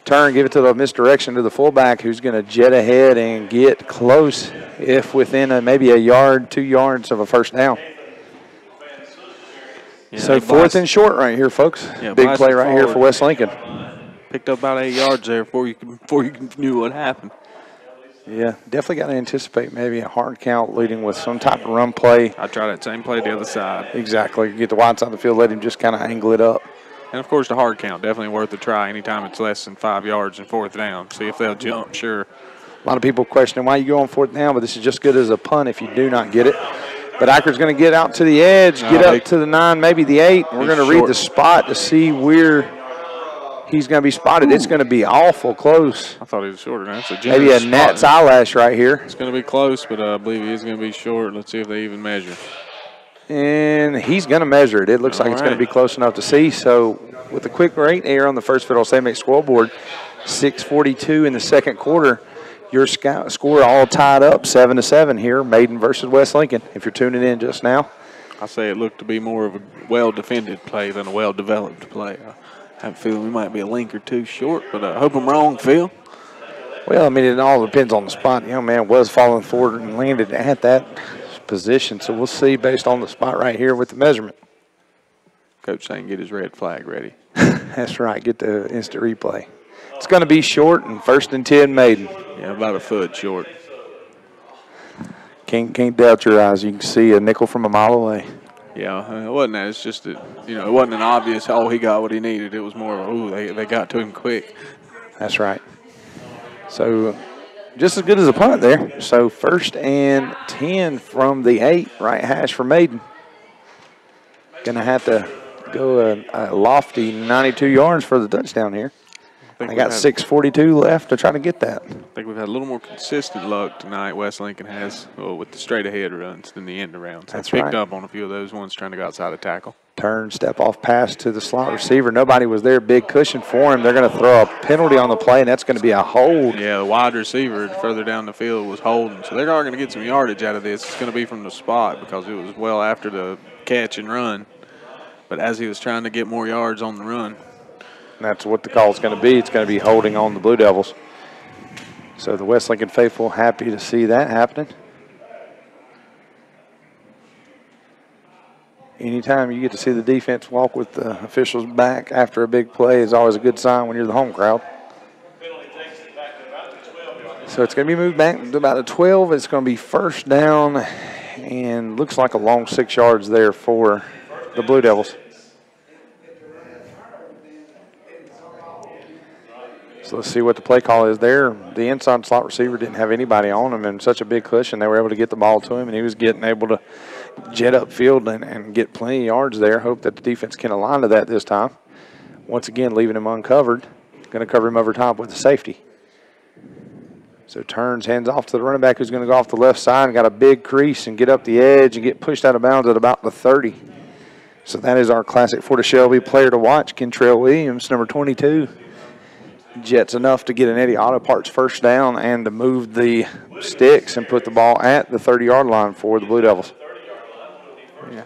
Turn, give it to the misdirection to the fullback, who's going to jet ahead and get close, if within maybe a yard, 2 yards of a first down. Yeah, so 4th and short right here, folks. Yeah, big play right here for West Lincoln. Picked up about 8 yards there before you knew what happened. Yeah, definitely got to anticipate maybe a hard count leading with some type of run play. I try that same play the other side. Exactly. Get the wide side of the field, let him just kind of angle it up. And, of course, the hard count, definitely worth a try anytime it's less than 5 yards and 4th down. See if they'll jump, sure. A lot of people questioning why you go on 4th down, but this is just good as a punt if you do not get it. But Acker's going to get out to the edge, get up to the 9, maybe the 8. We're going to read the spot to see where he's going to be spotted. Ooh. It's going to be awful close. I thought he was shorter. That's a maybe a gnat's eyelash right here. It's going to be close, but I believe he is going to be short. Let's see if they even measure. And he's going to measure it. It looks like it's going to be close enough to see. So with a quick rate here on the First Federal Savings scoreboard, 6:42 in the second quarter. Your score all tied up 7-7 here, Maiden versus West Lincoln. If you're tuning in just now, I say it looked to be more of a well-defended play than a well-developed play. I have a feeling we might be a link or two short, but I hope I'm wrong, Phil. Well, I mean, it all depends on the spot. The young man was falling forward and landed at that position, so we'll see based on the spot right here with the measurement. Coach saying get his red flag ready. That's right. Get the instant replay. It's going to be short and 1st and 10 Maiden. Yeah, about a foot short. Can't doubt your eyes. You can see a nickel from a mile away. Yeah, it wasn't that. It's just that, it wasn't an obvious, oh, he got what he needed. It was more of, ooh, they got to him quick. That's right. So just as good as a punt there. So 1st and 10 from the 8, right hash for Maiden. Going to have to go a lofty 92 yards for the touchdown here. They got 6:42 left to try to get that. I think we've had a little more consistent luck tonight. West Lincoln has with the straight ahead runs than the end arounds. That's picked right. up on a few of those ones trying to go outside of tackle. Turn, step off pass to the slot receiver. Nobody was there. Big cushion for him. They're going to throw a penalty on the play, and that's going to be a hold. Yeah, the wide receiver further down the field was holding. So they're going to get some yardage out of this. It's going to be from the spot because it was well after the catch and run. But as he was trying to get more yards on the run. That's what the call is going to be. It's going to be holding on the Blue Devils. So the West Lincoln faithful happy to see that happening. Anytime you get to see the defense walk with the officials back after a big play is always a good sign when you're the home crowd. So it's going to be moved back to about the 12. It's going to be 1st down and looks like a long 6 yards there for the Blue Devils. So let's see what the play call is there. The inside slot receiver didn't have anybody on him and such a big cushion. They were able to get the ball to him, and he was able to jet upfield and get plenty of yards there. Hope that the defense can align to that this time. Once again, leaving him uncovered. Going to cover him over top with the safety. So turns, hands off to the running back who's going to go off the left side and got a big crease and get up the edge and get pushed out of bounds at about the 30. So that is our classic Fort Shelby player to watch, Kentrell Williams, number 22. Jets enough to get an Eddie Auto Parts 1st down and to move the sticks and put the ball at the 30-yard line for the Blue Devils. Yeah.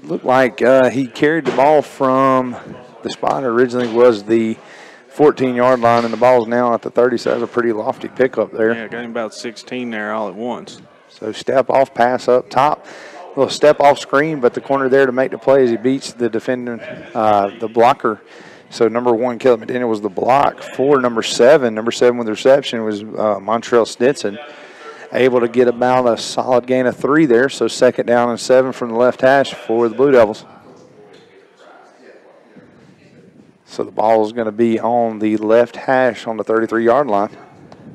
Looked like he carried the ball from the spot originally was the 14-yard line, and the ball's now at the 30, so that's a pretty lofty pickup there. Yeah, got him about 16 there all at once. So step off, pass up top. Little step off screen, but the corner there to make the play as he beats the defender, the blocker. So number 1, Caleb McDaniel, was the block for number 7. Number 7 with the reception was Montrell Stinson. Able to get about a solid gain of 3 there. So 2nd down and 7 from the left hash for the Blue Devils. So the ball is going to be on the left hash on the 33-yard line.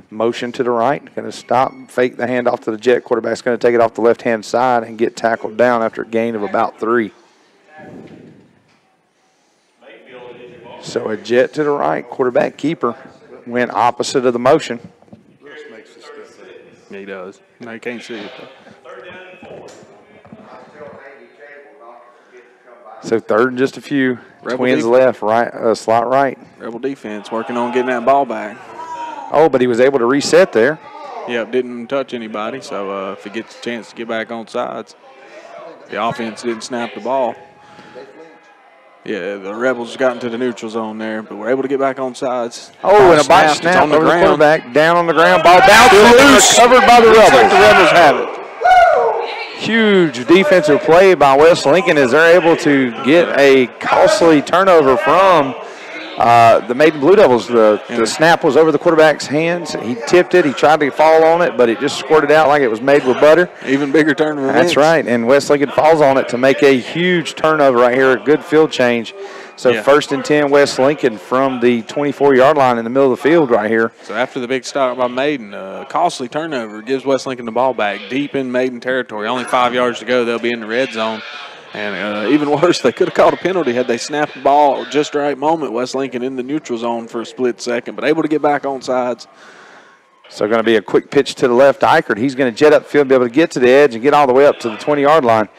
Motion to the right, going to stop, fake the handoff to the Jet. Quarterback's going to take it off the left-hand side and get tackled down after a gain of about 3. So a Jet to the right, quarterback keeper went opposite of the motion. Yeah, he does. No, you can't see it. So 3rd and just a few. Rebel Twins left, right, slot right. Rebel defense working on getting that ball back. Oh, but he was able to reset there. Yep, didn't touch anybody, so if he gets a chance to get back on sides. The offense didn't snap the ball. Yeah, the Rebels got into the neutral zone there, but we're able to get back on sides. Oh, and a bite snap over the quarterback, down on the ground, ball bounced loose, recovered by the Rebels. The Rebels have it. huge defensive play by West Lincoln as they're able to get a costly turnover from the Maiden Blue Devils. The snap was over the quarterback's hands. He tipped it. He tried to fall on it, but it just squirted out like it was made with butter. Even bigger turnover. That's right, and West Lincoln falls on it to make a huge turnover right here. A good field change. So first and 10 West Lincoln from the 24-yard line in the middle of the field right here. So after the big stop by Maiden, costly turnover gives West Lincoln the ball back deep in Maiden territory. Only 5 yards to go. They'll be in the red zone. And even worse, they could have called a penalty had they snapped the ball just the right moment. West Lincoln in the neutral zone for a split second, but able to get back on sides. So going to be a quick pitch to the left. Eichert, he's going to jet up field, be able to get to the edge and get all the way up to the 20-yard line.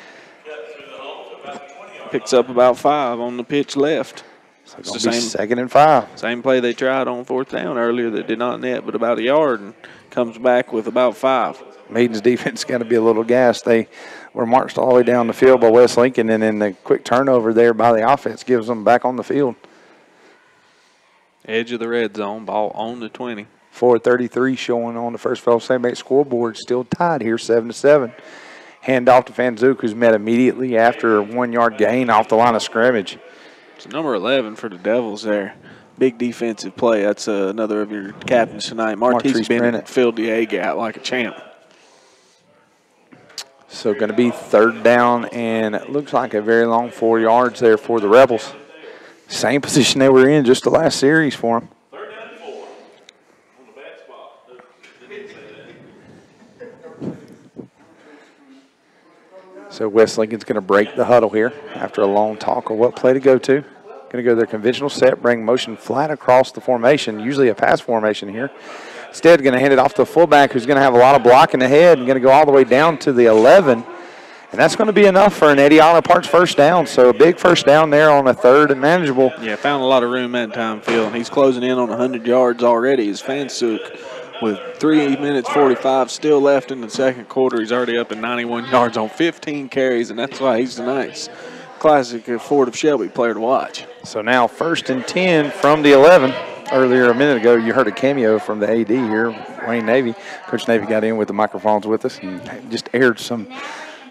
Picks up about 5 on the pitch left. So it's the same 2nd and 5. Same play they tried on 4th down earlier that did not net, but about a yard, and comes back with about 5. Maiden's defense got to be a little gassed. They were marched all the way down the field by West Lincoln, and then the quick turnover there by the offense gives them back on the field. Edge of the red zone, ball on the 20. 4:33 showing on the First Federal State Bank scoreboard. Still tied here, 7-7. Hand off to Fanzook, who's met immediately after a 1-yard gain off the line of scrimmage. It's number 11 for the Devils there. Big defensive play. That's another of your captains tonight. Martese Bennett filled the A gap like a champ. So going to be 3rd down, and it looks like a very long 4 yards there for the Rebels. Same position they were in just the last series for them. So West Lincoln's going to break the huddle here after a long talk of what play to go to. Going to go their conventional set, bring motion flat across the formation, usually a pass formation here. Instead, going to hand it off to the fullback, who's going to have a lot of blocking ahead and going to go all the way down to the 11. And that's going to be enough for an Eddie Island Parks first down. So a big first down there on a 3rd and manageable. Yeah, found a lot of room that time, Phil. And he's closing in on 100 yards already. Is Fanzook with 3 minutes 45 still left in the second quarter. He's already up to 91 yards on 15 carries, and that's why he's tonight's classic Ford of Shelby player to watch. So now 1st and 10 from the 11. Earlier, a minute ago, you heard a cameo from the AD here, Wayne Navy. Coach Navy got in with the microphones with us and just aired some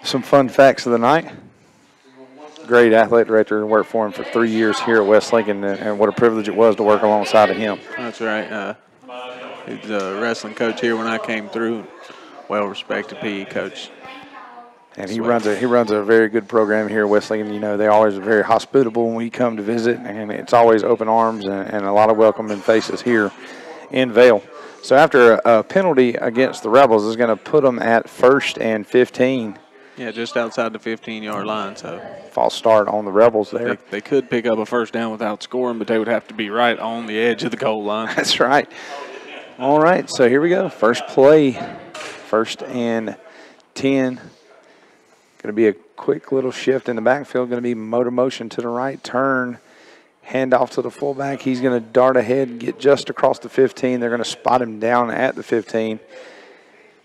fun facts of the night. Great athletic director, worked for him for 3 years here at West Lincoln, and what a privilege it was to work alongside of him. That's right. He's a wrestling coach here when I came through. Well-respected PE coach. And he runs a very good program here at West Lincoln. You know, they always are very hospitable when we come to visit, and it's always open arms and a lot of welcoming faces here in Vail. So after a penalty against the Rebels is going to put them at 1st and 15. Yeah, just outside the 15-yard line. So false start on the Rebels there. They could pick up a first down without scoring, but they would have to be right on the edge of the goal line. That's right. All right, so here we go. First play, 1st and 10. Going to be a quick little shift in the backfield. Going to be motor motion to the right, turn, hand off to the fullback. He's going to dart ahead and get just across the 15. They're going to spot him down at the 15.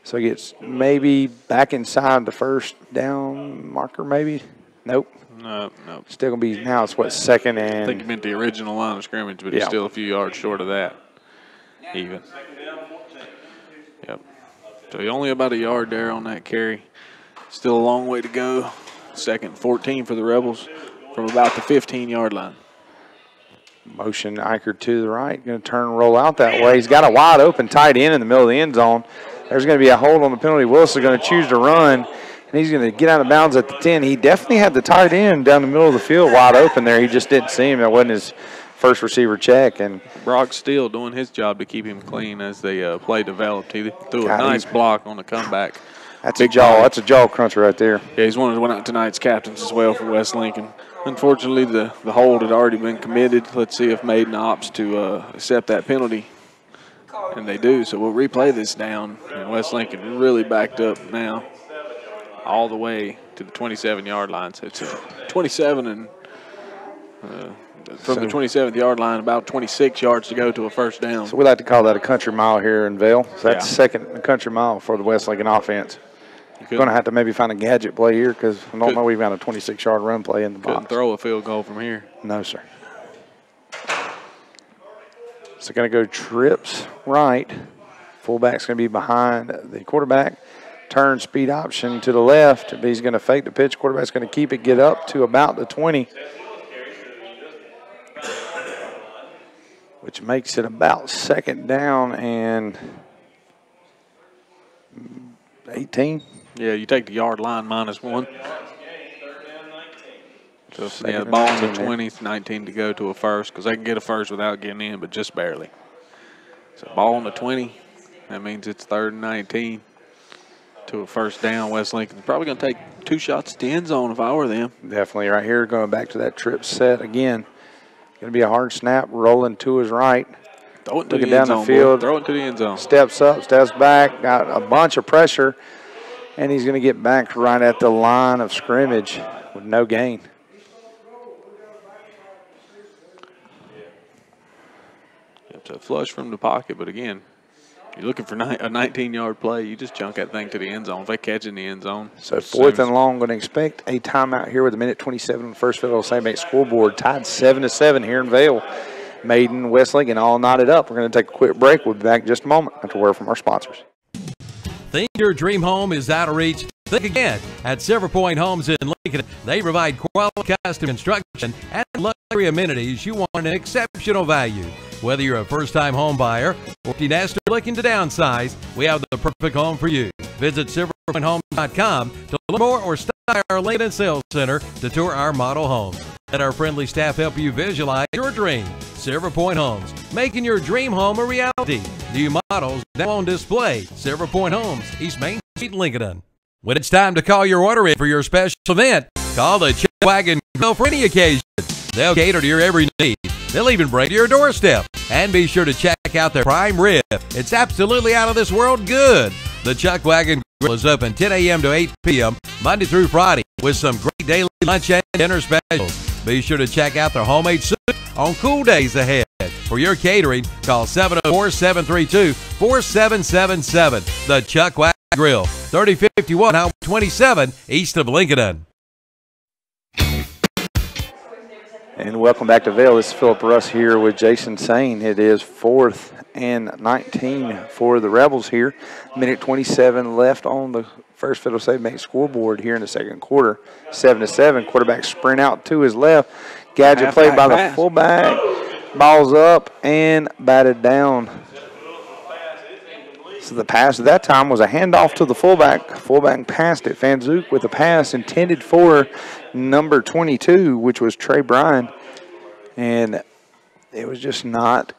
So he gets maybe back inside the first down marker, maybe. Nope. No. Still going to be, now it's what, 2nd and. I think he meant the original line of scrimmage, but he's still a few yards short of that. Even. Yep. So he only about a yard there on that carry. Still a long way to go. 2nd and 14 for the Rebels from about the 15-yard line. Motion Eichert to the right. Going to turn and roll out that way. He's got a wide open tight end in the middle of the end zone. There's going to be a hold on the penalty. Wilson's going to choose to run, and he's going to get out of bounds at the 10. He definitely had the tight end down the middle of the field wide open there. He just didn't see him. That wasn't his first receiver check. And Brock Steele doing his job to keep him clean as the play developed. He threw a nice block on the comeback. That's a jaw cruncher right there. Yeah, he's one of tonight's captains as well for West Lincoln. Unfortunately, the hold had already been committed. Let's see if Maiden opts to accept that penalty. And they do, so we'll replay this down. And West Lincoln really backed up now all the way to the 27-yard line. So it's a 27 and from the 27th-yard line, about 26 yards to go to a first down. So we like to call that a country mile here in Vail. So that's second country mile for the West Lincoln offense. You're going to have to maybe find a gadget play here because I don't know we've got a 26-yard run play in the box. Couldn't throw a field goal from here. No, sir. So going to go trips right. Fullback's going to be behind the quarterback. Turn speed option to the left, but he's going to fake the pitch. Quarterback's going to keep it, get up to about the 20, which makes it about second down and 18. Yeah, you take the yard line -1. So, yeah, the ball on the 20, 19 to go to a first, because they can get a first without getting in, but just barely. So, ball on the 20, that means it's 3rd and 19 to a first down. West Lincoln's probably going to take 2 shots at the end zone if I were them. Definitely right here, going back to that trip set again. Going to be a hard snap, rolling to his right. Throw it to Looking the end down zone, the field. Throw it to the end zone. Steps up, steps back, got a bunch of pressure, and he's going to get back right at the line of scrimmage with no gain. It's a flush from the pocket, but again, you're looking for a 19-yard play. You just chunk that thing to the end zone. If they catch in the end zone. So 4th and long, going to expect a timeout here with 1:27 on the first Federal St. Bank scoreboard. Tied 7-7 here in Vail. Maiden, West Lincoln all knotted up. We're going to take a quick break. We'll be back in just a moment after a word from our sponsors. Think your dream home is out of reach? Think again. At Silver Point Homes in Lincoln, they provide quality custom construction and luxury amenities you want at an exceptional value. Whether you're a first-time home buyer or empty nester looking to downsize, we have the perfect home for you. Visit silverpointhomes.com to learn more or stop by our Lincoln Sales Center to tour our model homes. Let our friendly staff help you visualize your dream. Silver Point Homes, making your dream home a reality. New models now on display. Silver Point Homes, East Main Street, Lincoln. When it's time to call your order in for your special event, call the Chuck Wagon Grill for any occasion. They'll cater to your every need. They'll even bring to your doorstep. And be sure to check out their prime rib. It's absolutely out of this world good. The Chuck Wagon Grill is open 10 a.m. to 8 p.m. Monday through Friday with some great daily lunch and dinner specials. Be sure to check out their homemade soup on cool days ahead. For your catering, call 704-732-4777. The Chuck Wagon Grill, 3051 Highway 27, east of Lincoln. And welcome back to Vail. This is Philip Russ here with Jason Sane. It is 4th and 19 for the Rebels here. 1:27 left on the first Federal St. Bank scoreboard here in the second quarter. 7-7. Quarterback sprint out to his left. Gadget played by the fullback. Ball's up and batted down. So the pass at that time was a handoff to the fullback. Fullback passed it. Van Zook with a pass intended for number 22, which was Trey Bryan. And it was just not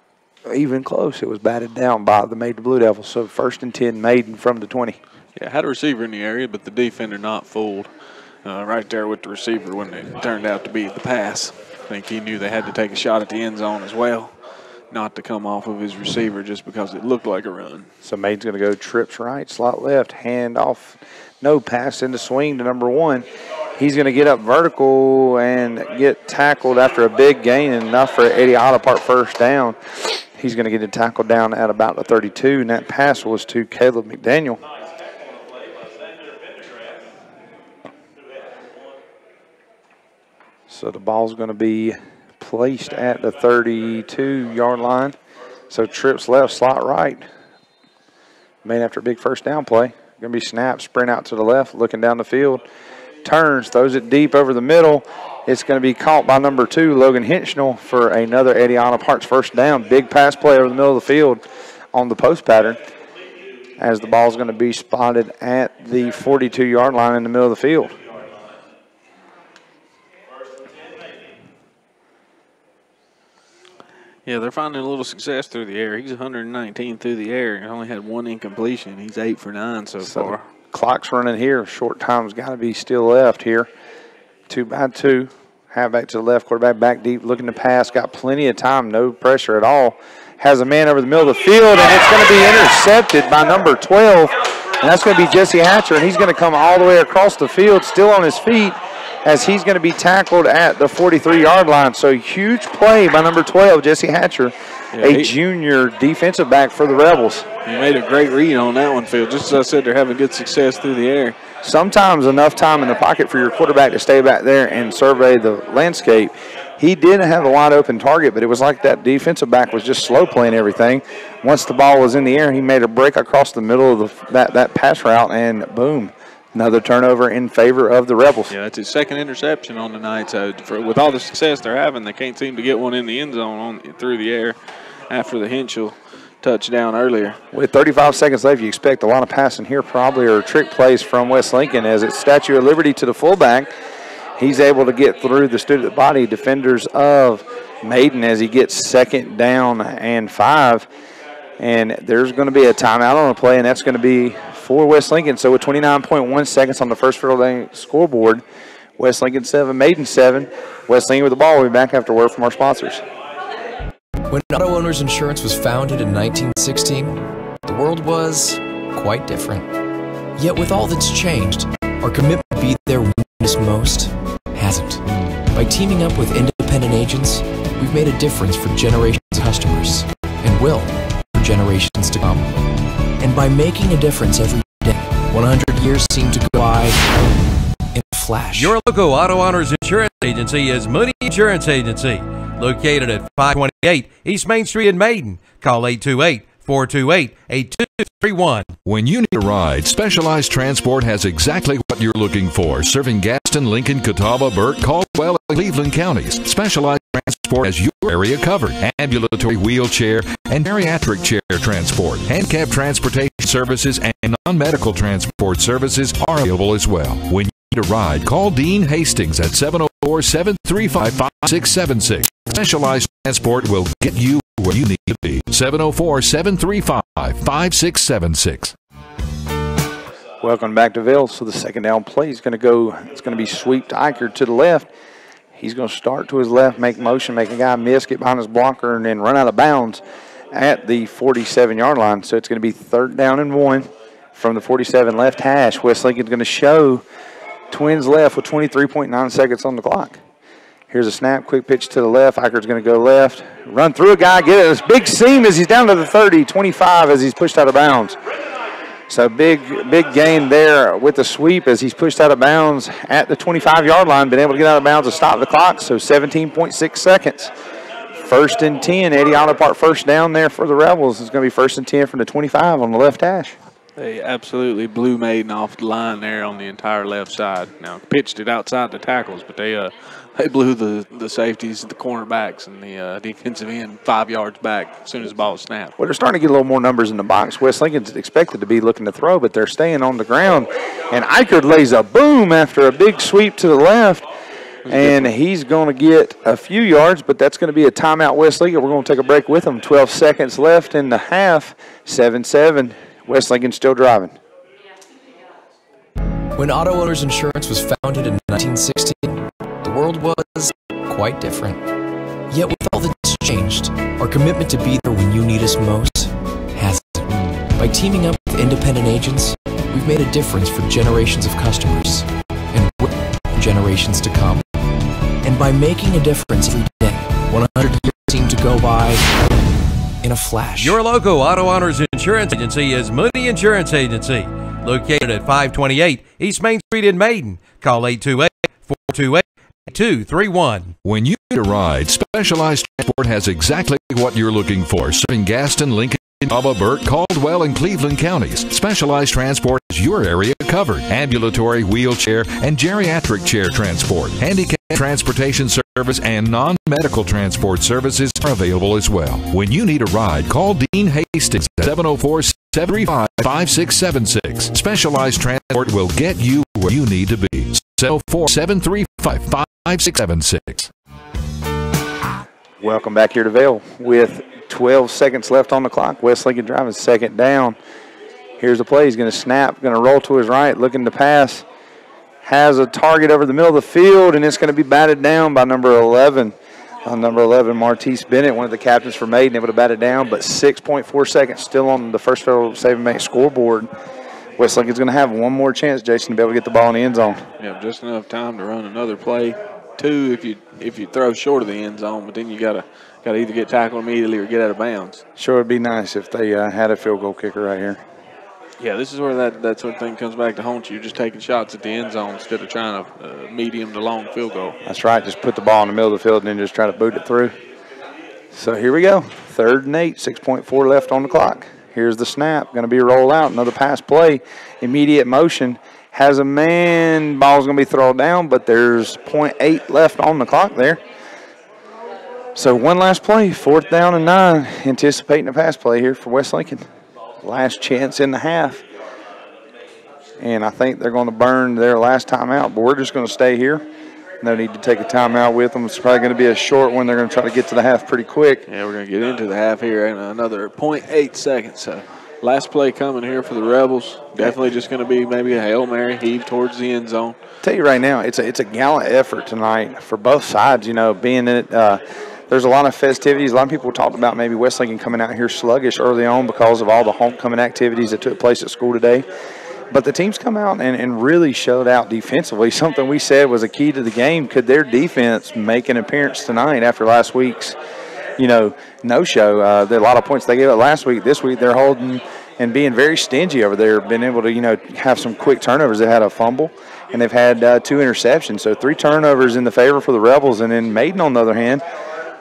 even close. It was batted down by the Maiden Blue Devils. So 1st and 10, Maiden from the 20. Yeah, had a receiver in the area, but the defender not fooled right there with the receiver when it turned out to be the pass. I think he knew they had to take a shot at the end zone as well, not to come off of his receiver just because it looked like a run. So Maiden's going to go trips right, slot left, hand off, no pass into swing to number 1. He's going to get up vertical and get tackled after a big gain, enough for Eddie Otapart first down. He's going to get it tackled down at about the 32, and that pass was to Caleb McDaniel. So the ball's going to be placed at the 32-yard line. So trips left, slot right. Made after a big first down play. Going to be snap, sprint out to the left, looking down the field. Turns, throws it deep over the middle. It's going to be caught by number 2, Logan Hinchnell, for another Eddie Onapart's first down. Big pass play over the middle of the field on the post pattern, as the ball's going to be spotted at the 42-yard line in the middle of the field. Yeah, they're finding a little success through the air. He's 119 through the air and only had 1 incompletion. He's 8 for 9 so far. Clock's running here. Short time's got to be still left here. 2 by 2. Halfback to the left, quarterback back deep, looking to pass. Got plenty of time, no pressure at all. Has a man over the middle of the field, and it's going to be intercepted by number 12. And that's going to be Jesse Hatcher, and he's going to come all the way across the field, still on his feet, as he's going to be tackled at the 43-yard line. So huge play by number 12, Jesse Hatcher, a junior defensive back for the Rebels. He made a great read on that one, Phil. Just as I said, they're having good success through the air. Sometimes enough time in the pocket for your quarterback to stay back there and survey the landscape. He didn't have a wide open target, but it was like that defensive back was just slow playing everything. Once the ball was in the air, he made a break across the middle of that pass route, and boom, another turnover in favor of the Rebels. Yeah, that's his second interception on the night. So with all the success they're having, they can't seem to get one in the end zone through the air after the Henschel touchdown earlier. With 35 seconds left, you expect a lot of passing here probably, or trick plays from West Lincoln, as it's Statue of Liberty to the fullback. He's able to get through the student body defenders of Maiden as he gets 2nd down and 5. And there's going to be a timeout on the play, and that's going to be for West Lincoln. So with 29.1 seconds on the first field scoreboard, West Lincoln 7, Maiden 7. West Lincoln with the ball. We'll be back after word from our sponsors. When Auto Owners Insurance was founded in 1916, the world was quite different. Yet with all that's changed, our commitment to be there when we need us most hasn't. By teaming up with independent agents, we've made a difference for generations of customers, and will for generations to come. And by making a difference every day, 100 years seem to go by in a flash. Your local Auto Owners Insurance Agency is Mooney Insurance Agency, located at 528 East Main Street in Maiden. Call 828-428-8231. When you need a ride, Specialized Transport has exactly what you're looking for. Serving Gaston, Lincoln, Catawba, Burke, Caldwell, and Cleveland counties. Specialized Transport has your area covered. Ambulatory wheelchair and bariatric chair transport. Handicap transportation services and non-medical transport services are available as well. When you need a ride, call Dean Hastings at 704-735-5676. Specialized Transport will get you where you need to be. 704-735-5676. Welcome back to Vail. So the 2nd down play is going to go, it's going to be sweep to Eicher to the left. He's going to start to his left, make motion, make a guy miss, get behind his blocker, and then run out of bounds at the 47-yard line. So it's going to be 3rd down and 1 from the 47 left hash. West Lincoln's going to show Twins left with 23.9 seconds on the clock. Here's a snap, quick pitch to the left. Eicher's going to go left, run through a guy, get this big seam as he's down to the 30, 25 as he's pushed out of bounds. So big gain there with the sweep as he's pushed out of bounds at the 25-yard line, been able to get out of bounds and stop the clock, so 17.6 seconds. 1st and 10, Eddie Auto Park 1st down there for the Rebels. It's going to be 1st and 10 from the 25 on the left hash. They absolutely blew Maiden off the line there on the entire left side. Now, pitched it outside the tackles, but they blew the safeties, the cornerbacks, and the defensive end 5 yards back as soon as the ball was snapped. Well, they're starting to get a little more numbers in the box. West Lincoln's expected to be looking to throw, but they're staying on the ground. And Eicher lays a boom after a big sweep to the left, and he's going to get a few yards, but that's going to be a timeout, West Lincoln. We're going to take a break with them. 12 seconds left in the half, 7-7. West Lincoln still driving. When Auto Owners Insurance was founded in 1916, the world was quite different. Yet with all that's changed, our commitment to be there when you need us most hasn't. By teaming up with independent agents, we've made a difference for generations of customers, and for generations to come. And by making a difference every day, 100 years seem to go by in a flash. Your local Auto Owners Insurance Agency is Mooney Insurance Agency, located at 528 East Main Street in Maiden. Call 828-428-8231. When you need a ride, Specialized Transport has exactly what you're looking for. Serving Gaston, Lincoln, Catawba, Burke, Caldwell, and Cleveland counties. Specialized Transport has your area covered. Ambulatory wheelchair and geriatric chair transport. Handicap transportation service and non-medical transport services are available as well. When you need a ride, call Dean Hastings at 704-735-5676. Specialized Transport will get you where you need to be. 704-735-5676. Welcome back here to Vail with 12 seconds left on the clock. West Lincoln driving 2nd down. Here's the play. He's going to snap, going to roll to his right, looking to pass. Has a target over the middle of the field, and it's going to be batted down by number 11. Number 11, Martise Bennett, one of the captains for Maiden, able to bat it down, but 6.4 seconds still on the first Federal Saving Bank scoreboard. West Lincoln's going to have one more chance, Jason, to be able to get the ball in the end zone. Yeah, just enough time to run another play. 2 if you throw short of the end zone, but then you gotta either get tackled immediately or get out of bounds. Sure, it'd be nice if they had a field goal kicker right here. Yeah, this is where that sort of thing comes back to haunt you. You're just taking shots at the end zone instead of trying a medium to long field goal. That's right. Just put the ball in the middle of the field and then just try to boot it through. So here we go. 3rd and 8, 6.4 left on the clock. Here's the snap. Going to be a roll out. Another pass play. Immediate motion. Has a man. Ball's going to be thrown down, but there's 0.8 left on the clock there. So one last play. 4th down and 9. Anticipating a pass play here for West Lincoln. Last chance in the half. And I think they're going to burn their last timeout, but we're just going to stay here. No need to take a timeout with them. It's probably going to be a short one. They're going to try to get to the half pretty quick. Yeah, we're going to get into the half here in another 0.8 seconds. So last play coming here for the Rebels. Definitely just going to be maybe a Hail Mary heave towards the end zone. I'll tell you right now, it's a gallant effort tonight for both sides, you know, being in it. There's a lot of festivities. A lot of people talked about maybe West Lincoln coming out here sluggish early on because of all the homecoming activities that took place at school today. But the teams come out and really showed out defensively. Something we said was a key to the game. Could their defense make an appearance tonight after last week's, no-show? There are a lot of points they gave up last week. This week they're holding and being very stingy over there, been able to, have some quick turnovers. They had a fumble, and they've had 2 interceptions. So 3 turnovers in the favor for the Rebels. And then Maiden, on the other hand,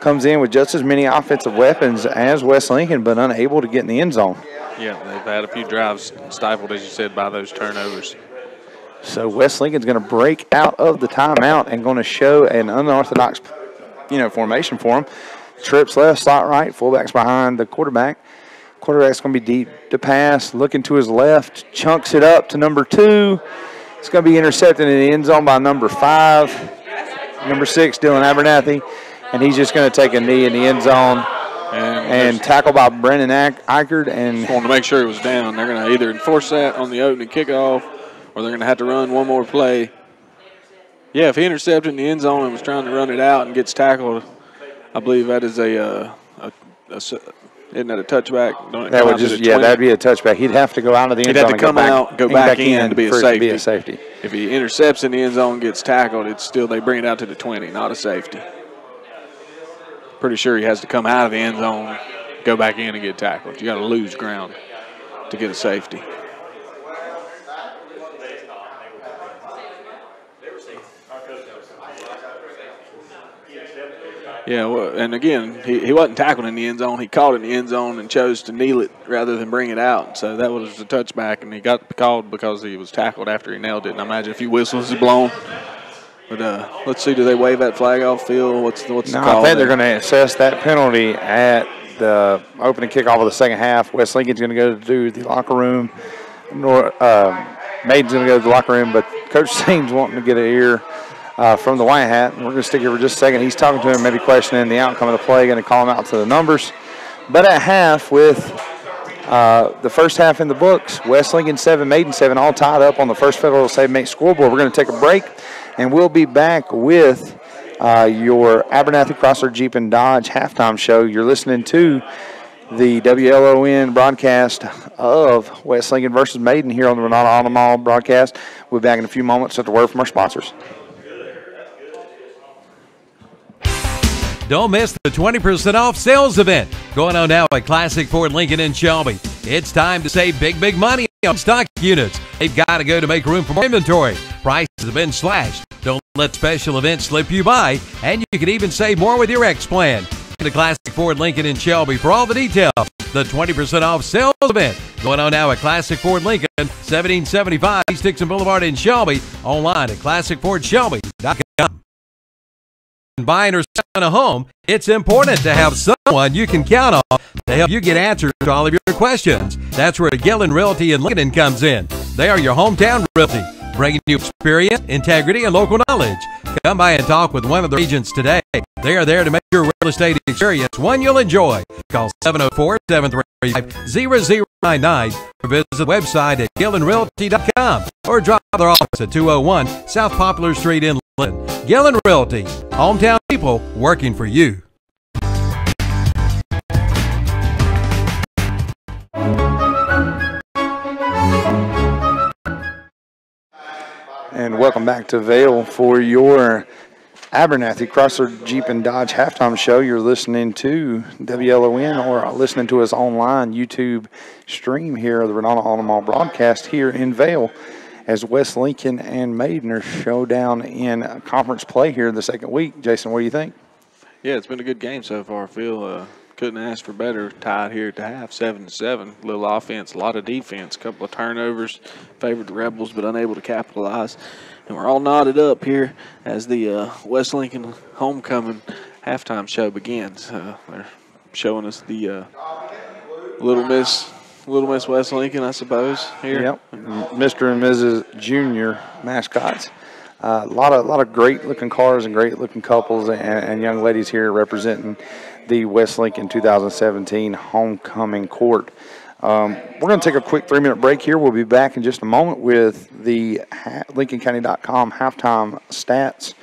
comes in with just as many offensive weapons as West Lincoln, but unable to get in the end zone. Yeah, they've had a few drives stifled, as you said, by those turnovers. So West Lincoln's going to break out of the timeout and going to show an unorthodox, formation for them. Trips left, slot right, fullback's behind the quarterback. Quarterback's going to be deep to pass, looking to his left, chunks it up to number 2. It's going to be intercepted in the end zone by number 5. Number 6, Dylan Abernathy. And he's just going to take a knee in the end zone and tackled by Brennan Eichard. And just wanted to make sure he was down. They're going to either enforce that on the opening kickoff or they're going to have to run one more play. Yeah, if he intercepted in the end zone and was trying to run it out and gets tackled, I believe that is isn't that a touchback? That would that'd be a touchback. He'd have to go out of the end zone. He'd have to come out, go back in to be a safety. To be a safety. If he intercepts in the end zone and gets tackled, it's still, they bring it out to the 20, not a safety. Pretty sure he has to come out of the end zone, go back in and get tackled. You got to lose ground to get a safety. Yeah, well, and again, he wasn't tackled in the end zone. He caught it in the end zone and chose to kneel it rather than bring it out. So that was a touchback, and he got called because he was tackled after he nailed it. And I imagine a few whistles is blown. But let's see, do they wave that flag off field? What's the call? I think they're going to assess that penalty at the opening kickoff of the second half. West Lincoln's going to go to the locker room. Maiden's going to go to the locker room, but Coach Sames wanting to get an ear from the White Hat. We're going to stick here for just a second. He's talking to him, maybe questioning the outcome of the play, going to call him out to the numbers. But at half, with the first half in the books, West Lincoln 7, Maiden 7, all tied up on the First Federal Save Mate scoreboard. We're going to take a break, and we'll be back with your Abernathy Chrysler Jeep and Dodge halftime show. You're listening to the WLON broadcast of West Lincoln versus Maiden here on the Renata Auto Mall broadcast. We'll be back in a few moments after word from our sponsors. Don't miss the 20% off sales event going on now at Classic Ford Lincoln in Shelby. It's time to save big money on stock units. They've got to go to make room for more inventory. Prices have been slashed. Don't let special events slip you by, and you can even save more with your X plan. To Classic Ford Lincoln in Shelby for all the details. The 20% off sales event going on now at Classic Ford Lincoln, 1775 East Dixon Boulevard in Shelby. Online at ClassicFordShelby.com. Buying or selling a home, it's important to have someone you can count on to help you get answers to all of your questions. That's where Gillen Realty in Lincoln comes in. They are your hometown realty, bringing you experience, integrity, and local knowledge. Come by and talk with one of the agents today. They are there to make your real estate experience one you'll enjoy. Call 704-735-0099 or visit the website at GillenRealty.com or drop their office at 201 South Poplar Street in Lincoln. Gillen Realty, hometown people working for you. And welcome back to Vail for your Abernathy Chrysler Jeep and Dodge halftime show. You're listening to WLON or listening to us online YouTube stream here of the Renata Automall broadcast here in Vail as West Lincoln and Maiden are showdown in conference play here the second week. Jason, what do you think? Yeah, it's been a good game so far. I feel couldn't ask for better. Tied here at the half, 7-7. Little offense, a lot of defense, a couple of turnovers. Favored the Rebels, but unable to capitalize. And we're all knotted up here as the West Lincoln homecoming halftime show begins. They're showing us the Little Miss West Lincoln, I suppose, here. Yep, Mr. and Mrs. Junior mascots. A lot of great-looking cars and great-looking couples and young ladies here representing the West Lincoln 2017 homecoming court. We're going to take a quick 3-minute break here. We'll be back in just a moment with the LincolnCounty.com halftime stats.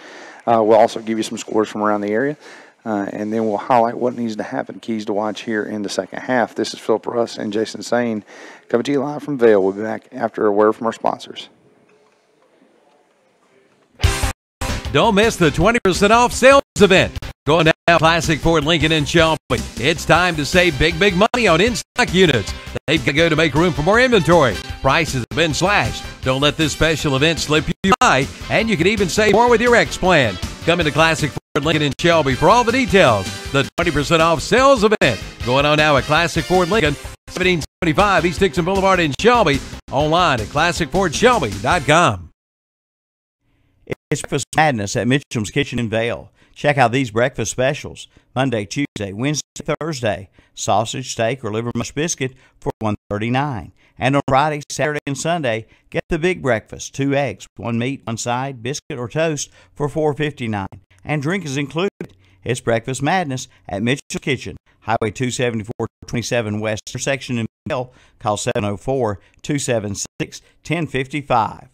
We'll also give you some scores from around the area. And then we'll highlight what needs to happen, keys to watch here in the second half. This is Philip Russ and Jason Sane coming to you live from Vail. We'll be back after a word from our sponsors. Don't miss the 20% off sales event going down Classic Ford Lincoln in Shelby. It's time to save big money on in-stock units. They've got to go to make room for more inventory. Prices have been slashed. Don't let this special event slip you by, and you can even save more with your X plan. Come into Classic Ford Lincoln in Shelby for all the details. The 20% off sales event going on now at Classic Ford Lincoln, 1775 East Dixon Boulevard in Shelby. Online at ClassicFordShelby.com. It's Breakfast Madness at Mitchum's Kitchen in Vail. Check out these breakfast specials. Monday, Tuesday, Wednesday, Thursday. Sausage, steak, or liver mush biscuit for $1.39. And on Friday, Saturday, and Sunday, get the big breakfast. 2 eggs, 1 meat, 1 side, biscuit or toast for $4.59. And drink is included. It's Breakfast Madness at Mitchell's Kitchen, Highway 274-27 West intersection in Vail. Call 704-276-1055.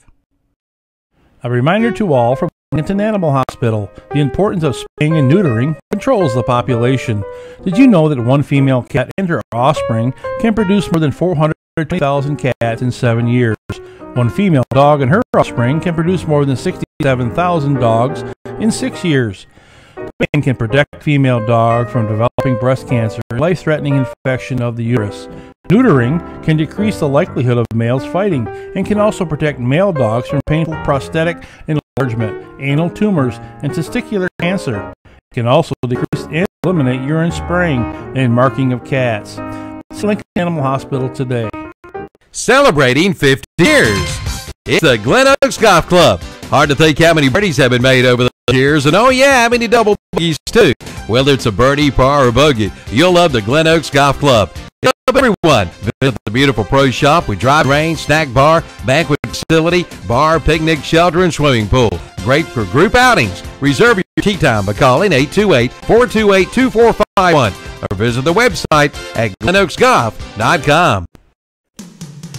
A reminder to all from Lincoln Animal Hospital, the importance of spaying and neutering controls the population. Did you know that one female cat and her offspring can produce more than 420,000 cats in 7 years? One female dog and her offspring can produce more than 67,000 dogs in 6 years. Spaying can protect female dog from developing breast cancer and life-threatening infection of the uterus. Neutering can decrease the likelihood of males fighting and can also protect male dogs from painful prosthetic enlargement, anal tumors, and testicular cancer. It can also decrease and eliminate urine spraying and marking of cats. See Lincoln Animal Hospital today. Celebrating 50 years. It's the Glen Oaks Golf Club. Hard to think how many birdies have been made over the years, and oh yeah, how many double bogeys too. Whether it's a birdie, par, or bogey, you'll love the Glen Oaks Golf Club. Help everyone. Visit the beautiful pro shop with drive range, snack bar, banquet facility, bar, picnic, shelter, and swimming pool. Great for group outings. Reserve your tee time by calling 828-428-2451 or visit the website at glenoaksgolf.com.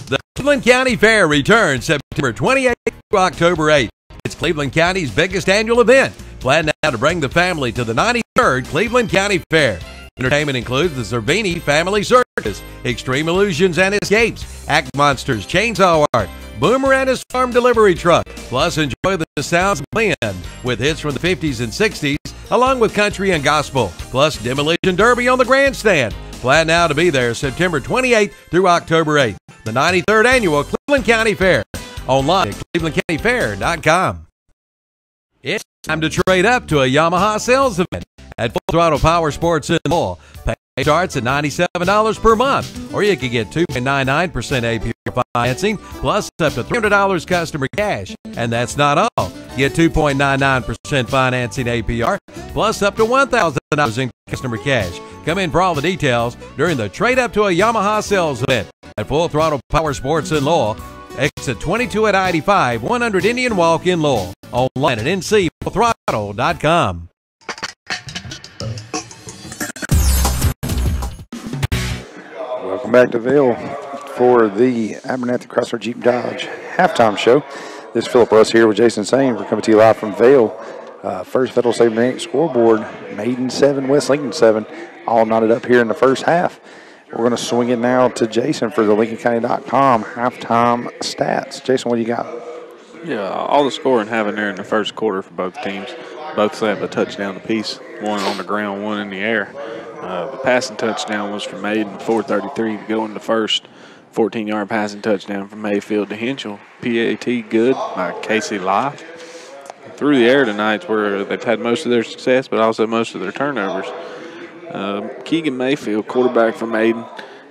The Cleveland County Fair returns September 28th through October 8th. It's Cleveland County's biggest annual event. Plan now to bring the family to the 93rd Cleveland County Fair. Entertainment includes the Cervini Family Circus, Extreme Illusions and Escapes, Act Monsters, Chainsaw Art, Boomer and his farm delivery truck. Plus, enjoy the sounds blend with hits from the 50s and 60s, along with country and gospel. Plus, Demolition Derby on the grandstand. Plan now to be there September 28th through October 8th. The 93rd Annual Cleveland County Fair. Online at clevelandcountyfair.com. It's time to trade up to a Yamaha sales event at Full Throttle Power Sports in Lowell. Pay starts at $97 per month, or you can get 2.99% APR financing plus up to $300 customer cash. And that's not all. Get 2.99% financing APR plus up to $1,000 in customer cash. Come in for all the details during the Trade Up to a Yamaha sales event at Full Throttle Power Sports in Lowell. Exit 22 at I-85, 100 Indian Walk in Lowell. Online at ncfullthrottle.com. Welcome back to Vail for the Abernathy Chrysler Jeep Dodge halftime show. This is Philip Russ here with Jason Sane. We're coming to you live from Vail. First Federal State Bank scoreboard, Maiden 7, West Lincoln 7, all knotted up here in the first half. We're going to swing it now to Jason for the LincolnCounty.com halftime stats. Jason, what do you got? Yeah, all the scoring happened there in the first quarter for both teams. both have a touchdown apiece, one on the ground, one in the air. The passing touchdown was from Maiden, 4:33 to go in the first. 14-yard passing touchdown from Mayfield to Henschel. PAT good by Casey Life. Through the air tonight's where they've had most of their success, but also most of their turnovers. Keegan Mayfield, quarterback for Maiden,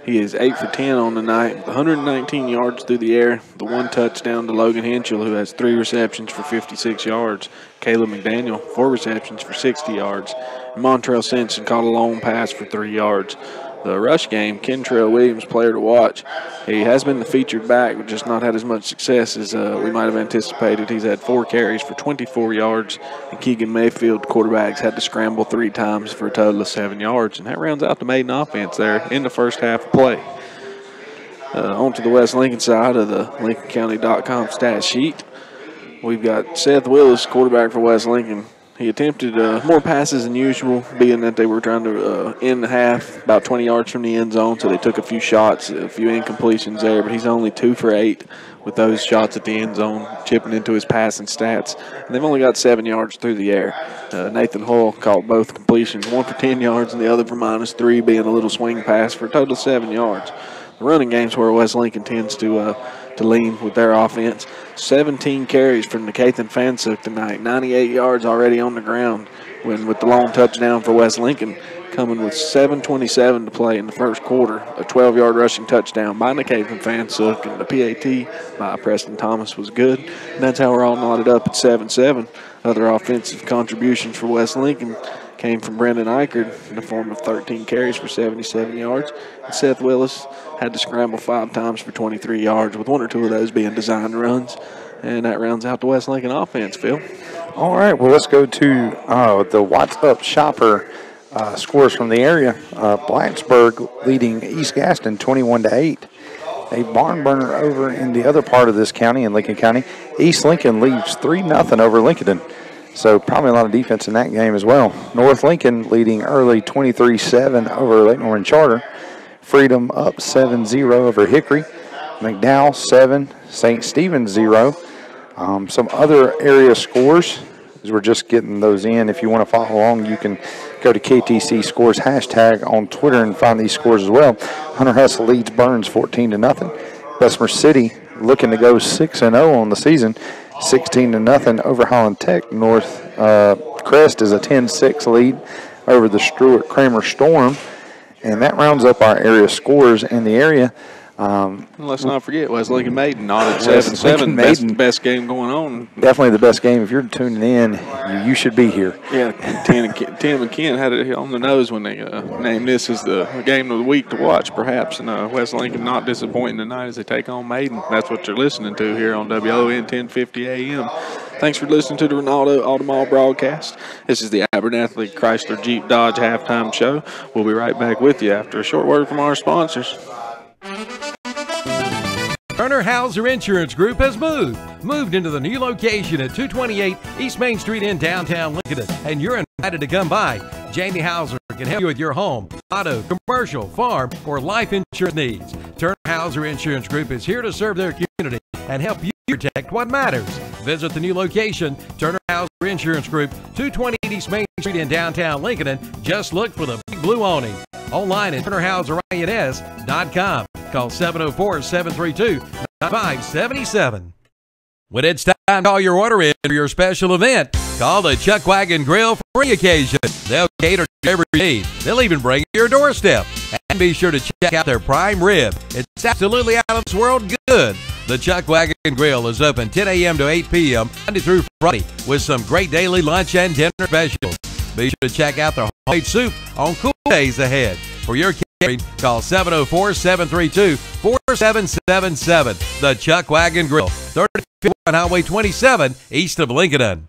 he is 8 for 10 on the night, 119 yards through the air, the one touchdown to Logan Henschel, who has 3 receptions for 56 yards. Caleb McDaniel, 4 receptions for 60 yards. And Montrell Simpson caught a long pass for 3 yards. The rush game, Kentrell Williams, player to watch. He has been the featured back, but just not had as much success as we might have anticipated. He's had 4 carries for 24 yards, and Keegan Mayfield, quarterbacks, had to scramble 3 times for a total of 7 yards, and that rounds out the Maiden offense there in the first half of play. On to the West Lincoln side of the LincolnCounty.com stat sheet. We've got Seth Willis, quarterback for West Lincoln. He attempted more passes than usual, being that they were trying to end the half about 20 yards from the end zone, so they took a few shots, a few incompletions there, but he's only 2 for 8 with those shots at the end zone, chipping into his passing stats. And they've only got 7 yards through the air. Nathan Hull caught both completions, one for 10 yards and the other for -3, being a little swing pass for a total of 7 yards. The running game's where West Lincoln tends to lean with their offense. 17 carries from Nathan Fansuk tonight, 98 yards already on the ground, with the long touchdown for West Lincoln, coming with 7:27 to play in the first quarter. A 12-yard rushing touchdown by Nathan Fansuk, and the PAT by Preston Thomas was good. And that's how we're all knotted up at 7-7. Other offensive contributions for West Lincoln came from Brendan Eichard in the form of 13 carries for 77 yards. And Seth Willis had to scramble 5 times for 23 yards, with 1 or 2 of those being design runs. And that rounds out the West Lincoln offense, Phil. All right, well, let's go to the What's Up Shopper scores from the area. Blacksburg leading East Gaston 21-8. A barn burner over in the other part of this county, in Lincoln County. East Lincoln leads 3-0 over Lincoln. So probably a lot of defense in that game as well. North Lincoln leading early 23-7 over Lake Norman Charter. Freedom up 7-0 over Hickory. McDowell 7, St. Stephen's 0. Some other area scores, as we're just getting those in. If you want to follow along, you can go to KTC Scores hashtag on Twitter and find these scores as well. Hunter Hustle leads Burns 14-0. Bessemer City looking to go 6-0 on the season. 16-0 over Holland Tech. North Crest is a 10-6 lead over the Stewart Kramer Storm. And that rounds up our area scores in the area. Let's not forget West Lincoln Maiden, not at 7-7. Best game going on. Definitely the best game. If you're tuning in, you should be here. Yeah, Tim and Ken had it on the nose when they named this as the game of the week to watch, perhaps. And West Lincoln not disappointing tonight as they take on Maiden. That's what you're listening to here on WLON 1050 AM. Thanks for listening to the Ronaldo Automall broadcast. This is the Abernathy Chrysler Jeep Dodge halftime show. We'll be right back with you after a short word from our sponsors. Turner Hauser Insurance Group has moved into the new location at 228 East Main Street in downtown Lincoln, and you're invited to come by. Jamie Hauser can help you with your home, auto, commercial, farm, or life insurance needs. Turner Hauser Insurance Group is here to serve their community and help you protect what matters. Visit the new location, Turner Hauser Insurance Group, 228 East Main Street in downtown Lincoln, and just look for the big blue awning. Online at TurnerHauserINS.com. Call 704-732-9577. When it's time to call your order in for your special event, call the Chuck Wagon Grill for any occasion. They'll cater to every need. They'll even bring you your doorstep. And be sure to check out their prime rib. It's absolutely out of this world good. The Chuck Wagon Grill is open 10 a.m. to 8 p.m. Monday through Friday with some great daily lunch and dinner specials. Be sure to check out their homemade soup on cool days ahead. For your catering, call 704-732-4777. The Chuck Wagon Grill, 35 on Highway 27, east of Lincoln.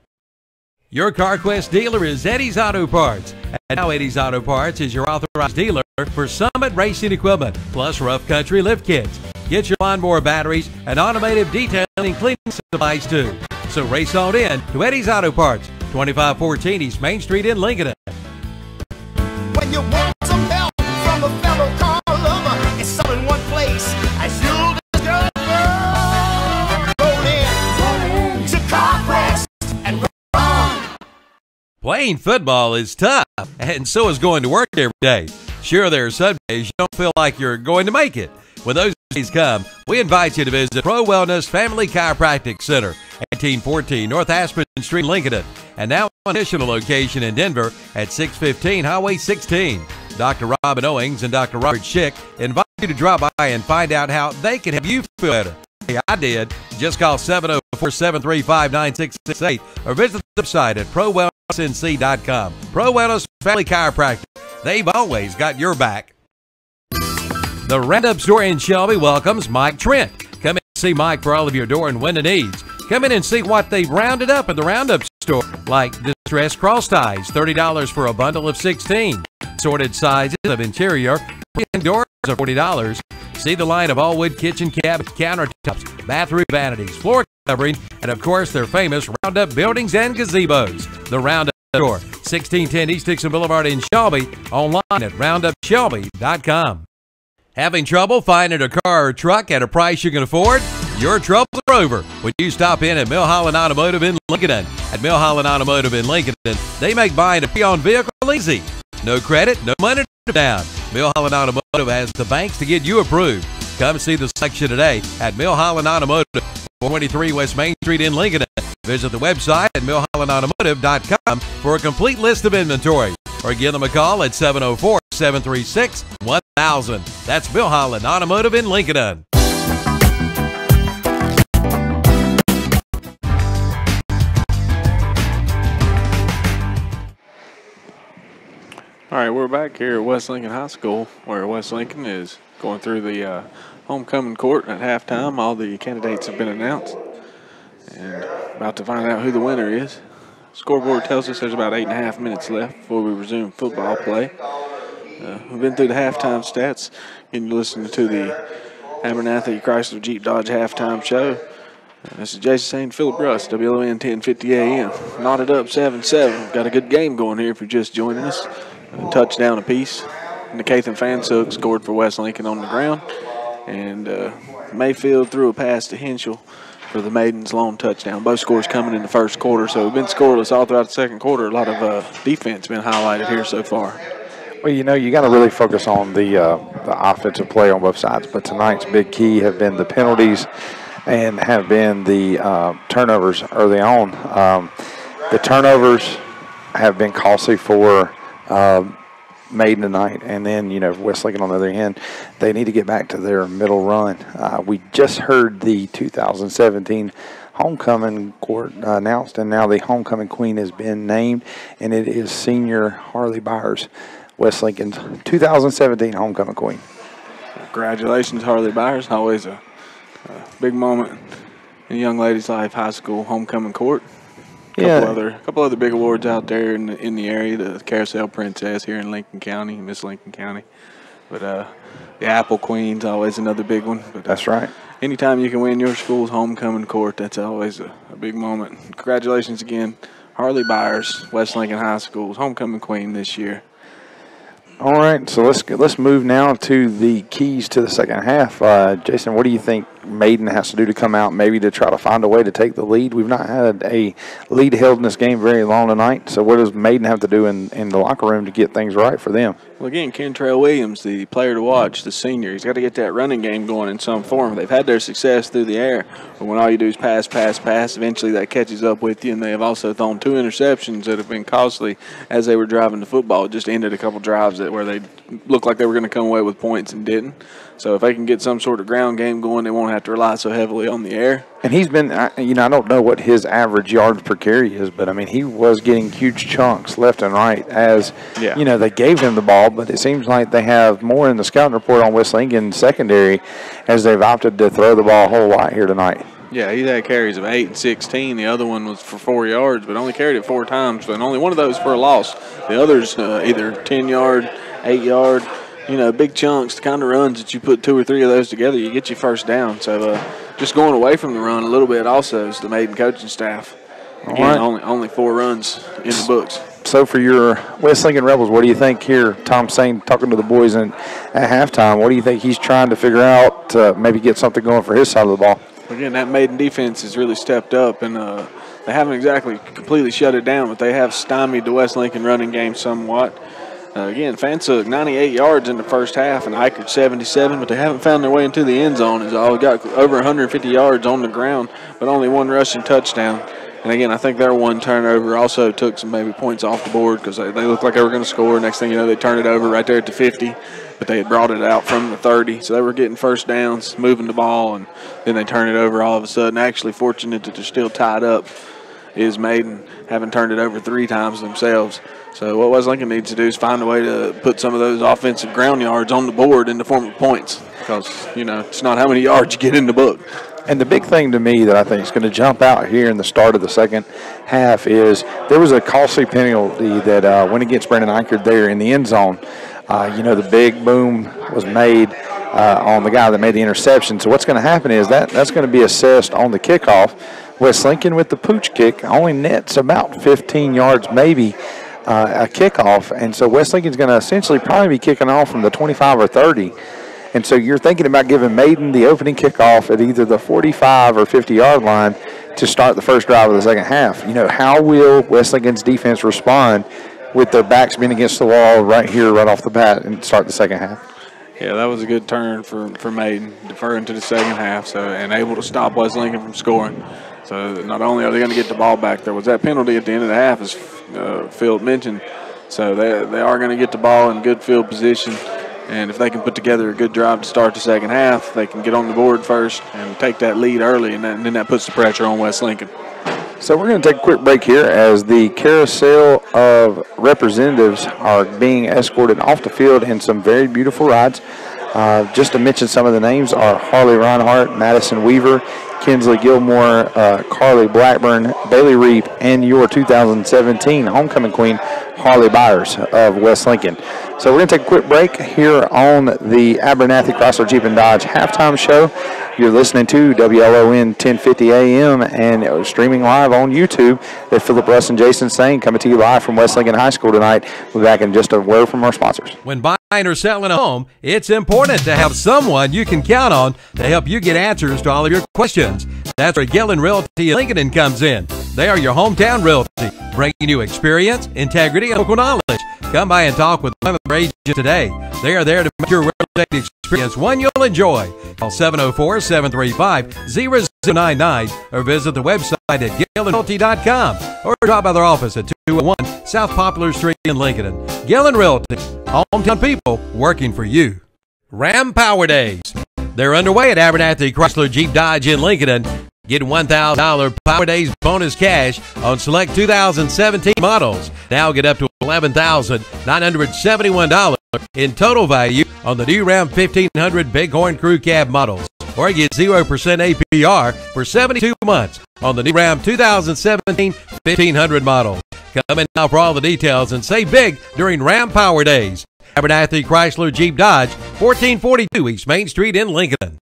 Your CarQuest dealer is Eddie's Auto Parts. And now Eddie's Auto Parts is your authorized dealer for Summit Racing Equipment, plus rough country lift kits. Get your lawnmower batteries and automotive detailing and cleaning supplies too. So race on in to Eddie's Auto Parts, 2514 East Main Street in Lincoln. When you want some help from a fellow car lover, it's all in one place. As you Playing football is tough, and so is going to work every day. Sure, there are some days you don't feel like you're going to make it. When those days come, we invite you to visit Pro Wellness Family Chiropractic Center, 1814 North Aspen Street, Lincoln, and now an additional location in Denver at 615 Highway 16. Dr. Robin Owings and Dr. Robert Schick invite you to drop by and find out how they can help you feel better. Hey, I did. Just call 704-735-9668 or visit the website at ProWellnessNC.com. Pro Wellness Family Chiropractic. They've always got your back. The Roundup Store in Shelby welcomes Mike Trent. Come in and see Mike for all of your door and window needs. Come in and see what they've rounded up at the Roundup Store, like distressed cross ties, $30 for a bundle of 16. Assorted sizes of interior and doors are $40. See the line of all wood kitchen cabinet countertops, bathroom vanities, floor covering, and of course their famous Roundup buildings and gazebos. The Roundup Store, 1610 East Dixon Boulevard in Shelby, online at roundupshelby.com. Having trouble finding a car or truck at a price you can afford? Your troubles are over when you stop in at Milholland Automotive in Lincoln. At Milholland Automotive in Lincoln, they make buying a pre-owned vehicle easy. No credit, no money down. Milholland Automotive has the banks to get you approved. Come see the selection today at Milholland Automotive, 423 West Main Street in Lincoln. Visit the website at milhollandautomotive.com for a complete list of inventory. Or give them a call at 704-736-1000. That's Milholland Automotive in Lincoln. All right, we're back here at West Lincoln High School, where West Lincoln is going through the homecoming court at halftime. All the candidates have been announced, and about to find out who the winner is. Scoreboard tells us there's about 8.5 minutes left before we resume football play. We've been through the halftime stats, and you're listening to the Abernathy Chrysler Jeep Dodge halftime show. This is Jason Sain, Philip Russ, WLON 1050 AM. Knotted up 7-7. Got a good game going here if you're just joining us. A touchdown apiece. Nathan Fansuk scored for West Lincoln on the ground. And Mayfield threw a pass to Henschel for the Maiden's lone touchdown. Both scores coming in the first quarter, so we've been scoreless all throughout the second quarter. A lot of defense been highlighted here so far. Well, you know, you got to really focus on the offensive play on both sides. But tonight's big key have been the penalties and have been the turnovers early on. The turnovers have been costly for Maiden tonight, and then, you know, West Lincoln on the other hand, they need to get back to their middle run. We just heard the 2017 homecoming court announced, and now the homecoming queen has been named, and it is senior Harley Byers, West Lincoln's 2017 homecoming queen. Congratulations, Harley Byers. Always a big moment in a young lady's life, high school homecoming court. Couple other big awards out there in the area. The Carousel Princess here in Lincoln County, Miss Lincoln County. But the Apple Queen's always another big one. But that's right. Anytime you can win your school's homecoming court, that's always a big moment. Congratulations again, Harley Byers, West Lincoln High School's homecoming queen this year. All right, so let's move now to the keys to the second half. Jason, what do you think Maiden has to do to come out, maybe to try to find a way to take the lead? We've not had a lead held in this game very long tonight, so what does Maiden have to do in the locker room to get things right for them? Well, again, Kentrell Williams, the player to watch, the senior, he's got to get that running game going in some form. They've had their success through the air, but when all you do is pass, eventually that catches up with you, and they have also thrown 2 interceptions that have been costly as they were driving the football. It just ended a couple drives where they looked like they were going to come away with points and didn't. So if they can get some sort of ground game going, they won't have to rely so heavily on the air. And he's been, you know, I don't know what his average yards per carry is, but, I mean, he was getting huge chunks left and right as, you know, they gave him the ball, but it seems like they have more in the scouting report on West Lincoln secondary as they've opted to throw the ball a whole lot here tonight. Yeah, he had carries of 8 and 16. The other one was for 4 yards, but only carried it 4 times, and only one of those for a loss. The others either 10-yard, 8-yard, you know, big chunks, the kind of runs that you put 2 or 3 of those together, you get your first down. So just going away from the run a little bit also is the Maiden coaching staff. Again, only 4 runs in the books. So for your West Lincoln Rebels, what do you think here? Tom Sain talking to the boys at halftime. What do you think he's trying to figure out to maybe get something going for his side of the ball? Again, that Maiden defense has really stepped up, and they haven't exactly completely shut it down, but they have stymied the West Lincoln running game somewhat. Again, Fansuck 98 yards in the first half and Eichert 77, but they haven't found their way into the end zone. It's all got over 150 yards on the ground, but only one rushing touchdown. And again, I think their one turnover also took some maybe points off the board because they looked like they were going to score. Next thing you know, they turned it over right there at the 50, but they had brought it out from the 30. So they were getting first downs, moving the ball, and then they turn it over all of a sudden. Actually fortunate that they're still tied up is Maiden, having turned it over 3 times themselves. So what West Lincoln needs to do is find a way to put some of those offensive ground yards on the board in the form of points because, you know, it's not how many yards you get in the book. And the big thing to me that I think is going to jump out here in the start of the second half is there was a costly penalty that went against Brandon Eichert there in the end zone. You know, the big boom was made on the guy that made the interception. So what's going to happen is that's going to be assessed on the kickoff. West Lincoln with the pooch kick only nets about 15 yards maybe a kickoff. And so West Lincoln's going to essentially probably be kicking off from the 25 or 30. And so you're thinking about giving Maiden the opening kickoff at either the 45 or 50-yard line to start the first drive of the second half. You know, how will West Lincoln's defense respond with their backs being against the wall right here, right off the bat, and start the second half? Yeah, that was a good turn for Maiden, deferring to the second half, and able to stop West Lincoln from scoring. So not only are they going to get the ball back, there was that penalty at the end of the half, as Phil mentioned. So they are going to get the ball in good field position. And if they can put together a good drive to start the second half, they can get on the board first and take that lead early, and then that puts the pressure on West Lincoln. So we're going to take a quick break here as the carousel of representatives are being escorted off the field in some very beautiful rides. Just to mention some of the names are Harley Reinhardt, Madison Weaver, Kinsley Gilmore, Carly Blackburn, Bailey Reap, and your 2017 homecoming queen, Harley Byers of West Lincoln. So we're going to take a quick break here on the Abernathy Chrysler Jeep and Dodge halftime show. You're listening to WLON 1050 AM and streaming live on YouTube. That Philip Russ and Jason Sane coming to you live from West Lincoln High School tonight. We'll be back in just a word from our sponsors. When buying or selling a home, it's important to have someone you can count on to help you get answers to all of your questions. That's where Gillen Realty Lincoln comes in. They are your hometown realty, bringing you experience, integrity, and local knowledge. Come by and talk with one of their agents today. They are there to make your real estate experience one you'll enjoy. Call 704-735-0099 or visit the website at GillenRealty.com or drop by their office at 201 South Poplar Street in Lincoln. Gillen Realty, hometown people working for you. Ram Power Days. They're underway at Abernathy Chrysler Jeep Dodge in Lincoln. Get $1,000 Power Days bonus cash on select 2017 models. Now get up to $11,971 in total value on the new Ram 1500 Bighorn Crew Cab models. Or get 0% APR for 72 months on the new Ram 2017 1500 model. Come in now for all the details and save big during Ram Power Days. Abernathy Chrysler Jeep Dodge, 1442 East Main Street in Lincoln.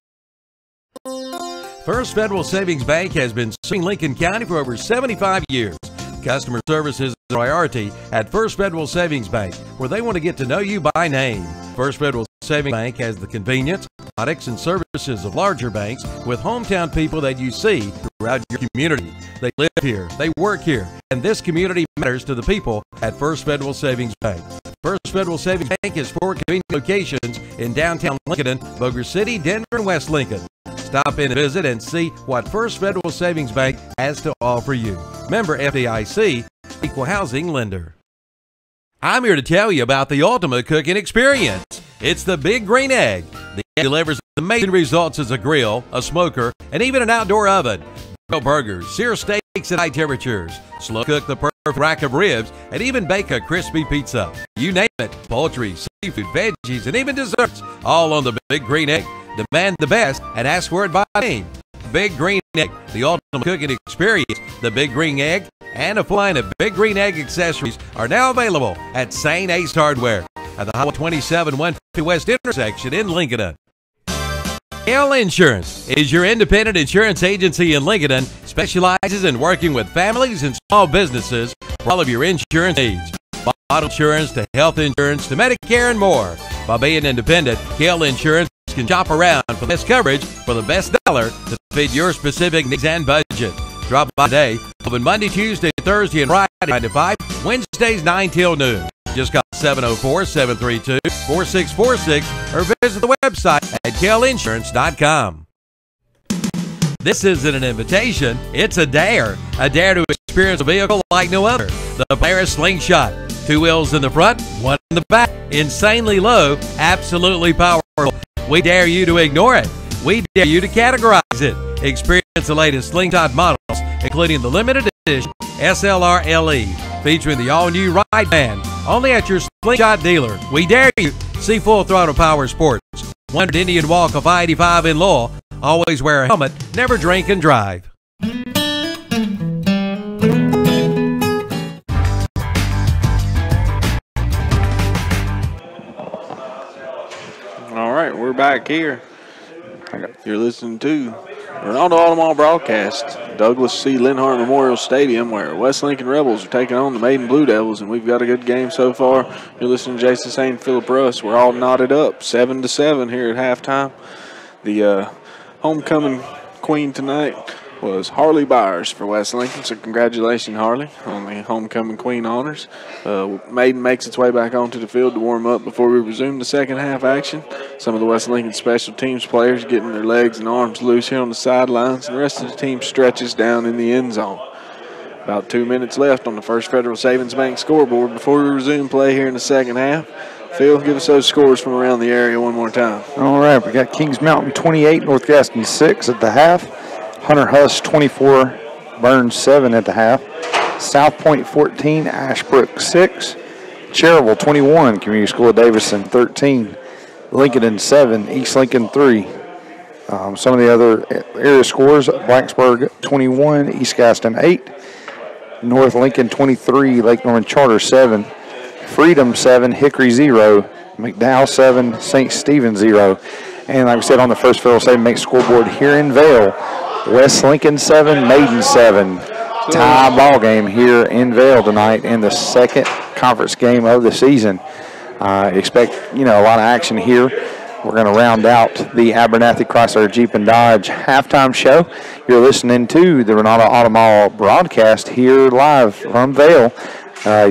First Federal Savings Bank has been serving Lincoln County for over 75 years. Customer service is a priority at First Federal Savings Bank, where they want to get to know you by name. First Federal Savings Bank has the convenience, products, and services of larger banks with hometown people that you see throughout your community. They live here, they work here, and this community matters to the people at First Federal Savings Bank. First Federal Savings Bank has 4 convenient locations in downtown Lincoln, Boger City, Denver, and West Lincoln. Stop in and visit and see what First Federal Savings Bank has to offer you. Member FDIC, Equal Housing Lender. I'm here to tell you about the ultimate cooking experience. It's the Big Green Egg. The egg delivers amazing results as a grill, a smoker, and even an outdoor oven. Grill burgers, sear steaks at high temperatures, slow cook the perfect rack of ribs, and even bake a crispy pizza. You name it, poultry, seafood, veggies, and even desserts, all on the Big Green Egg. Demand the best and ask for it by name. Big Green Egg, the ultimate cooking experience. The Big Green Egg and a full line of Big Green Egg accessories are now available at St. Ace Hardware at the Highway 27 150 West intersection in Lincoln. L Insurance is your independent insurance agency in Lincoln, specializes in working with families and small businesses for all of your insurance needs. From auto insurance to health insurance to Medicare and more. By being independent, L Insurance can shop around for the best coverage for the best dollar to fit your specific needs and budget. Drop by today Open Monday, Tuesday, Thursday, and Friday 9 to 5. Wednesdays 9 till noon. Just call 704-732-4646 or visit the website at kellinsurance.com. This isn't an invitation, it's a dare. A dare to experience a vehicle like no other. The Polaris Slingshot. 2 wheels in the front, 1 in the back. Insanely low, absolutely powerful. We dare you to ignore it. We dare you to categorize it. Experience the latest Slingshot models, including the limited edition SLR LE, featuring the all-new Ride Band. Only at your Slingshot dealer. We dare you. See Full Throttle Power Sports. 100 Indian Walk of I-85 in Lowell. Always wear a helmet. Never drink and drive. All right, we're back here. You're listening to Ronaldo Automall broadcast, Douglas C. Linhart Memorial Stadium, where West Lincoln Rebels are taking on the Maiden Blue Devils, and we've got a good game so far. You're listening to Jason Sain, Philip Russ. We're all knotted up, 7-7 here at halftime. The homecoming queen tonight was Harley Byers for West Lincoln, so congratulations, Harley, on the homecoming queen honors. Maiden makes its way back onto the field to warm up before we resume the second half action. Some of the West Lincoln special teams players getting their legs and arms loose here on the sidelines, and the rest of the team stretches down in the end zone. About 2 minutes left on the First Federal Savings Bank scoreboard before we resume play here in the second half. Phil, give us those scores from around the area one more time. All right, we got Kings Mountain 28, North Gaston 6 at the half. Hunter Huss 24, Burns 7 at the half. South Point 14, Ashbrook 6. Cherryville 21, Community School of Davison 13. Lincoln 7, East Lincoln 3. Some of the other area scores: Blacksburg 21, East Gaston 8. North Lincoln 23, Lake Norman Charter 7. Freedom 7, Hickory 0. McDowell 7, St. Stephen 0. And like we said on the First Federal Savings Bank scoreboard here in Vail, West Lincoln 7, Maiden 7. Tie ball game here in Vail tonight in the second conference game of the season. Expect, a lot of action here. We're going to round out the Abernathy Chrysler Jeep and Dodge halftime show. You're listening to the Ronaldo Automall broadcast here live from Vail.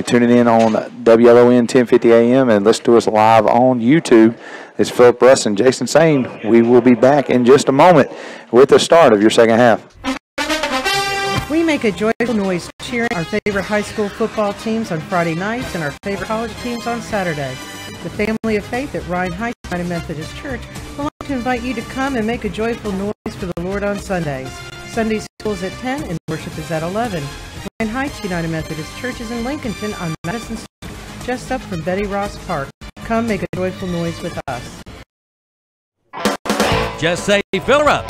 Tuning in on WLON 1050 AM and listen to us live on YouTube. It's Philip Russ and Jason Sain. We will be back in just a moment with the start of your second half. We make a joyful noise cheering our favorite high school football teams on Friday nights and our favorite college teams on Saturday. The Family of Faith at Ryan Heights United Methodist Church would like to invite you to come and make a joyful noise for the Lord on Sundays. Sunday school is at 10 and worship is at 11. Ryan Heights United Methodist Church is in Lincolnton on Madison Street, just up from Betty Ross Park. Come make a joyful noise with us. Just say fill her up.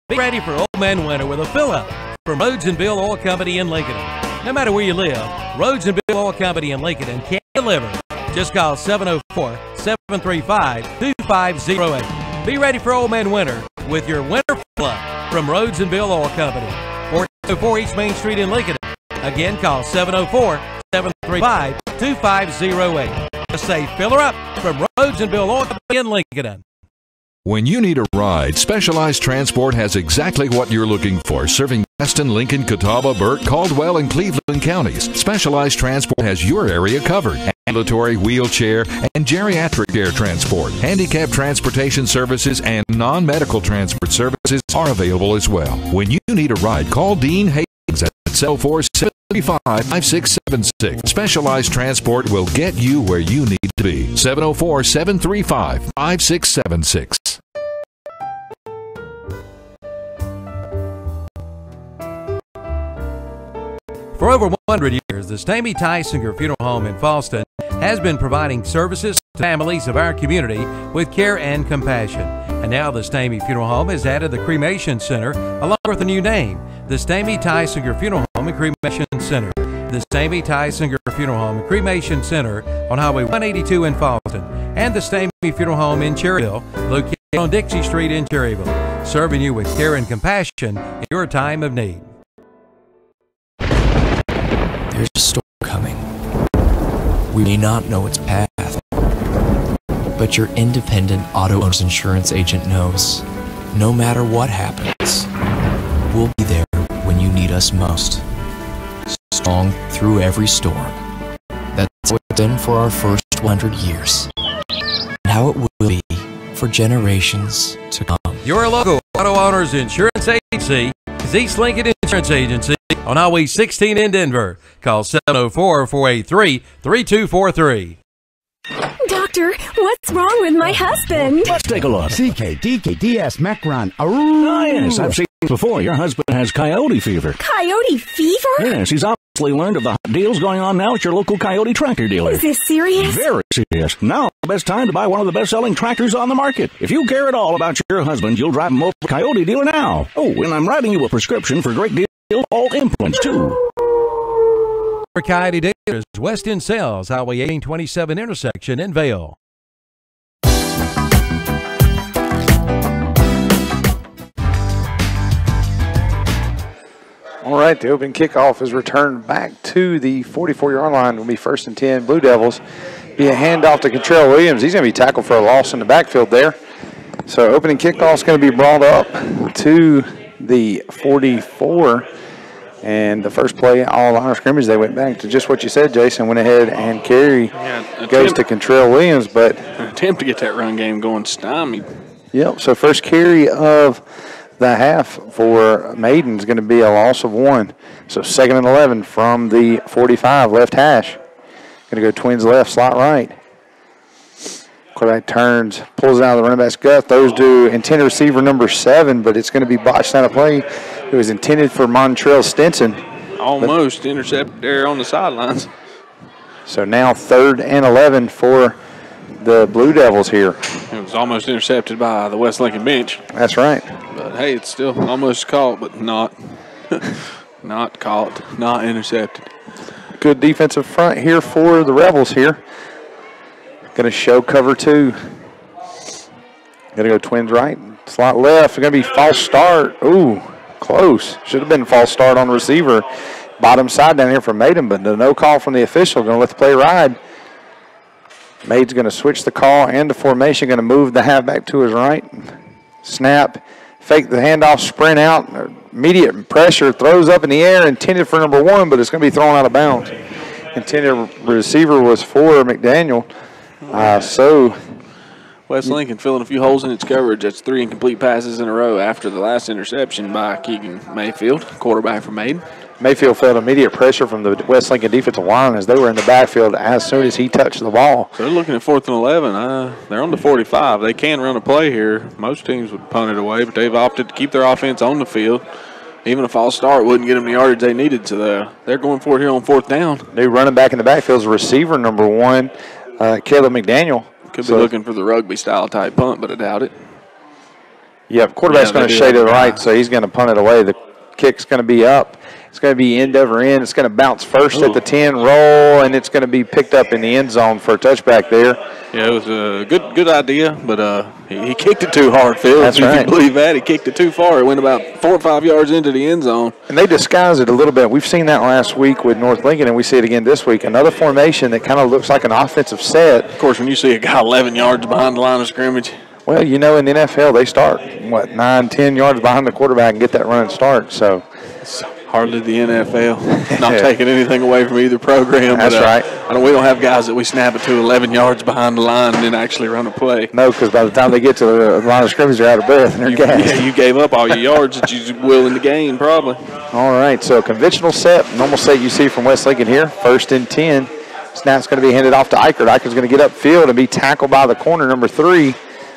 Be ready for Old Man Winter with a fill up from Rhodes and Bill Oil Company in Lincoln. No matter where you live, Rhodes and Bill Oil Company in Lincoln can deliver. Just call 704-735-2508. Be ready for Old Man Winter with your winter fill up from Rhodes and Bill Oil Company. 404 East Main Street in Lincoln. Again, call 704-735-2508. Just say fill her up from Rhodes and Bill Oil Company in Lincoln. When you need a ride, Specialized Transport has exactly what you're looking for, serving Gaston, Lincoln, Catawba, Burke, Caldwell, and Cleveland counties. Specialized Transport has your area covered. Ambulatory, wheelchair, and geriatric care transport. Handicap transportation services and non-medical transport services are available as well. When you need a ride, call Dean Hayes at 704-735-5676. Specialized Transport will get you where you need to be. 704-735-5676. For over 100 years, the Stamey Tysinger Funeral Home in Falston has been providing services to families of our community with care and compassion. And now the Stamey Funeral Home has added the Cremation Center along with a new name, the Stamey Tysinger Funeral Home and Cremation Center. The Stamey Tysinger Funeral Home and Cremation Center on Highway 182 in Falston, and the Stamey Funeral Home in Cherryville, located on Dixie Street in Cherryville, serving you with care and compassion in your time of need. There's a storm coming. We may not know its path, but your independent auto owner's insurance agent knows no matter what happens, we'll be there when you need us most. strong through every storm. That's what it's been for our first 100 years. And how it will be for generations to come. Your local auto owners insurance agency is East Lincoln Insurance Agency on Highway 16 in Denver. Call 704-483-3243. Doctor, what's wrong with my husband? Let's take a look. CKDKDS Macron. Oh, yes, I've seen it before. Your husband has coyote fever. Coyote fever? Yes, he's obviously learned of the hot deals going on now at your local Coyote tractor dealer. Is this serious? Very serious. Now, the best time to buy one of the best-selling tractors on the market. If you care at all about your husband, you'll drive him over to Coyote dealer now. Oh, and I'm writing you a prescription for great deals, all implements, too. Coyote Dealers, West End Sales, Highway 1827 intersection in Vale. All right, the open kickoff is returned back to the 44-yard line. Will be 1st and 10. Blue Devils. Be a handoff to Contrell Williams. He's going to be tackled for a loss in the backfield there. So opening kickoff is going to be brought up to the 44. And the first play, all line of scrimmage, they went back to just what you said, Jason. Went ahead and carry goes to Contrell Williams, but attempt to get that run game going stymied. Yep. So first carry of the half for Maiden is going to be a loss of 1. So 2nd and 11 from the 45 left hash. Going to go Twins left, slot right. Quarterback turns, pulls it out of the running back's gut, throws to intended receiver number 7, but it's going to be botched out of play. It was intended for Montrell Stinson. Almost intercepted there on the sidelines. So now 3rd and 11 for the Blue Devils here. It was almost intercepted by the West Lincoln bench. That's right. But hey, it's still almost caught, but not not caught, not intercepted. Good defensive front here for the Rebels here. Going to show cover 2. Going to go Twins right, slot left. Going to be false start. Ooh, close. Should have been false start on the receiver. Bottom side down here for Maiden, but no call from the official. Going to let the play ride. Maiden's going to switch the call and the formation. Going to move the halfback to his right. Snap, fake the handoff, sprint out. Immediate pressure, throws up in the air, intended for number 1, but it's going to be thrown out of bounds. Intended receiver was for McDaniel. So West Lincoln filling a few holes in its coverage. That's 3 incomplete passes in a row after the last interception by Keegan Mayfield, quarterback for Maiden. Mayfield felt immediate pressure from the West Lincoln defensive line as they were in the backfield as soon as he touched the ball. So they're looking at 4th and 11. They're on the 45. They can run a play here. Most teams would punt it away, but they've opted to keep their offense on the field. Even a false start wouldn't get them the yardage they needed, so they're going for it here on 4th down. New running back in the backfield is receiver number 1, Caleb McDaniel. Could be looking for the rugby-style type punt, but I doubt it. Yep, quarterback's going to shade to the right, so he's going to punt it away. The kick's going to be up. It's going to be end over end. It's going to bounce first at the 10, roll, and it's going to be picked up in the end zone for a touchback there. Yeah, it was a good idea, but he kicked it too hard, Phil. That's right. If you can believe that. He kicked it too far. It went about 4 or 5 yards into the end zone. And they disguised it a little bit. We've seen that last week with North Lincoln, and we see it again this week. Another formation that kind of looks like an offensive set. Of course, when you see a guy 11 yards behind the line of scrimmage. Well, you know, in the NFL, they start, 9, 10 yards behind the quarterback and get that running start. So it's hardly the NFL. Not taking anything away from either program. That's right. We don't have guys that we snap it to 11 yards behind the line and then actually run a play. No, because by the time they get to the line of scrimmage, they're out of breath and they're gassed. Yeah, you gave up all your yards that you were willing to gain, probably. All right, so conventional set, normal set you see from West Lincoln here, 1st and 10. Snap's going to be handed off to Eichert. Eichert's going to get upfield and be tackled by the corner, number 3,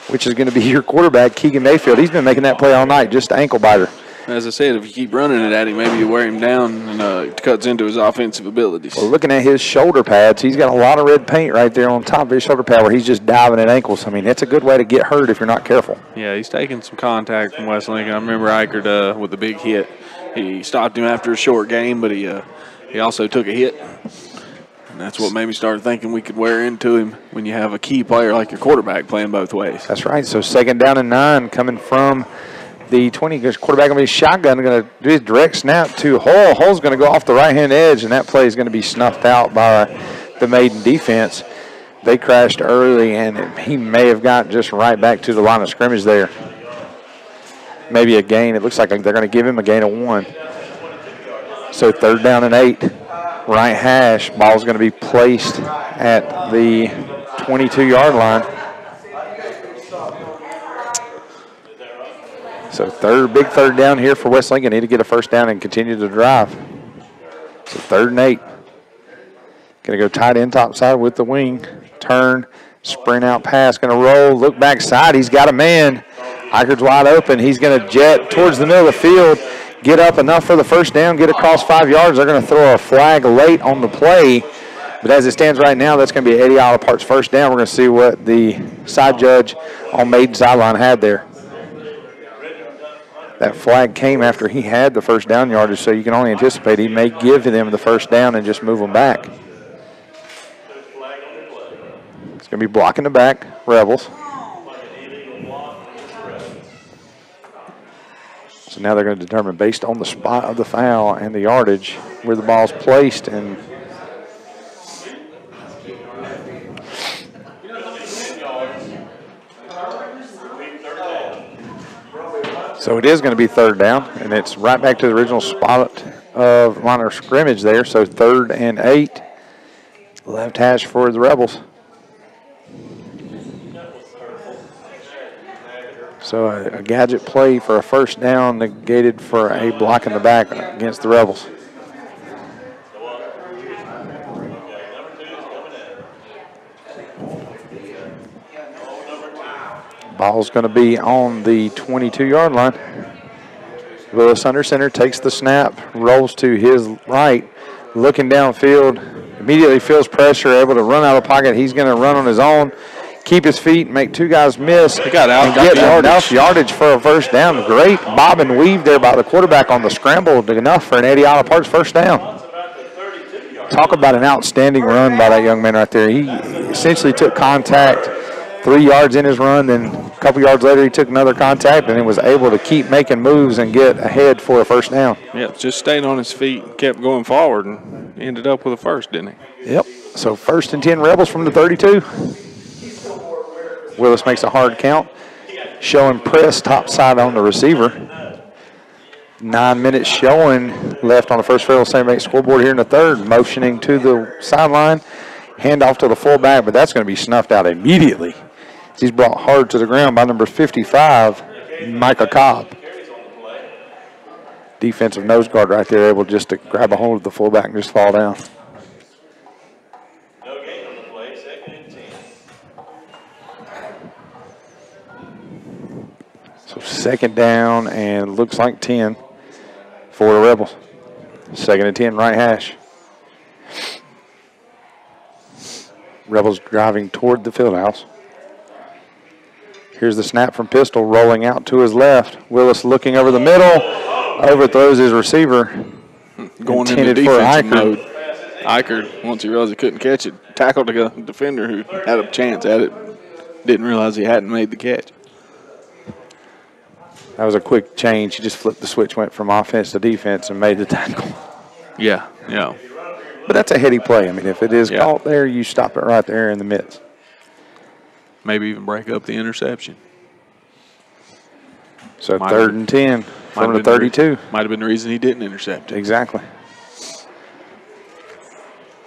which is going to be your quarterback, Keegan Mayfield. He's been making that play all night, just ankle biter. As I said, if you keep running it at him, maybe you wear him down and it cuts into his offensive abilities. Well, looking at his shoulder pads, he's got a lot of red paint right there on top of his shoulder pad where he's just diving at ankles. I mean, that's a good way to get hurt if you're not careful. Yeah, he's taking some contact from West Lincoln. I remember Eichert with the big hit. He stopped him after a short game, but he also took a hit. And that's what made me start thinking we could wear into him when you have a key player like your quarterback playing both ways. That's right. So 2nd down and 9 coming from the 20. Quarterback going to be shotgun, going to do his direct snap to Hull. Hull's going to go off the right-hand edge, and that play is going to be snuffed out by the Maiden defense. They crashed early, and he may have got just right back to the line of scrimmage there. Maybe a gain. It looks like they're going to give him a gain of 1. So 3rd down and 8. right hash. Ball's going to be placed at the 22-yard line. So big third down here for West Lincoln. Need to get a first down and continue to drive. So 3rd and 8. Going to go tight end top side with the wing. Turn, sprint out pass. Going to roll, look backside. He's got a man. Eichert's wide open. He's going to jet towards the middle of the field. Get up enough for the first down. Get across 5 yards. They're going to throw a flag late on the play. But as it stands right now, that's going to be 80 Auto Parts first down. We're going to see what the side judge on Maiden sideline had there. That flag came after he had the first down yardage, so you can only anticipate he may give them the first down and just move them back. It's going to be blocking the back, Rebels. So now they're going to determine based on the spot of the foul and the yardage where the ball's placed. And so it is going to be 3rd down, and it's right back to the original spot of line of scrimmage there. So 3rd and 8, left hash for the Rebels. So a gadget play for a first down negated for a block in the back against the Rebels. Ball's going to be on the 22-yard line. Willis under center, takes the snap, rolls to his right, looking downfield, immediately feels pressure, able to run out of the pocket. He's going to run on his own, keep his feet, make 2 guys miss, He got out, and got get the enough yardage for a first down. Great bob and weave there by the quarterback on the scramble, enough for an 80 Auto Parts first down. Talk about an outstanding run by that young man right there. He essentially took contact 3 yards in his run, then a couple yards later he took another contact and then was able to keep making moves and get ahead for a first down. Yeah, just stayed on his feet, kept going forward, and ended up with a first, didn't he? Yep. So 1st and 10 Rebels from the 32. Willis makes a hard count, showing press top side on the receiver. 9 minutes showing left on the first Federal St. Bank scoreboard here in the 3rd, motioning to the sideline, handoff to the fullback, but that's going to be snuffed out immediately. He's brought hard to the ground by number 55, Micah Cobb. Defensive nose guard right there, able just to grab a hold of the fullback and just fall down. So 2nd down and looks like 10 for the Rebels. 2nd and 10, right hash. Rebels driving toward the field house. Here's the snap from Pistol, rolling out to his left. Willis looking over the middle, overthrows his receiver. Going into defensive mode. Eichert, once he realized he couldn't catch it, tackled a defender who had a chance at it. Didn't realize he hadn't made the catch. That was a quick change. He just flipped the switch, went from offense to defense, and made the tackle. Yeah, yeah. But that's a heady play. I mean, if it is caught there, you stop it right there in the midst. Maybe even break up the interception. So 3rd and 10 from the 32. Might have been the reason he didn't intercept it. Exactly.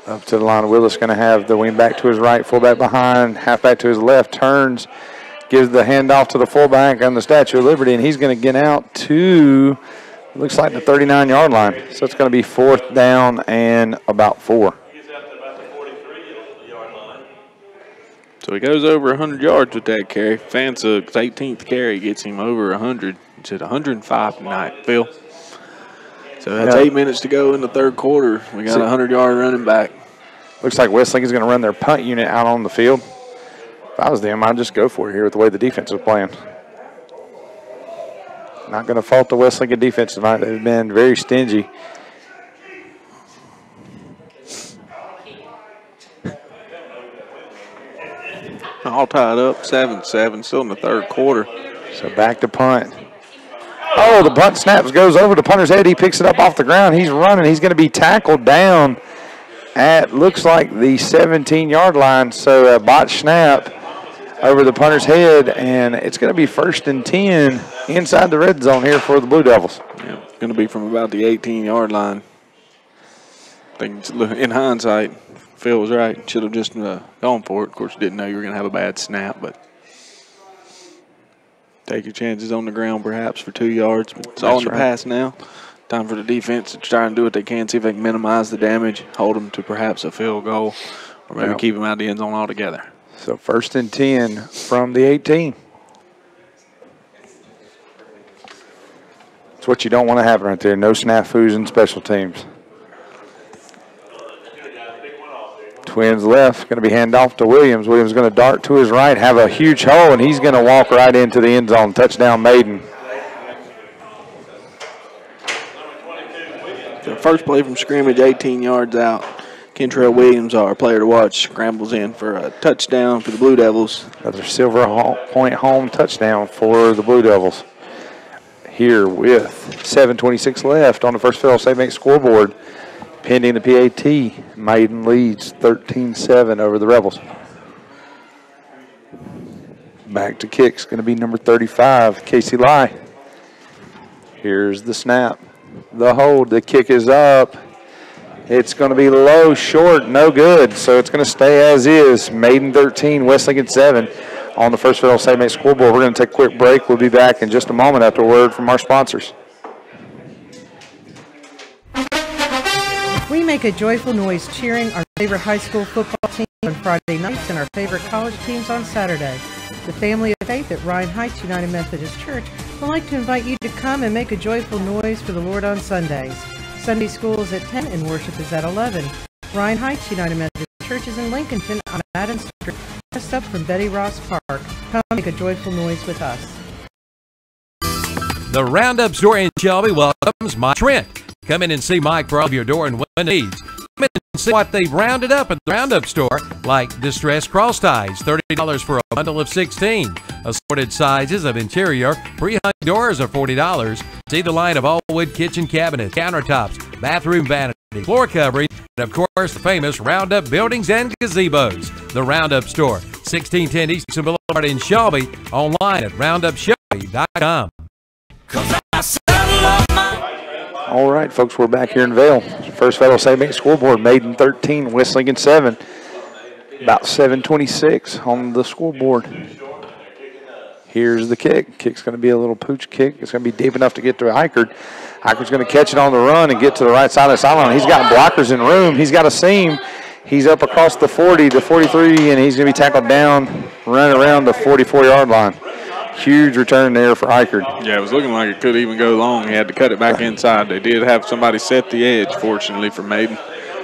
Up to the line. Willis going to have the wing back to his right, fullback behind, halfback to his left, turns, gives the handoff to the fullback on the Statue of Liberty, and he's going to get out to, looks like the 39-yard line. So it's going to be 4th down and about 4. So he goes over 100 yards with that carry. Fansuk's 18th carry gets him over 100. It's at 105 tonight, Phil. So that's 8 minutes to go in the 3rd quarter. We got a 100-yard running back. Looks like West Lincoln's going to run their punt unit out on the field. If I was them, I'd just go for it here with the way the defense is playing. Not going to fault the West Lincoln defense tonight. They've been very stingy. All tied up, 7-7, still in the 3rd quarter. So back to punt. Oh, the punt snaps, goes over the punter's head. He picks it up off the ground. He's running. He's going to be tackled down at, looks like, the 17-yard line. So a botch snap over the punter's head, and it's going to be 1st and 10 inside the red zone here for the Blue Devils. Yeah, it's going to be from about the 18-yard line. think in hindsight, Phil was right. Should have just gone for it. Of course, you didn't know you were going to have a bad snap, but take your chances on the ground perhaps for 2 yards. But it's all in the pass now. Time for the defense to try and do what they can, see if they can minimize the damage, hold them to perhaps a field goal, or maybe keep them out of the end zone altogether. So 1st and 10 from the 18. It's what you don't want to happen right there. No snafus in special teams. Twins left, going to be hand off to Williams. Williams going to dart to his right, have a huge hole, and he's going to walk right into the end zone. Touchdown, Maiden. The first play from scrimmage, 18 yards out. Kentrell Williams, our player to watch, scrambles in for a touchdown for the Blue Devils. Another Silver Point home touchdown for the Blue Devils. Here with 7:26 left on the First Federal State Bank scoreboard. Pending the PAT, Maiden leads 13-7 over the Rebels. Back to kicks, going to be number 35, Casey Lai. Here's the snap. The hold, the kick is up. It's going to be low, short, no good. So it's going to stay as is. Maiden 13, West Lincoln 7 on the First Federal State Bank scoreboard. We're going to take a quick break. We'll be back in just a moment after a word from our sponsors. We make a joyful noise cheering our favorite high school football team on Friday nights and our favorite college teams on Saturday. The family of faith at Ryan Heights United Methodist Church would like to invite you to come and make a joyful noise for the Lord on Sundays. Sunday school is at 10 and worship is at 11. Ryan Heights United Methodist Church is in Lincolnton on Maiden Street, just up from Betty Ross Park. Come make a joyful noise with us. The Roundup Store in Shelby welcomes Mike Trent. Come in and see Mike for all of your door and window needs. Come in and see what they've rounded up at the Roundup Store, like distressed cross ties, $30 for a bundle of 16. Assorted sizes of interior, pre-hung doors are $40. See the line of all wood kitchen cabinets, countertops, bathroom vanity, floor covering, and of course the famous Roundup buildings and gazebos. The Roundup Store, 1610 Eastern Boulevard in Shelby, online at roundupshelby.com. All right, folks, we're back here in Vail. First Federal State Bank scoreboard, Maiden 13, West Lincoln 7. About 7:26 on the scoreboard. Here's the kick. Kick's going to be a little pooch kick. It's going to be deep enough to get to Eichert. Eichert's going to catch it on the run and get to the right side of the sideline. He's got blockers in room. He's got a seam. He's up across the 40, the 43, and he's going to be tackled down, running around the 44-yard line. Huge return there for Eichert. Yeah, it was looking like it could even go long. He had to cut it back inside. They did have somebody set the edge, fortunately, for Maiden.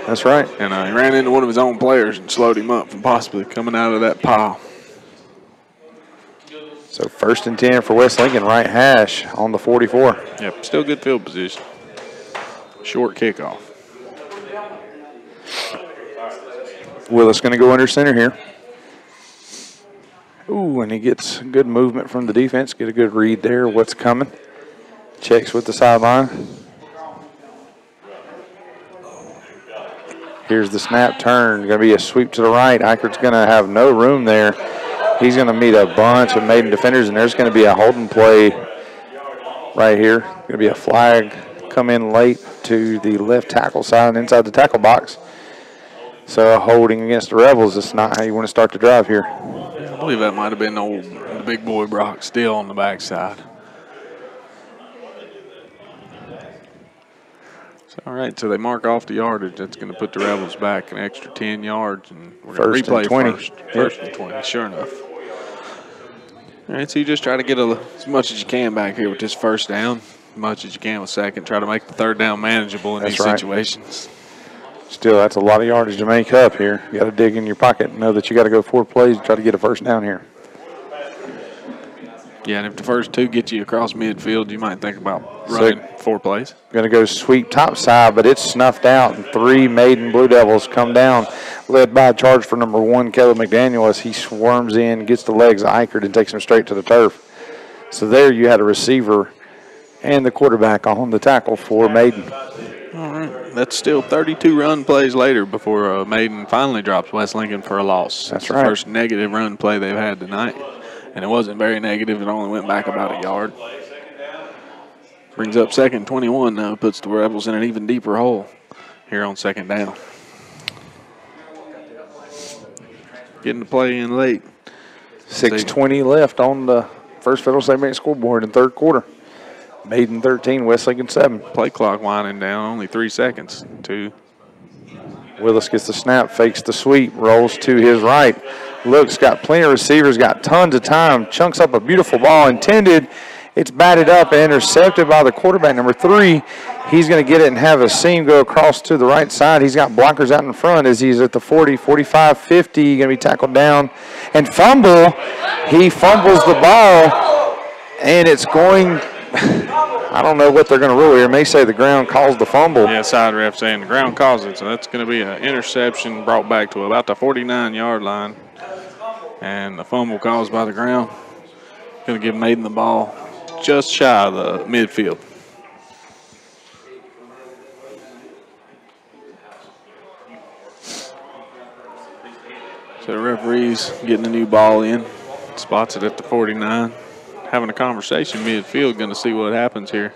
That's right. And he ran into one of his own players and slowed him up from possibly coming out of that pile. So 1st and 10 for West Lincoln, right hash on the 44. Yep, still good field position. Short kickoff. Willis going to go under center here. Ooh, and he gets good movement from the defense. Get a good read there, what's coming. Checks with the sideline. Here's the snap turn. Going to be a sweep to the right. Eichert's going to have no room there. He's going to meet a bunch of Maiden defenders, and there's going to be a holding play right here. Going to be a flag come in late to the left tackle side inside the tackle box. So holding against the Rebels is not how you want to start the drive here. I believe that might have been the big boy Brock still on the backside. All right, so they mark off the yardage. That's going to put the Rebels back an extra 10 yards. And we're going to replay 20. First and 20, sure enough. All right, so you just try to get as much as you can back here with this first down, as much as you can with second. Try to make the third down manageable in these situations. Still, that's a lot of yardage to make up here. You got to dig in your pocket and know that you got to go 4 plays and try to get a first down here. Yeah, and if the first 2 get you across midfield, you might think about running 4 plays. Going to go sweep top side, but it's snuffed out, and 3 Maiden Blue Devils come down, led by a charge for number 1, Caleb McDaniel, as he swarms in, gets the legs of Eichert, and takes him straight to the turf. So there you had a receiver and the quarterback on the tackle for Maiden. All right, that's still 32 run plays later before Maiden finally drops West Lincoln for a loss. That's right. The first negative run play they've had tonight. And it wasn't very negative. It only went back about a yard. Brings up 2nd and 21 now. Puts the Rebels in an even deeper hole. here on second down. Getting the play in late. 6:20 left on the First Federal State Bank scoreboard in third quarter. Maiden 13, West Lincoln 7. Play clock winding down, only 3 seconds. 2. Willis gets the snap, fakes the sweep, rolls to his right. Looks, got plenty of receivers, got tons of time, chunks up a beautiful ball intended. It's batted up and intercepted by the quarterback, number 3. He's going to get it and have a seam go across to the right side. He's got blockers out in front as he's at the 40, 45, 50. Going to be tackled down and fumble. He fumbles the ball, and it's going – I don't know what they're going to rule here. It may say the ground caused the fumble. Yeah, side ref saying the ground caused it, so that's going to be an interception brought back to about the 49-yard line. And the fumble caused by the ground. Going to give Maiden the ball just shy of the midfield. So the referee's getting a new ball in. Spots it at the 49. Having a conversation midfield, going to see what happens here.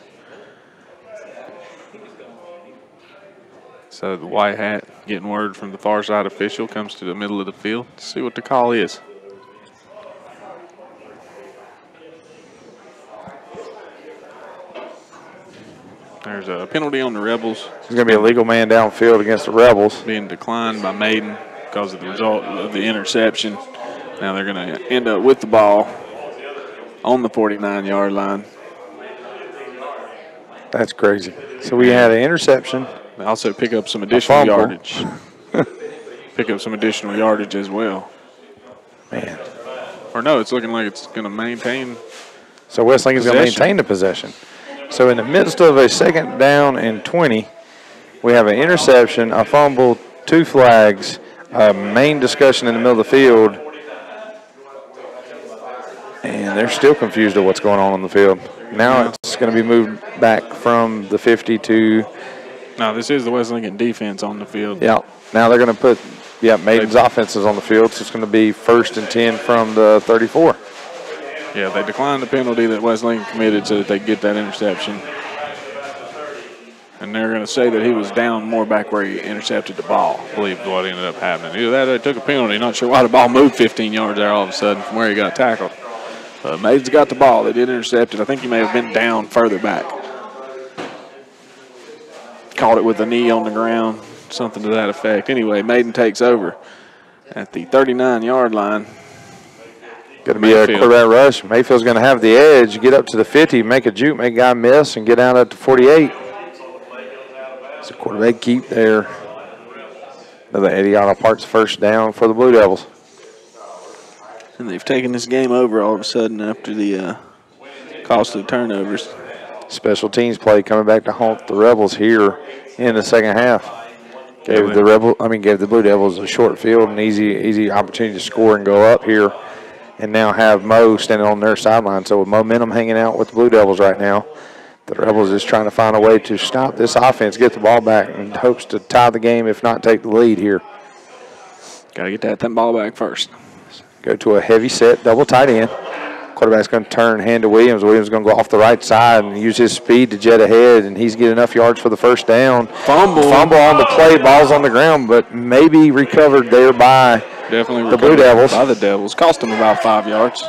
So the white hat getting word from the far side official, comes to the middle of the field to see what the call is. There's a penalty on the Rebels. There's going to be a legal man downfield against the Rebels. Being declined by Maiden because of the result of the interception. Now they're going to end up with the ball on the 49-yard line. That's crazy. So we had an interception. They also pick up some additional yardage. Pick up some additional yardage as well. Man. Or no, it's looking like it's going to maintain. So West Lincoln's going to maintain the possession. So in the midst of a second down and 20, we have an interception, a fumble, 2 flags, a main discussion in the middle of the field. And they're still confused at what's going on the field. Now it's going to be moved back from the 50 to. Now this is the West Lincoln defense on the field. Yeah. Now they're going to put, Maiden's offenses on the field. So it's going to be 1st and 10 from the 34. Yeah, they declined the penalty that West Lincoln committed so that they get that interception. And they're going to say that he was down more back where he intercepted the ball, I believe is what ended up happening. Either that or they took a penalty. Not sure why the ball moved 15 yards there all of a sudden from where he got tackled. Maiden's got the ball. They did intercept it. I think he may have been down further back. Caught it with a knee on the ground, something to that effect. Anyway, Maiden takes over at the 39-yard line. Going to be a quarterback rush. Mayfield's going to have the edge, get up to the 50, make a juke, make a guy miss, and get down up to 48. It's a quarterback keep there. Another Eddie Otto Parks first down for the Blue Devils. And they've taken this game over all of a sudden after the costly turnovers. Special teams play coming back to haunt the Rebels here in the second half. Gave the Blue Devils a short field and easy opportunity to score and go up here. And now have Mo standing on their sideline. So with momentum hanging out with the Blue Devils right now, the Rebels is trying to find a way to stop this offense, get the ball back, and hopes to tie the game, if not take the lead here. Got to get that ball back first. Go to a heavy set, double tight end. Quarterback's going to turn, hand to Williams. Williams is going to go off the right side and use his speed to jet ahead, and he's getting enough yards for the first down. Fumble on the play, ball's on the ground, but maybe recovered there by definitely the Blue Devils. By the Devils. Cost them about 5 yards.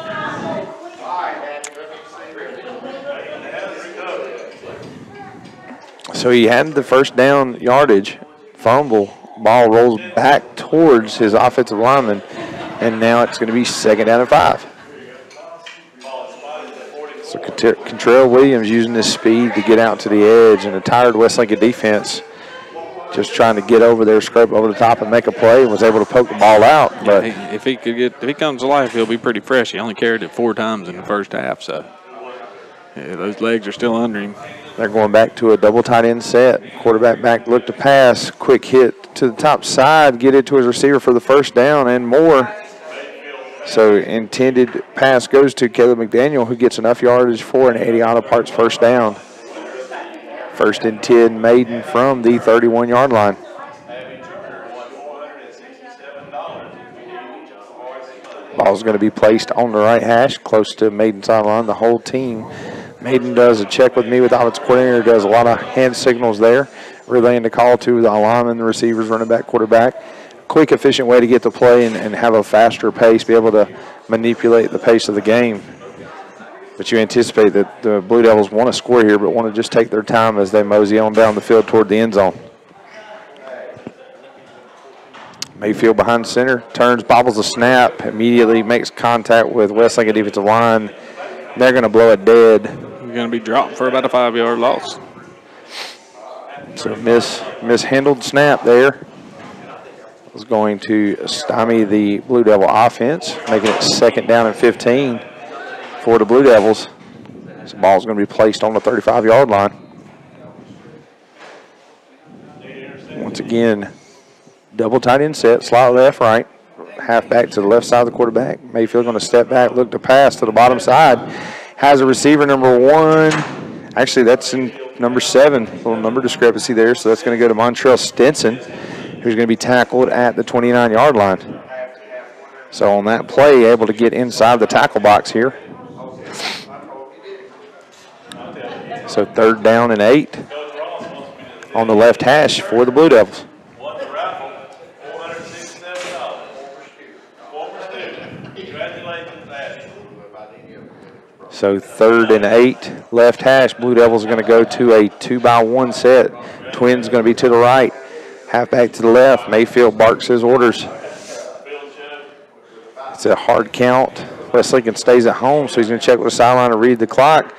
So he had the first down yardage, fumble, ball rolls back towards his offensive lineman, and now it's going to be 2nd down and 5. So Contrell Williams using his speed to get out to the edge, and a tired West Lincoln defense just trying to get over there, scrape over the top and make a play, and was able to poke the ball out. But if he comes to life, he'll be pretty fresh. He only carried it 4 times in the first half, so those legs are still under him. They're going back to a double tight end set. Quarterback back, look to pass, quick hit to the top side, get it to his receiver for the first down and more. So intended pass goes to Caleb McDaniel, who gets enough yardage for an Eddie Otto Parks first down. 1st and 10, Maiden from the 31-yard line. Ball's going to be placed on the right hash, close to Maiden's sideline. The whole team. Maiden does a check with me with offensive coordinator, does a lot of hand signals there. relaying the call to the lineman, the receivers, running back, quarterback. Quick, efficient way to get the play and have a faster pace, be able to manipulate the pace of the game. But you anticipate that the Blue Devils want to score here, but want to just take their time as they mosey on down the field toward the end zone. Mayfield behind center, turns, bobbles a snap, immediately makes contact with West Lincoln defensive line. They're going to blow it dead. You're going to be dropped for about a 5-yard loss. So mishandled snap there was going to stymie the Blue Devil offense, making it 2nd down and 15 for the Blue Devils. This ball's going to be placed on the 35-yard line. Once again, double tight end set, slot left, right, halfback to the left side of the quarterback. Mayfield going to step back, look to pass to the bottom side. Has a receiver, number 1. Actually, that's in number 7. A little number discrepancy there, so that's going to go to Montrell Stinson, who's going to be tackled at the 29-yard line. So on that play, able to get inside the tackle box here. So 3rd down and 8 on the left hash for the Blue Devils. So 3rd and 8, left hash. Blue Devils are going to go to a 2-by-1 set. Twins going to be to the right. Halfback to the left. Mayfield barks his orders. It's a hard count. West Lincoln stays at home, so he's going to check with the sideline and read the clock.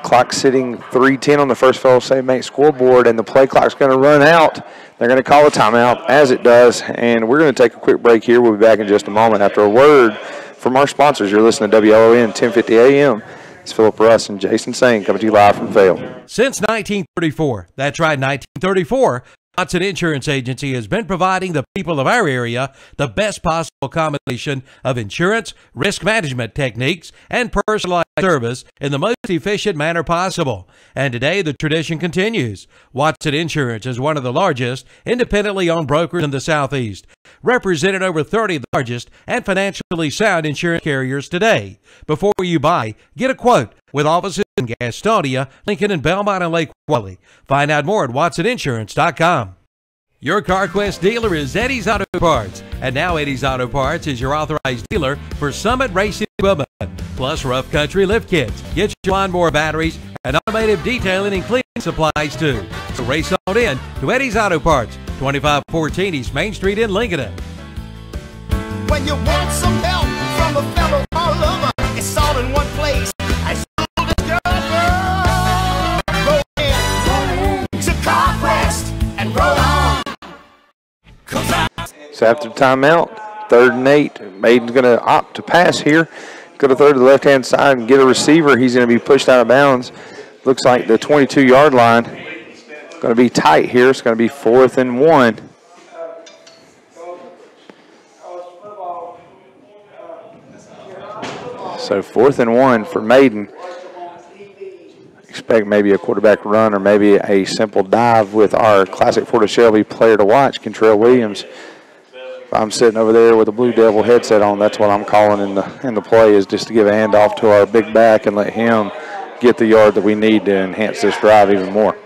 Clock sitting 3:10 on the first fellow save make scoreboard, and the play clock's going to run out. They're going to call a timeout as it does, and we're going to take a quick break here. We'll be back in just a moment after a word from our sponsors. You're listening to WLON 1050 AM. It's Philip Russ and Jason Sane coming to you live from Vail. Since 1934, that's right, 1934, Watson Insurance Agency has been providing the people of our area the best possible combination of insurance, risk management techniques, and personalized service in the most efficient manner possible. And today, the tradition continues. Watson Insurance is one of the largest independently owned brokers in the Southeast, representing over 30 of the largest and financially sound insurance carriers today. Before you buy, get a quote with offices in Gastonia, Lincoln, and Belmont and Lake Wally. Find out more at WatsonInsurance.com. Your CarQuest dealer is Eddie's Auto Parts. And now Eddie's Auto Parts is your authorized dealer for Summit Racing Equipment, plus rough country lift kits. Get your lawnmower batteries and automated detailing and cleaning supplies too. So race on in to Eddie's Auto Parts, 2514 East Main Street in Lincoln. When you want some help from a fellow car lover, it's all in one place. I sold this girl. Roll in to CarQuest and roll on. So after timeout, 3rd and 8. Maiden's going to opt to pass here. Go to throw to the left-hand side and get a receiver. He's going to be pushed out of bounds. Looks like the 22-yard line. Going to be tight here. It's going to be 4th and 1. So 4th and 1 for Maiden. Expect maybe a quarterback run or maybe a simple dive with our Classic Florida Shelby player to watch, Kentrell Williams. If I'm sitting over there with a Blue Devil headset on, that's what I'm calling in the play, is just to give a handoff to our big back and let him get the yard that we need to enhance this drive even more.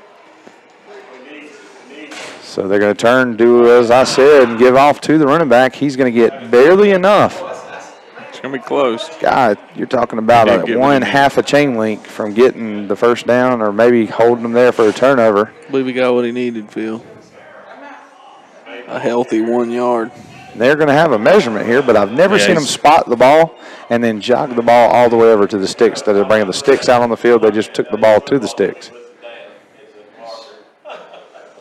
So they're going to turn, do as I said, and give off to the running back. He's going to get barely enough. It's going to be close. God, you're talking about half a chain link from getting the first down or maybe holding them there for a turnover. I believe he got what he needed, Phil. A healthy 1 yard. They're going to have a measurement here, but I've never seen them spot the ball and then jog the ball all the way over to the sticks. Instead of bringing the sticks out on the field, they just took the ball to the sticks.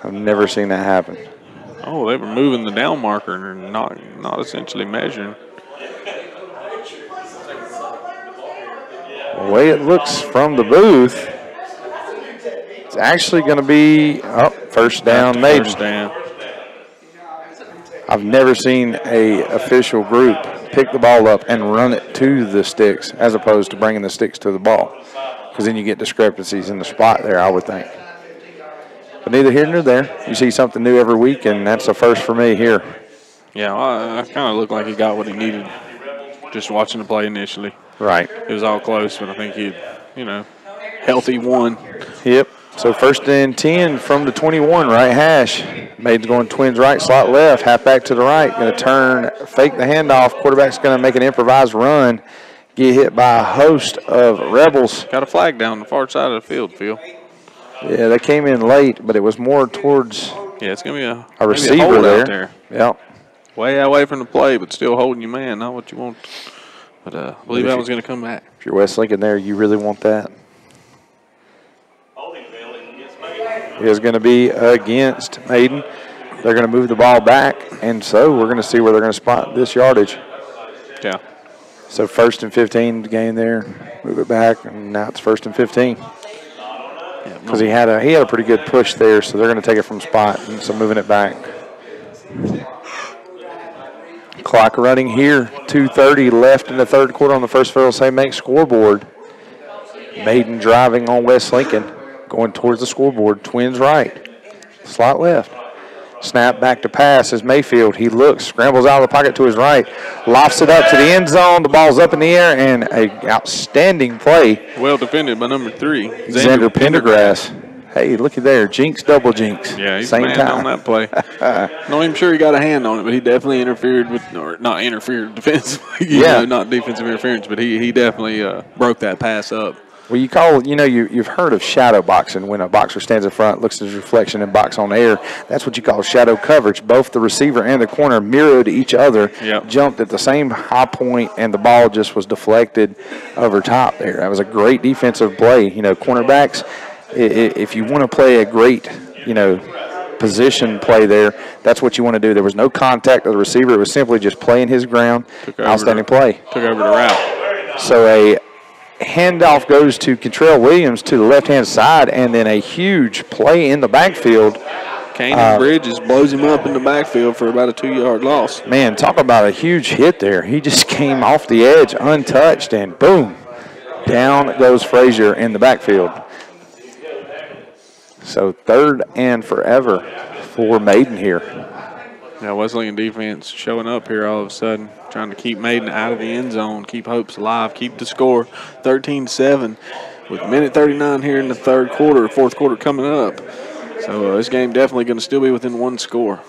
I've never seen that happen. Oh, they were moving the down marker and not essentially measuring. The way it looks from the booth, it's actually going to be first down, Maiden. First down. I've never seen a official group pick the ball up and run it to the sticks as opposed to bringing the sticks to the ball, because then you get discrepancies in the spot there, I would think. But neither here nor there. You see something new every week, and that's a first for me here. Yeah, I kind of looked like he got what he needed just watching the play initially. Right. It was all close, but I think he, healthy 1. Yep. So 1st and 10 from the 21, right hash. Maiden's going twins right, slot left, half back to the right. Going to turn, fake the handoff. Quarterback's going to make an improvised run. Get hit by a host of Rebels. Got a flag down the far side of the field, Phil. Yeah, they came in late, but it was more towards it's going to be a receiver there. Yep. Way away from the play, but still holding your man, not what you want. But I believe that one's going to come back. If you're West Lincoln there, you really want that. Is going to be against Maiden. They're going to move the ball back, and so we're going to see where they're going to spot this yardage. Yeah. So 1st and 15 gain there. Move it back, and now it's 1st and 15. Because he had a pretty good push there, so they're going to take it from spot, and so moving it back. Clock running here. 2:30 left in the 3rd quarter on the First Federal St. Mate scoreboard. Maiden driving on West Lincoln. Going towards the scoreboard. Twins right. Slot left. Snap back to pass is Mayfield. He looks, scrambles out of the pocket to his right. Lofts it up to the end zone. The ball's up in the air, and an outstanding play. Well defended by number 3. Xander Pendergrass. Hey, looky there. Jinx, double jinx. Yeah, he's same man time. on that play. Not even sure he got a hand on it, but he definitely interfered with, or not interfered defensively. Not defensive interference, but he definitely broke that pass up. Well, you've heard of shadow boxing when a boxer stands in front, looks at his reflection, and box on air. That's what you call shadow coverage. Both the receiver and the corner mirrored each other, jumped at the same high point, and the ball just was deflected over top there. That was a great defensive play. Cornerbacks, if you want to play a great, position play there, that's what you want to do. There was no contact with the receiver. It was simply just playing his ground. Outstanding play. Took over the route. So a handoff goes to Contrell Williams to the left-hand side, and then a huge play in the backfield. Kanan Bridges blows him up in the backfield for about a 2-yard loss. Man, talk about a huge hit there. He just came off the edge untouched, and boom, down goes Frazier in the backfield. So 3rd and forever for Maiden here. Now West Lincoln defense showing up here all of a sudden, trying to keep Maiden out of the end zone, keep hopes alive, keep the score 13-7 with a minute 39 here in the 3rd quarter, 4th quarter coming up. So this game definitely going to still be within 1 score.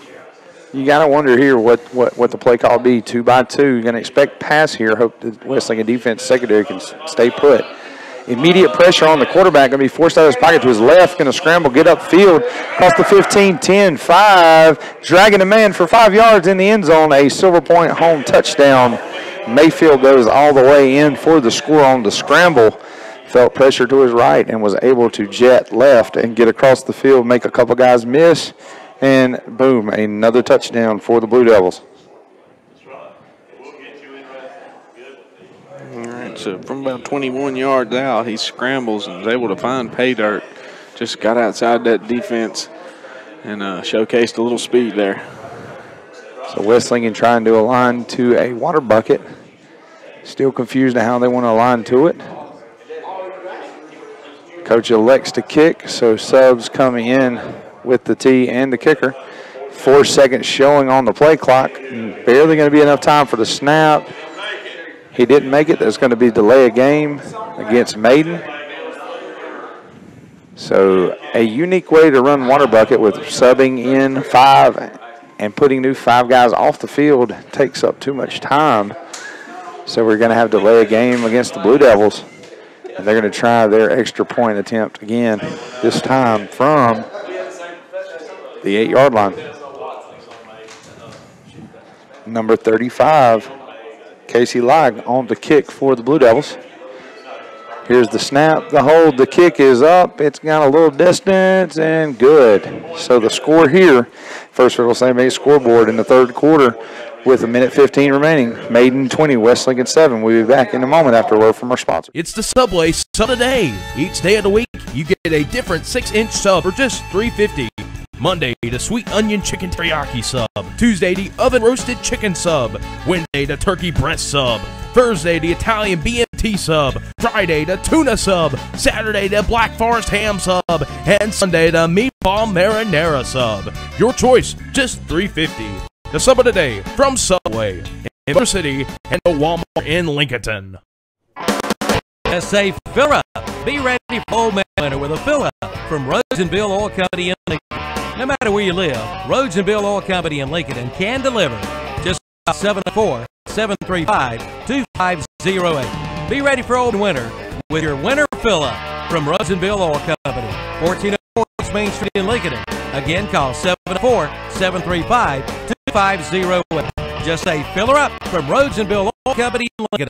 You got to wonder here what the play call be. 2-by-2. You're going to expect pass here. Hope the West Lincoln defense secondary can stay put. Immediate pressure on the quarterback. Going to be forced out of his pocket to his left. Going to scramble, get upfield. Across the 15, 10, 5. Dragging a man for 5 yards in the end zone. A Silver Point home touchdown. Mayfield goes all the way in for the score on the scramble. Felt pressure to his right and was able to jet left and get across the field, make a couple guys miss. And boom, another touchdown for the Blue Devils. All right, so from about 21 yards out, he scrambles and is able to find pay dirt. Just got outside that defense and showcased a little speed there. So West Lincoln trying to align to a water bucket. Still confused on how they want to align to it. Coach elects to kick, so subs coming in with the tee and the kicker. 4 seconds showing on the play clock. Barely going to be enough time for the snap. He didn't make it. There's going to be delay of game against Maiden. So a unique way to run water bucket with subbing in 5 and putting new 5 guys off the field takes up too much time. So we're going to have delay of game against the Blue Devils. And they're going to try their extra point attempt again, this time from the 8-yard line. Number 35, Casey Log on the kick for the Blue Devils. Here's the snap, the hold, the kick is up. It's got a little distance and good. So the score here, First Federal St. Mate scoreboard in the 3rd quarter with a minute 15 remaining. Maiden 20, West Lincoln 7. We'll be back in a moment after a word from our sponsor. It's the Subway Sub Today. Each day of the week, you get a different 6-inch sub for just $3.50. Monday, the sweet onion chicken teriyaki sub. Tuesday, the oven roasted chicken sub. Wednesday, the turkey breast sub. Thursday, the Italian BMT sub. Friday, the tuna sub. Saturday, the Black Forest ham sub. And Sunday, the meatball marinara sub. Your choice, just $3.50. The sub of the day from Subway in Motor City and the Walmart in Lincoln. SA Filler Be ready for Old Man Winter with a fill-up from Rhodes and Bill Oil Company in Lincoln. No matter where you live, Rhodes and Bill Oil Company in Lincoln can deliver. Just 704-735-2508. Be ready for Old Winter with your winter fill-up from Rhodes and Bill Oil Company, 1404 West Main Street in Lincoln. Again, call 704-735-2508. Just say fill her up from Rhodes and Bill Oil Company in Lincoln.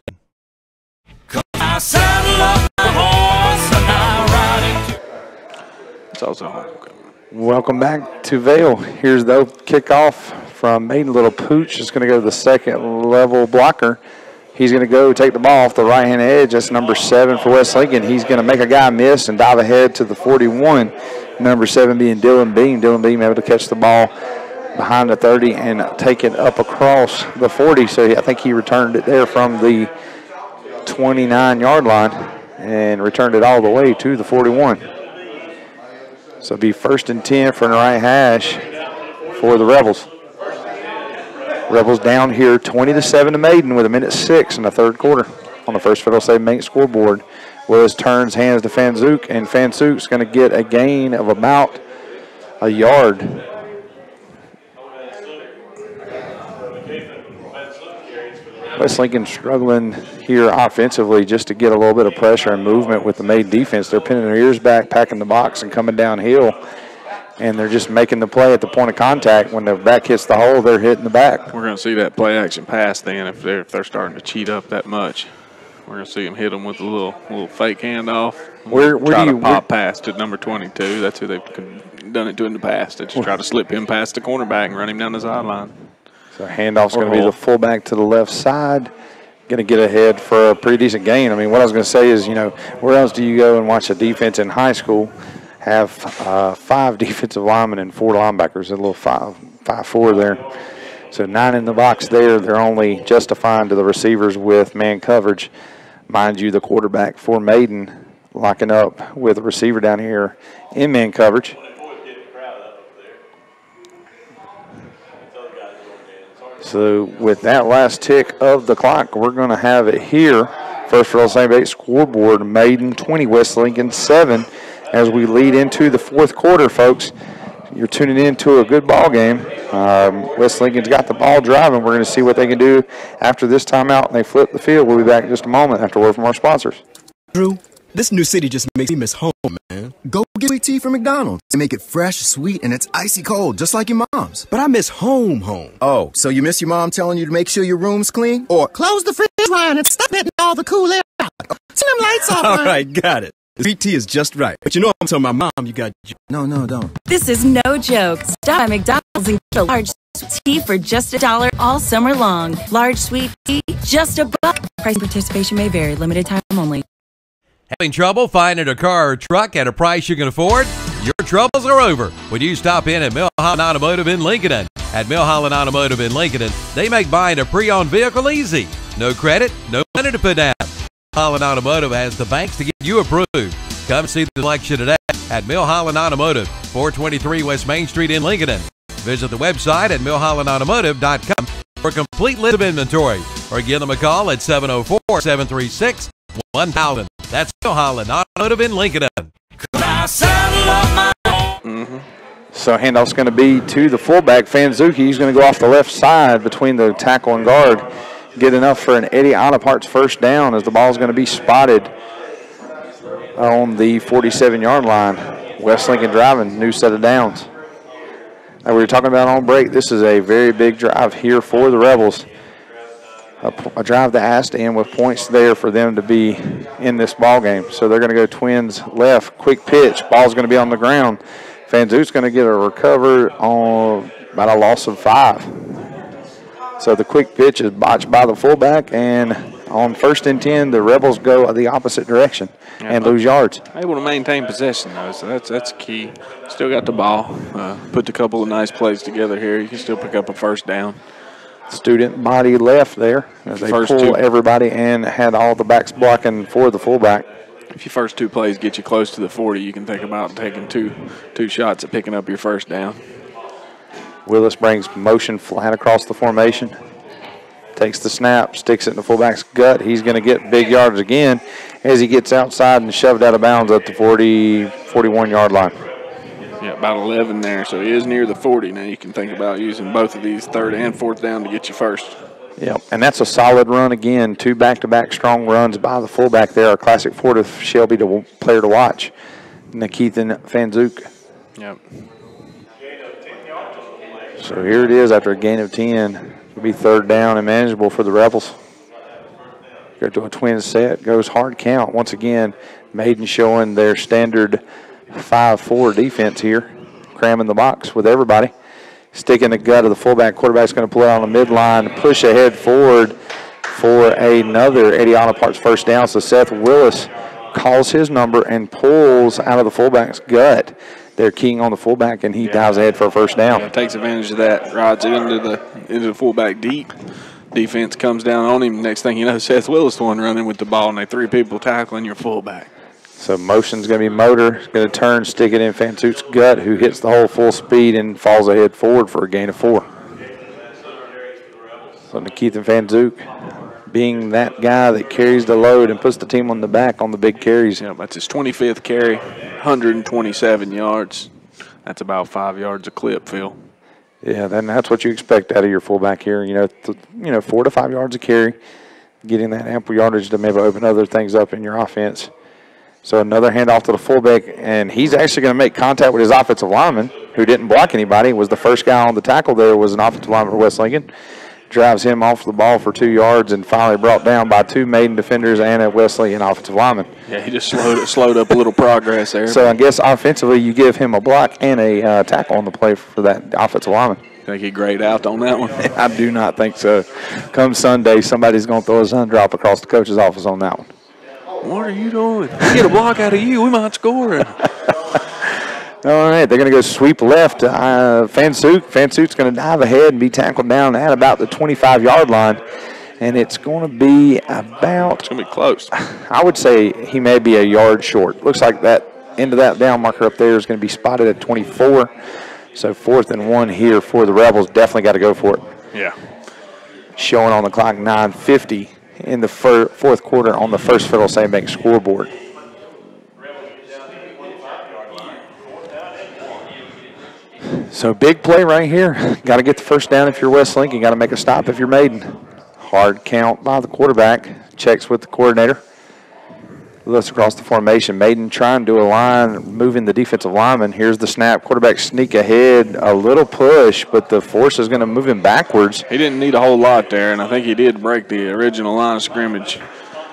It's also homecoming. Welcome back to Vale. Here's the kickoff from Maiden. Little Pooch is going to go to the second level blocker. He's going to go take the ball off the right-hand edge. That's number 7 for West Lincoln. He's going to make a guy miss and dive ahead to the 41. Number 7 being Dylan Beam. Dylan Beam able to catch the ball behind the 30 and take it up across the 40. So I think he returned it there from the 29-yard line and returned it all the way to the 41. So it'll be 1st and 10 from the right hash for the Rebels. Rebels down here 20-7 to Maiden with 1:06 in the third quarter on the First Federal State Bank scoreboard. Willis turns hands to Fanzook, and Fanzook's going to get a gain of about a yard. West Lincoln struggling here offensively just to get a little bit of pressure and movement with the Maiden defense. They're pinning their ears back, packing the box, and coming downhill. And they're just making the play at the point of contact. When the back hits the hole, they're hitting the back. We're going to see that play action pass then if they're starting to cheat up that much. We're going to see them hit them with a little fake handoff. Where try do to you pop pass to number 22. That's who they've done it to in the past. They just try to slip him past the cornerback and run him down the sideline. So handoff's going to be the fullback to the left side. Going to get ahead for a pretty decent gain. I mean, what I was going to say is, where else do you go and watch a defense in high school have 5 defensive linemen and 4 linebackers, a little 5-4 there. So 9 in the box there. They're only justifying to the receivers with man coverage. Mind you, the quarterback for Maiden locking up with a receiver down here in man coverage. So with that last tick of the clock, we're going to have it here. First Federal St. Bates scoreboard, Maiden 20, West Lincoln 7. As we lead into the fourth quarter, folks, you're tuning in to a good ball game. West Lincoln's got the ball driving. We're going to see what they can do after this timeout, and they flip the field. We'll be back in just a moment after a word from our sponsors. Drew, this new city just makes me miss home, man. Go get sweet tea from McDonald's. They make it fresh, sweet, and it's icy cold, just like your mom's. But I miss home. Oh, so you miss your mom telling you to make sure your room's clean? Or close the fridge, Ryan, and stop letting all the cool air out. Turn them lights off, Ryan. All right, got it. The sweet tea is just right. But I'm telling my mom you got... No, don't. This is no joke. Stop at McDonald's and get a large sweet tea for just $1 all summer long. Large sweet tea, just $1. Price and participation may vary. Limited time only. Having trouble finding a car or truck at a price you can afford? Your troubles are over when you stop in at Milholland Automotive in Lincoln. At Milholland Automotive in Lincoln, they make buying a pre-owned vehicle easy. No credit, no money to put down. Milholland Automotive has the banks to get you approved. Come see the selection today at Milholland Automotive, 423 West Main Street in Lincoln. Visit the website at milhollandautomotive.com for a complete list of inventory or give them a call at 704-736-1000. That's Milholland Automotive in Lincoln. So handoff's going to be to the fullback, Fanzuki. He's going to go off the left side between the tackle and guard. Get enough for an Eddie Onapart's first down as the ball's going to be spotted on the 47-yard line. West Lincoln driving, new set of downs. Now we were talking about on break, this is a very big drive here for the Rebels. A drive that has to end with points there for them to be in this ball game. So they're going to go twins left, quick pitch. Ball's going to be on the ground. Fanzook's going to get a recover on about a loss of 5. So the quick pitch is botched by the fullback, and on 1st and 10, the Rebels go the opposite direction and lose yards. Able to maintain possession, though, so that's key. Still got the ball. Put a couple of nice plays together here. You can still pick up a first down. Student body left there as they pull everybody and had all the backs blocking for the fullback. If your first 2 plays get you close to the 40, you can think about taking two shots at picking up your first down. Willis brings motion flat across the formation. takes the snap, sticks it in the fullback's gut. He's going to get big yardage again as he gets outside and shoved out of bounds at the 41-yard line. Yeah, about 11 there, so he is near the 40. Now you can think about using both of these 3rd and 4th down to get you first. Yep, and that's a solid run again. 2 back-to-back strong runs by the fullback there. Our classic Ford of Shelby player to watch, Nikithan Fanzuk. Yep. So here it is after a gain of 10. It'll be 3rd down and manageable for the Rebels. Go to a twin set, goes hard count. Once again, Maiden showing their standard 5-4 defense here, cramming the box with everybody. Sticking the gut of the fullback. Quarterback's going to pull it on the midline, push ahead forward for another Eddie Auto Parts first down. So Seth Willis calls his number and pulls out of the fullback's gut. They're keying on the fullback, and he dives ahead for a first down. Yeah, takes advantage of that, rides into the fullback deep. Defense comes down on him. Next thing you know, Seth Willis the one running with the ball, and they 3 people tackling your fullback. So motion's going to be motor. It's going to turn, stick it in Fantuk's gut, who hits the hole full speed and falls ahead forward for a gain of 4. So Nikithan Fantuk being that guy that carries the load and puts the team on the back on the big carries. Yeah, that's his 25th carry, 127 yards. That's about 5 yards a clip, Phil. Yeah, then that's what you expect out of your fullback here. 4 to 5 yards a carry, getting that ample yardage to maybe open other things up in your offense. So another handoff to the fullback, and he's actually going to make contact with his offensive lineman, who didn't block anybody. Was the first guy on the tackle there, was an offensive lineman for West Lincoln. Drives him off the ball for 2 yards and finally brought down by 2 Maiden defenders and a West Lincoln offensive lineman. Yeah, he just slowed up a little progress there. So I guess offensively you give him a block and a tackle on the play for that offensive lineman. Think he grayed out on that one? I do not think so. Come Sunday, somebody's going to throw a sun drop across the coach's office on that one. What are you doing? We get a block out of you, we might score it. All right, they're going to go sweep left. Fansuk's going to dive ahead and be tackled down at about the 25-yard line. And it's going to be about... It's going to be close. I would say he may be a yard short. Looks like that end of that down marker up there is going to be spotted at 24. So 4th and 1 here for the Rebels. Definitely got to go for it. Yeah. Showing on the clock 9:50 in the 4th quarter on the First Federal Savings Bank scoreboard. So big play right here. Got to get the first down if you're West Lincoln. Got to make a stop if you're Maiden. Hard count by the quarterback. Checks with the coordinator. Looks across the formation. Maiden trying to align, moving the defensive lineman. Here's the snap. Quarterback sneak ahead. A little push, but the force is going to move him backwards. He didn't need a whole lot there, and I think he did break the original line of scrimmage.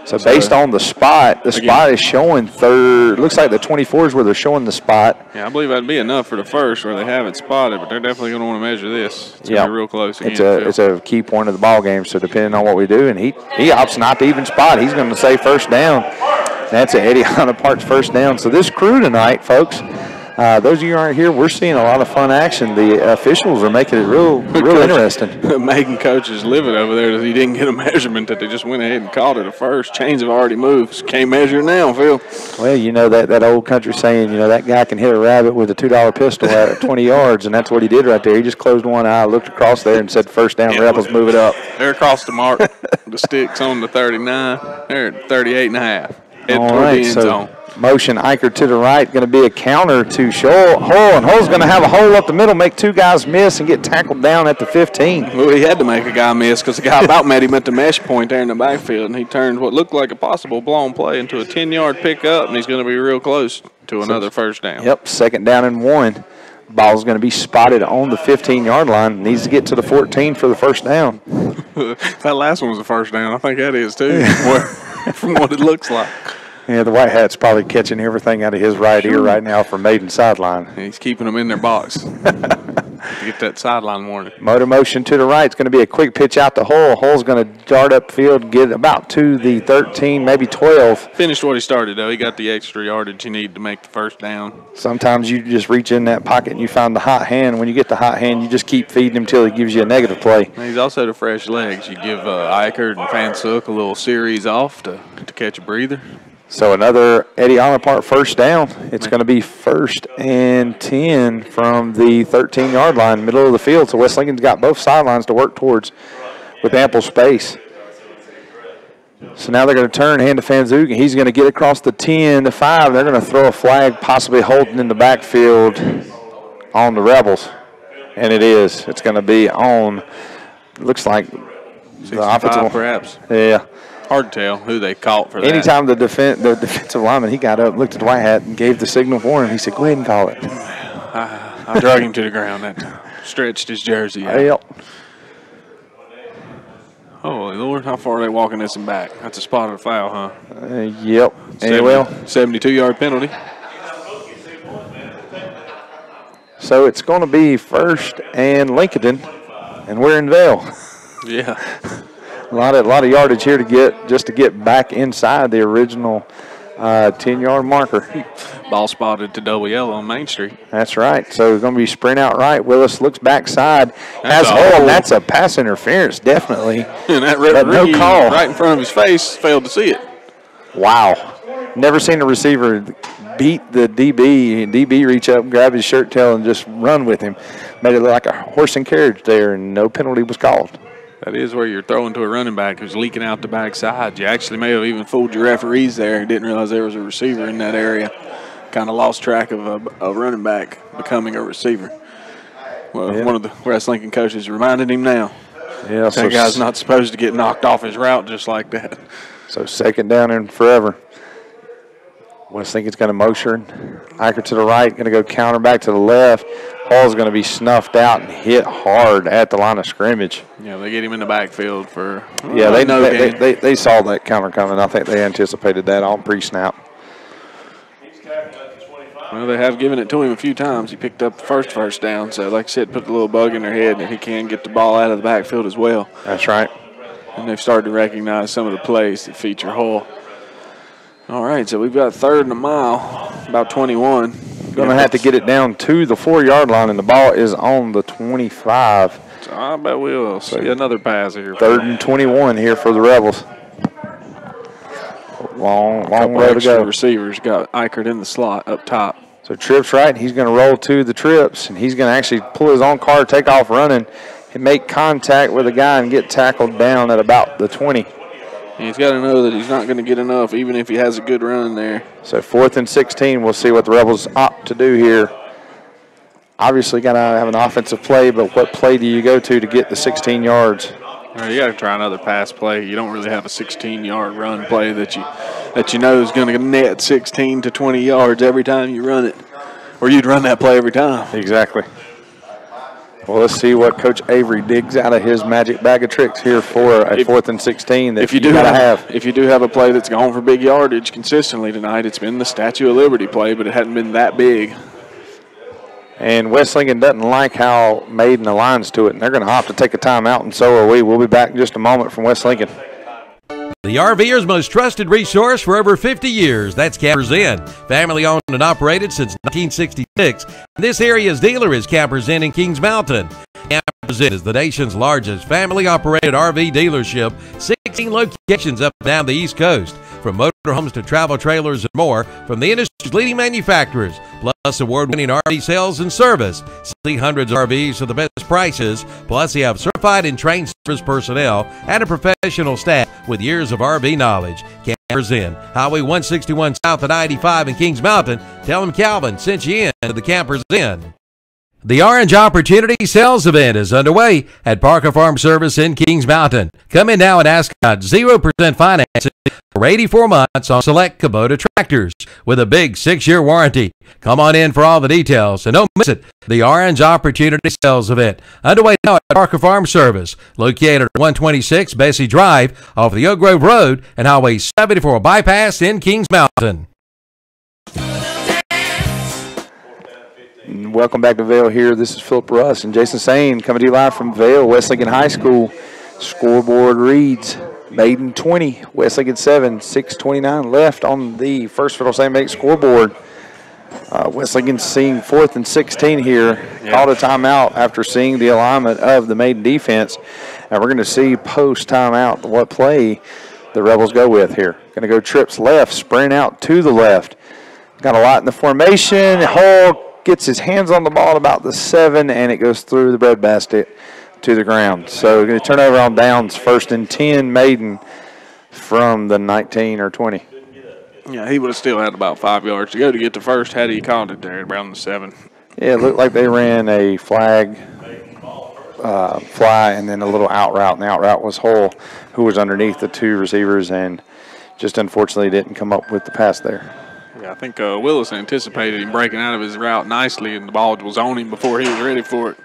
So based on the spot, spot is showing 3rd. Looks like the 24 is where they're showing the spot. Yeah, I believe that'd be enough for the first where they have it spotted, but they're definitely going to want to measure this. It's going to be real close again. It's a key point of the ball game, so depending on what we do, and he opts not to even spot. He's going to say first down. That's an Eddie Auto Parts first down. So this crew tonight, folks, those of you who aren't here, we're seeing a lot of fun action. The officials are making it real interesting. The Maiden coach is livid over there that he didn't get a measurement, that they just went ahead and called it a first. Chains have already moved. Can't measure it now, Phil. Well, you know that old country saying, that guy can hit a rabbit with a $2 pistol at 20 yards, and that's what he did right there. He just closed one eye, looked across there, and said, first down, Rebels, move it up. They're across the mark. The stick's on the 39. They're at 38.5. All right, so motion Eicher to the right, going to be a counter to Hull, and Hull's going to have a hole up the middle, make 2 guys miss and get tackled down at the 15. Well, he had to make a guy miss because the guy about met him at the mesh point there in the backfield, and he turned what looked like a possible blown play into a 10-yard pickup, and he's going to be real close to another first down. Yep, 2nd down and 1. Ball's going to be spotted on the 15-yard line. Needs to get to the 14 for the first down. That last one was a first down. I think that is, too, from what it looks like. Yeah, the white hat's probably catching everything out of his right ear right now from Maiden sideline. He's keeping them in their box to get that sideline warning. Motor motion to the right. It's going to be a quick pitch out to Hull. Hull's going to dart upfield, get about to the 13, maybe 12. Finished what he started, though. He got the extra yardage he needed to make the first down. Sometimes you just reach in that pocket and you find the hot hand. When you get the hot hand, you just keep feeding him until he gives you a negative play. And he's also the fresh legs. You give Eicher and Fansuk a little series off to catch a breather. So another Eddie Auto Parts first down. It's going to be 1st and 10 from the 13-yard line, middle of the field. So West Lincoln's got both sidelines to work towards with ample space. So now they're going to turn, hand to Fanzug, and he's going to get across the 10 to 5. They're going to throw a flag, possibly holding in the backfield on the Rebels. And it is. It's going to be on, looks like the offensive. Perhaps. Yeah. Hard to tell who they caught for that. Anytime the defensive lineman, he got up, looked at the white hat, and gave the signal for him. He said, go ahead and call it. I drug him to the ground that time. Stretched his jersey out. Yep. Holy Lord, how far are they walking this and back? That's a spotted foul, huh? Yep. 72-yard penalty. So it's going to be first and Lincoln, and we're in Vail. Yeah. A lot of yardage here to get back inside the original 10-yard marker. Ball spotted to WL on Main Street. That's right. So it's going to be sprint out right. Willis looks backside, has hold, and that's a pass interference, definitely. And that but no call. Right in front of his face, failed to see it. Wow. Never seen a receiver beat the DB, and DB reach up, grab his shirt tail, and just run with him. Made it look like a horse and carriage there, and no penalty was called. That is where you're throwing to a running back who's leaking out the backside. You actually may have even fooled your referees there and didn't realize there was a receiver in that area. Kind of lost track of a running back becoming a receiver. Well, yeah. One of the West Lincoln coaches reminded him now. Yeah, that guy's not supposed to get knocked off his route just like that. So second down and forever. West Lincoln's going to motion. Eicher to the right, going to go counter back to the left. Hall's going to be snuffed out and hit hard at the line of scrimmage. Yeah, they get him in the backfield for yeah, they saw that counter coming. I think they anticipated that on pre-snap. Well, they have given it to him a few times. He picked up the first down. So, like I said, put the little bug in their head that he can get the ball out of the backfield as well. That's right. And they've started to recognize some of the plays that feature Hall. All right, so we've got third and a mile, about 21. Going to have to get it down to the 4-yard line, and the ball is on the 25. So I bet we'll see another pass here. Third and 21 here for the Rebels. Long way to go. Receivers got Eichert in the slot up top. So Tripp's right. He's going to roll to the Trips, and he's going to actually pull his own car, take off running, and make contact with a guy and get tackled down at about the 20. And he's got to know that he's not going to get enough, even if he has a good run there. So 4th and 16. We'll see what the Rebels opt to do here. Obviously, got to have an offensive play, but what play do you go to get the 16 yards? Well, you got to try another pass play. You don't really have a 16-yard run play that you know is going to net 16 to 20 yards every time you run it, or you'd run that play every time. Exactly. Well, let's see what Coach Avery digs out of his magic bag of tricks here for a 4th and 16 that if you do have a play that's gone for big yardage consistently tonight, it's been the Statue of Liberty play, but it hadn't been that big. And West Lincoln doesn't like how Maiden aligns to it, and they're going to have to take a timeout, and so are we. We'll be back in just a moment from West Lincoln. The RVer's most trusted resource for over 50 years. That's Campers Inn. Family owned and operated since 1966. This area's dealer is Campers Inn in Kings Mountain. Campers Inn is the nation's largest family-operated RV dealership, 16 locations up and down the East Coast. From motorhomes to travel trailers and more, from the industry's leading manufacturers, plus award-winning RV sales and service. See hundreds of RVs for the best prices, plus they have certified and trained service personnel and a professional staff with years of RV knowledge. Campers Inn, Highway 161 South of 95 in Kings Mountain. Tell them Calvin sent you in to the Campers Inn. The Orange Opportunity Sales Event is underway at Parker Farm Service in Kings Mountain. Come in now and ask about 0% financing for 84 months on select Kubota tractors with a big 6-year warranty. Come on in for all the details and don't miss it. The Orange Opportunity Sales Event underway now at Parker Farm Service, located at 126 Bessie Drive off the Oak Grove Road and Highway 74 bypass in Kings Mountain. Welcome back to Vail here. This is Philip Russ and Jason Sane coming to you live from Vail, West Lincoln High School. Scoreboard reads Maiden 20, West Lincoln 7, 6:29 left on the First Federal St. Mate scoreboard. West Lincoln seeing 4th and 16 here. Called a timeout after seeing the alignment of the Maiden defense. And we're going to see post timeout what play the Rebels go with here. Going to go trips left, sprint out to the left. Got a lot in the formation. Hall gets his hands on the ball at about the 7, and it goes through the breadbasket. to the ground. So going to turn over on downs, 1st and 10, Maiden from the 19 or 20. Yeah, he would have still had about 5 yards to go to get to first had he caught it there around the 7. Yeah, it looked like they ran a flag fly and then a little out route, and the out route was Hull, who was underneath the 2 receivers and just unfortunately didn't come up with the pass there. Yeah, I think Willis anticipated him breaking out of his route nicely, and the ball was on him before he was ready for it.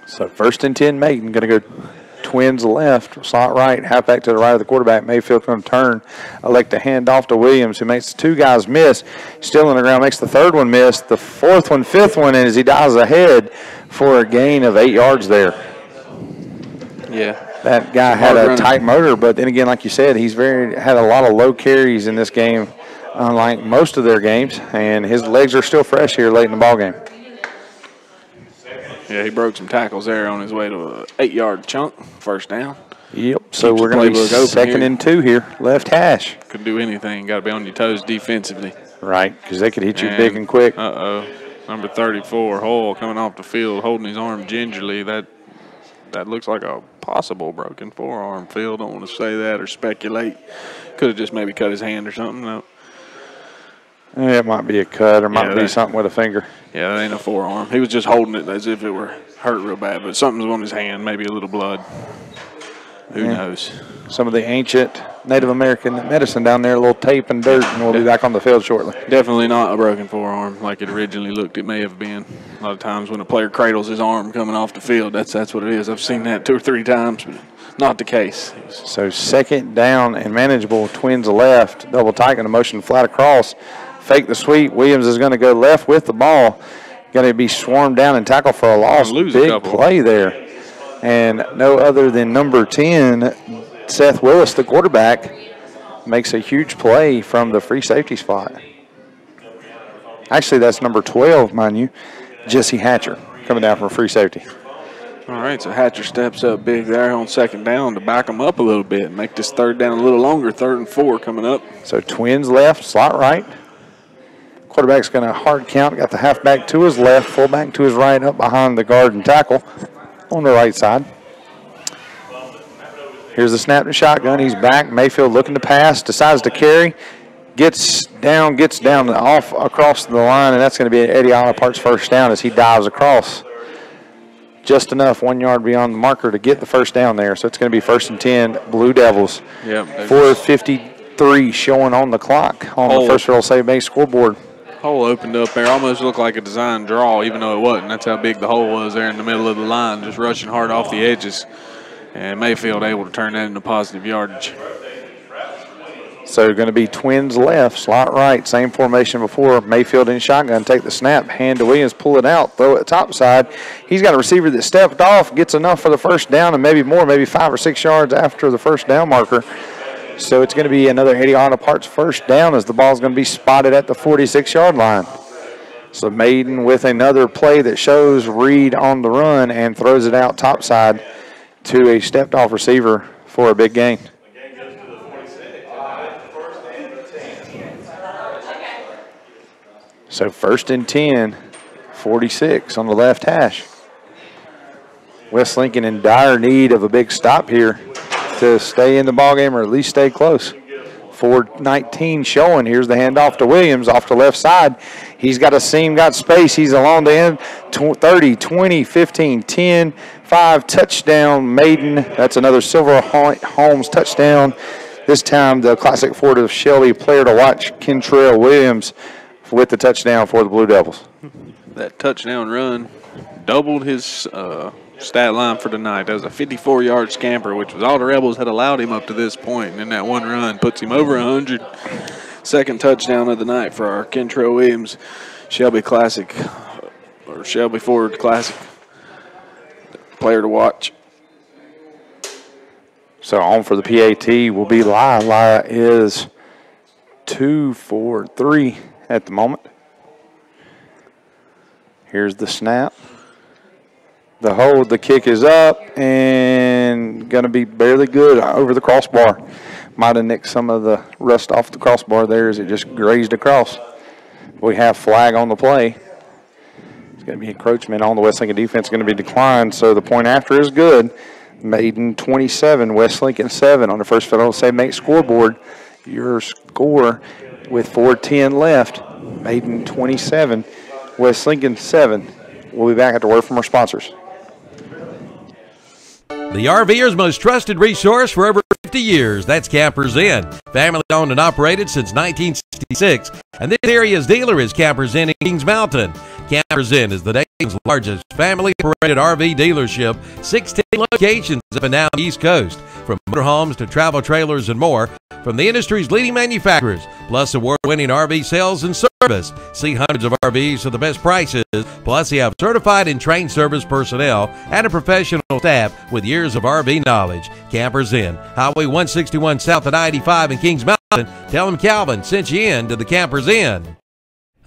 So 1st and 10, Maiden going to go Twins left, slot right, halfback to the right of the quarterback. Mayfield going to turn, elect to hand off to Williams, who makes the 2 guys miss. Still on the ground, makes the 3rd one miss, the 4th one, 5th one, and as he dives ahead for a gain of 8 yards there. Yeah. That guy had a tight motor, but then again, like you said, he's had a lot of low carries in this game, unlike most of their games, and his legs are still fresh here late in the ball game. Yeah, he broke some tackles there on his way to an 8-yard chunk, 1st down. Yep, so we're going to be 2nd and 2 here, left hash. Could do anything, got to be on your toes defensively. Right, because they could hit you big and quick. Number 34, Hull, coming off the field, holding his arm gingerly. That looks like a possible broken forearm, Phil. Don't want to say that or speculate. Could have just maybe cut his hand or something. No. It might be a cut or might be something with a finger. Yeah, that ain't a forearm. He was just holding it as if it were hurt real bad, but something's on his hand, maybe a little blood. Who knows? Some of the ancient Native American medicine down there, a little tape and dirt, and we'll be back on the field shortly. Definitely not a broken forearm like it originally looked. It may have been. A lot of times when a player cradles his arm coming off the field, that's what it is. I've seen that 2 or 3 times, but not the case. So 2nd down and manageable. Twins left, double tight, a motion flat across. Fake the sweep. Williams is going to go left with the ball. Going to be swarmed down and tackled for a loss. Big play there. And no other than number 10, Seth Willis, the quarterback, makes a huge play from the free safety spot. Actually, that's number 12, mind you, Jesse Hatcher, coming down from free safety. All right, so Hatcher steps up big there on 2nd down to back him up a little bit, make this 3rd down a little longer, 3rd and 4 coming up. So Twins left, slot right. Quarterback's going to hard count, got the halfback to his left, fullback to his right, up behind the guard and tackle on the right side. Here's the snap to shotgun. He's back. Mayfield looking to pass, decides to carry, gets down off across the line, and that's going to be Eddie Olipart's 1st down as he dives across. Just enough 1 yard beyond the marker to get the 1st down there. So it's going to be 1st and 10, Blue Devils. Yep. 4:53 showing on the clock on the First Federal Save Bank scoreboard. Hole opened up there, almost looked like a design draw, even though it wasn't. That's how big the hole was there in the middle of the line, just rushing hard off the edges. And Mayfield able to turn that into positive yardage. So going to be Twins left, slot right, same formation before. Mayfield in shotgun, take the snap, hand to Williams, pull it out, throw it top side. He's got a receiver that stepped off, gets enough for the 1st down and maybe more, maybe 5 or 6 yards after the 1st down marker. So it's going to be another Eddie Olipart's 1st down as the ball's going to be spotted at the 46-yard line. So Maiden with another play that shows Reed on the run and throws it out topside to a stepped-off receiver for a big gain. So 1st and 10, 46 on the left hash. West Lincoln in dire need of a big stop here to stay in the ballgame or at least stay close. 4:19 showing. Here's the handoff to Williams off the left side. He's got a seam, got space. He's along the end. 30, 20, 15, 10, 5, touchdown, Maiden. That's another Silver Holmes touchdown. This time the Classic Ford of Shelby player to watch, Kentrell Williams, with the touchdown for the Blue Devils. That touchdown run doubled his stat line for tonight. That was a 54-yard scamper, which was all the Rebels had allowed him up to this point. And then that one run puts him over 100. 2nd touchdown of the night for our Kentrell Williams Shelby Classic, or Shelby Ford Classic player to watch. So on for the PAT will be Lyle. Lyle is 2-for-3 at the moment. Here's the snap. The hold, the kick is up and going to be barely good over the crossbar. Might have nicked some of the rust off the crossbar there as it just grazed across. We have flag on the play. It's going going to be encroachment on the West Lincoln defense, going to be declined, so the point after is good. Maiden 27, West Lincoln 7 on the First Federal Savings Bank scoreboard. Your score with 4:10 left, Maiden 27, West Lincoln 7. We'll be back after word from our sponsors. The RVer's most trusted resource for over 50 years. That's Campers Inn. Family owned and operated since 1966. And this area's dealer is Campers Inn in Kings Mountain. Campers Inn is the nation's largest family-operated RV dealership. 16 locations up and down the East Coast. From motorhomes to travel trailers and more. From the industry's leading manufacturers, plus award-winning RV sales and service. See hundreds of RVs for the best prices. Plus, they have certified and trained service personnel and a professional staff with years of RV knowledge. Campers Inn, Highway 161 south of I-85 in Kings Mountain. Tell them Calvin sent you in to the Campers Inn.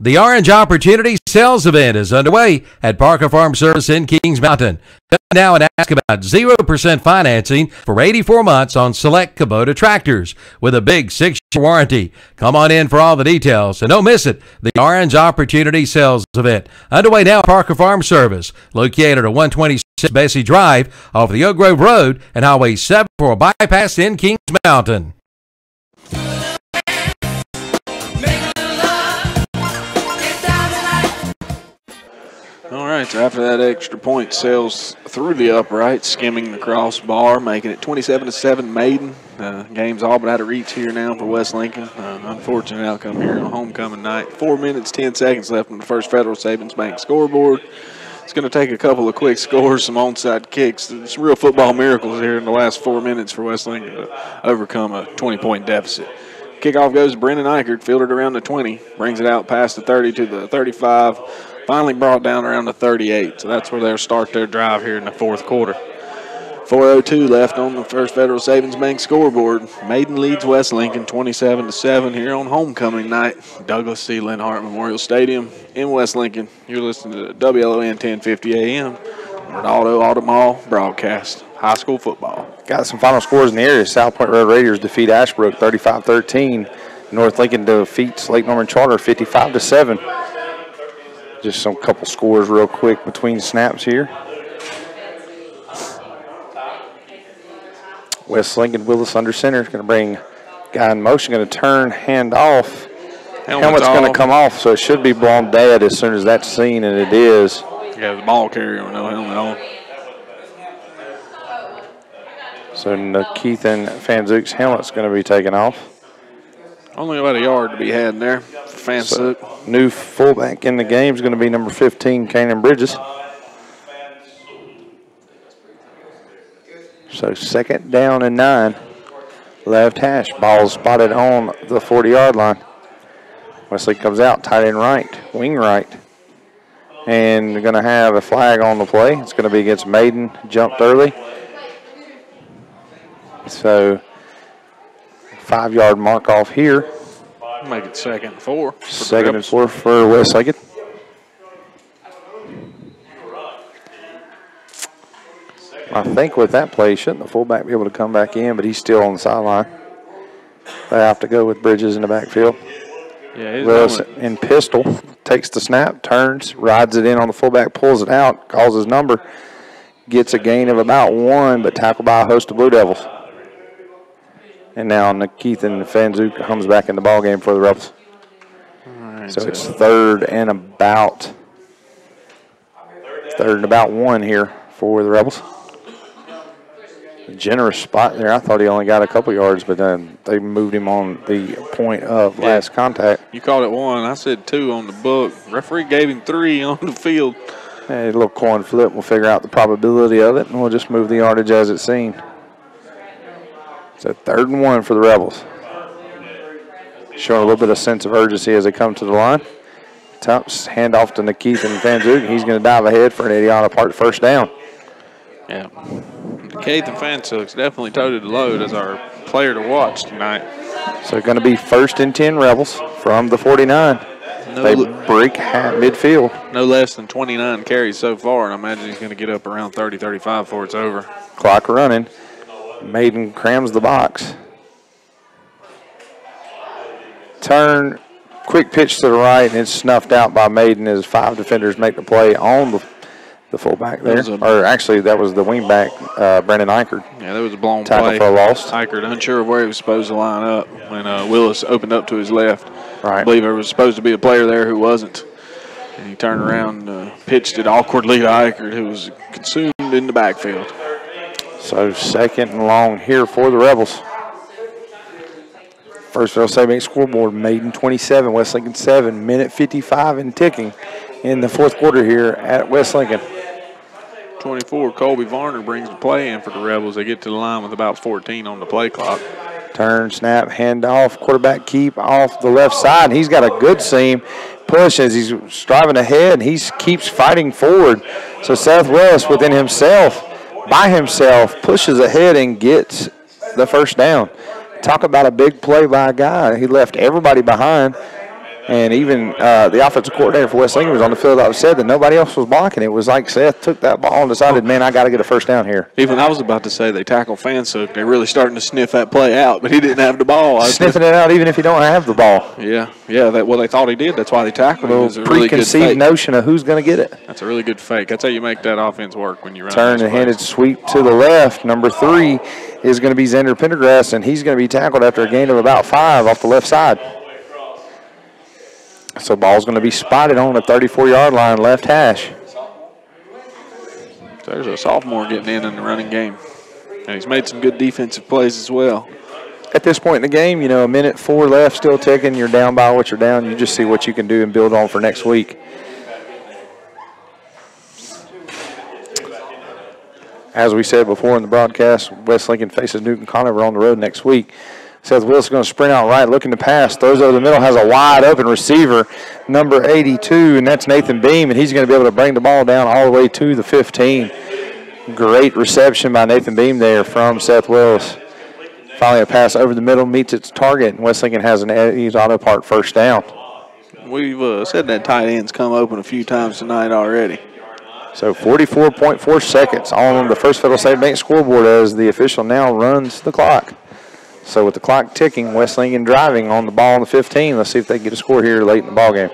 The Orange Opportunity Sales Event is underway at Parker Farm Service in Kings Mountain. Come now and ask about 0% financing for 84 months on select Kubota tractors with a big 6-year warranty. Come on in for all the details and don't miss it. The Orange Opportunity Sales Event underway now at Parker Farm Service, located at 126 Bessie Drive off the Oak Grove Road and Highway 7 for a bypass in Kings Mountain. All right, so after that extra point, sails through the upright, skimming the crossbar, making it 27-7 Maiden. Game's all but out of reach here now for West Lincoln. Unfortunate outcome here on homecoming night. 4 minutes, 10 seconds left on the First Federal Savings Bank scoreboard. It's going to take a couple of quick scores, some onside kicks, some real football miracles here in the last 4 minutes for West Lincoln to overcome a 20-point deficit. Kickoff goes to Brennan Eichert, fielded around the 20, brings it out past the 30 to the 35. Finally brought down around the 38, so that's where they'll start their drive here in the fourth quarter. 4:02 left on the First Federal Savings Bank scoreboard. Maiden leads West Lincoln 27-7 here on homecoming night. Douglas C. Linhart Memorial Stadium in West Lincoln. You're listening to WLON 1050 AM, Ronaldo Automall broadcast. High school football. Got some final scores in the area. South Point Road Raiders defeat Ashbrook 35-13. North Lincoln defeats Lake Norman Charter 55-7. Just some couple scores real quick between snaps here. West Lincoln Willis under center is going to bring guy in motion, going to turn, hand off. Helmet's going to come off, so it should be blown dead as soon as that's seen, and it is. Yeah, the ball carrier with no helmet on. So Keith and Fanzook's helmet's going to be taken off. Only about a yard to be had in there for Fanzook. So new fullback in the game is going to be number 15, Kanan Bridges. So second down and 9. Left hash. Ball spotted on the 40-yard line. Wesley comes out, tight end right, wing right. And they're going to have a flag on the play. It's going to be against Maiden. Jumped early. So 5-yard mark off here. Make it 2nd and 4. Second and 4 for West Lincoln. I think with that play, shouldn't the fullback be able to come back in, but he's still on the sideline. They have to go with Bridges in the backfield. Yeah, Willis in pistol, takes the snap, turns, rides it in on the fullback, pulls it out, calls his number, gets a gain of about 1, but tackled by a host of Blue Devils. And now Keith and Fanzook comes back in the ball game for the Rebels. Right, so it's third and about 1 here for the Rebels. A generous spot there. I thought he only got a couple yards, but then they moved him on the point of last contact. You called it 1. I said 2 on the book. Referee gave him 3 on the field. A little coin flip. We'll figure out the probability of it, and we'll just move the yardage as it's seen. So 3rd and 1 for the Rebels. Showing a little bit of sense of urgency as they come to the line. Tops handoff to Keith and Fanzook. He's going to dive ahead for an 80-yard apart first down. Yeah. Keith and Fanzook's definitely toted the load as our player to watch tonight. So going to be 1st and 10 Rebels from the 49. They break midfield. No less than 29 carries so far, and I imagine he's going to get up around 30, 35 before it's over. Clock running. Maiden crams the box. Turn, quick pitch to the right, and it's snuffed out by Maiden as 5 defenders make the play on the fullback there. Or actually, that was the wingback, Brandon Eichert. Yeah, that was a blown tackle play. for a loss. Eichert unsure of where he was supposed to line up when Willis opened up to his left. Right. I believe there was supposed to be a player there who wasn't. And he turned around and pitched it awkwardly to Eichert, who was consumed in the backfield. So 2nd and long here for the Rebels. First Federal State Bank scoreboard, Maiden 27, West Lincoln 7, minute 55 and ticking in the 4th quarter here at West Lincoln. 24, Colby Varner brings the play in for the Rebels. They get to the line with about 14 on the play clock. Turn, snap, handoff, quarterback keep off the left side. He's got a good seam push as he's driving ahead, and he keeps fighting forward. So Seth Willis within himself, by himself, pushes ahead and gets the first down. Talk about a big play by a guy. He left everybody behind, and even the offensive coordinator for West Lincoln was on the field. I said that nobody else was blocking. It was like Seth took that ball and decided, man, I got to get a first down here. Even I was about to say they tackled Fansuk. They're really starting to sniff that play out, but he didn't have the ball. Sniffing it out even if you don't have the ball. Yeah. Well, they thought he did. That's why they tackled him. A It's a little really good preconceived fake. notion of who's going to get it. That's a really good fake. That's how you make that offense work when you run. Turn and handed sweep to the left. Number 3 is going to be Xander Pendergrass, and he's going to be tackled after a gain of about 5 off the left side. So ball's going to be spotted on the 34-yard line, left hash. There's a sophomore getting in the running game. And he's made some good defensive plays as well. At this point in the game, a minute 4 left, still ticking. You're down by what you're down. You just see what you can do and build on for next week. As we said before in the broadcast, West Lincoln faces Newton Conover on the road next week. Seth Willis is going to sprint out right, looking to pass. Throws over the middle, has a wide open receiver, number 82, and that's Nathan Beam, and he's going to be able to bring the ball down all the way to the 15. Great reception by Nathan Beam there from Seth Willis. Finally, a pass over the middle meets its target, and West Lincoln has an Eddie's Auto Park first down. We've said that tight end's come open a few times tonight already. So 44.4 seconds on the First Federal State Bank scoreboard as the official now runs the clock. So with the clock ticking, West Lincoln driving on the ball on the 15. Let's see if they can get a score here late in the ballgame.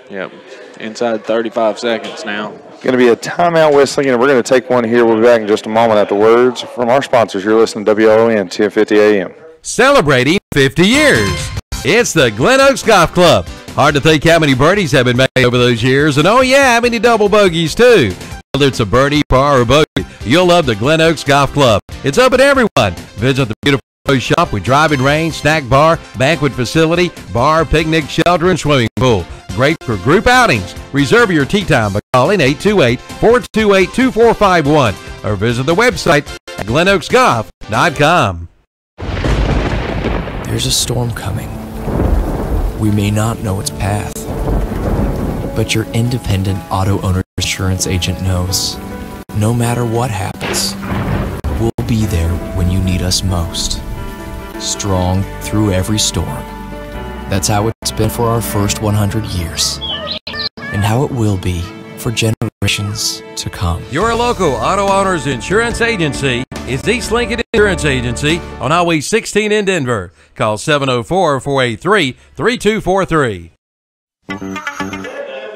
Yep, inside 35 seconds now. Going to be a timeout, West Lincoln, and we're going to take one here. We'll be back in just a moment after words from our sponsors. You're listening to WLON 1050 AM. Celebrating 50 years. It's the Glen Oaks Golf Club. Hard to think how many birdies have been made over those years, and oh yeah, how many double bogeys too. Whether it's a birdie, par, or bogey, you'll love the Glen Oaks Golf Club. It's open to everyone. Visit the beautiful shop with driving range, snack bar, banquet facility, bar, picnic, shelter, and swimming pool. Great for group outings. Reserve your tee time by calling 828-428-2451 or visit the website at glenoaksgolf.com. There's a storm coming. We may not know its path, but your independent auto owner insurance agent knows no matter what happens, we'll be there when you need us most. Strong through every storm. That's how it's been for our first 100 years, and how it will be for generations to come. Your local auto owners insurance agency is East Lincoln Insurance Agency on Highway 16 in Denver. Call 704-483-3243.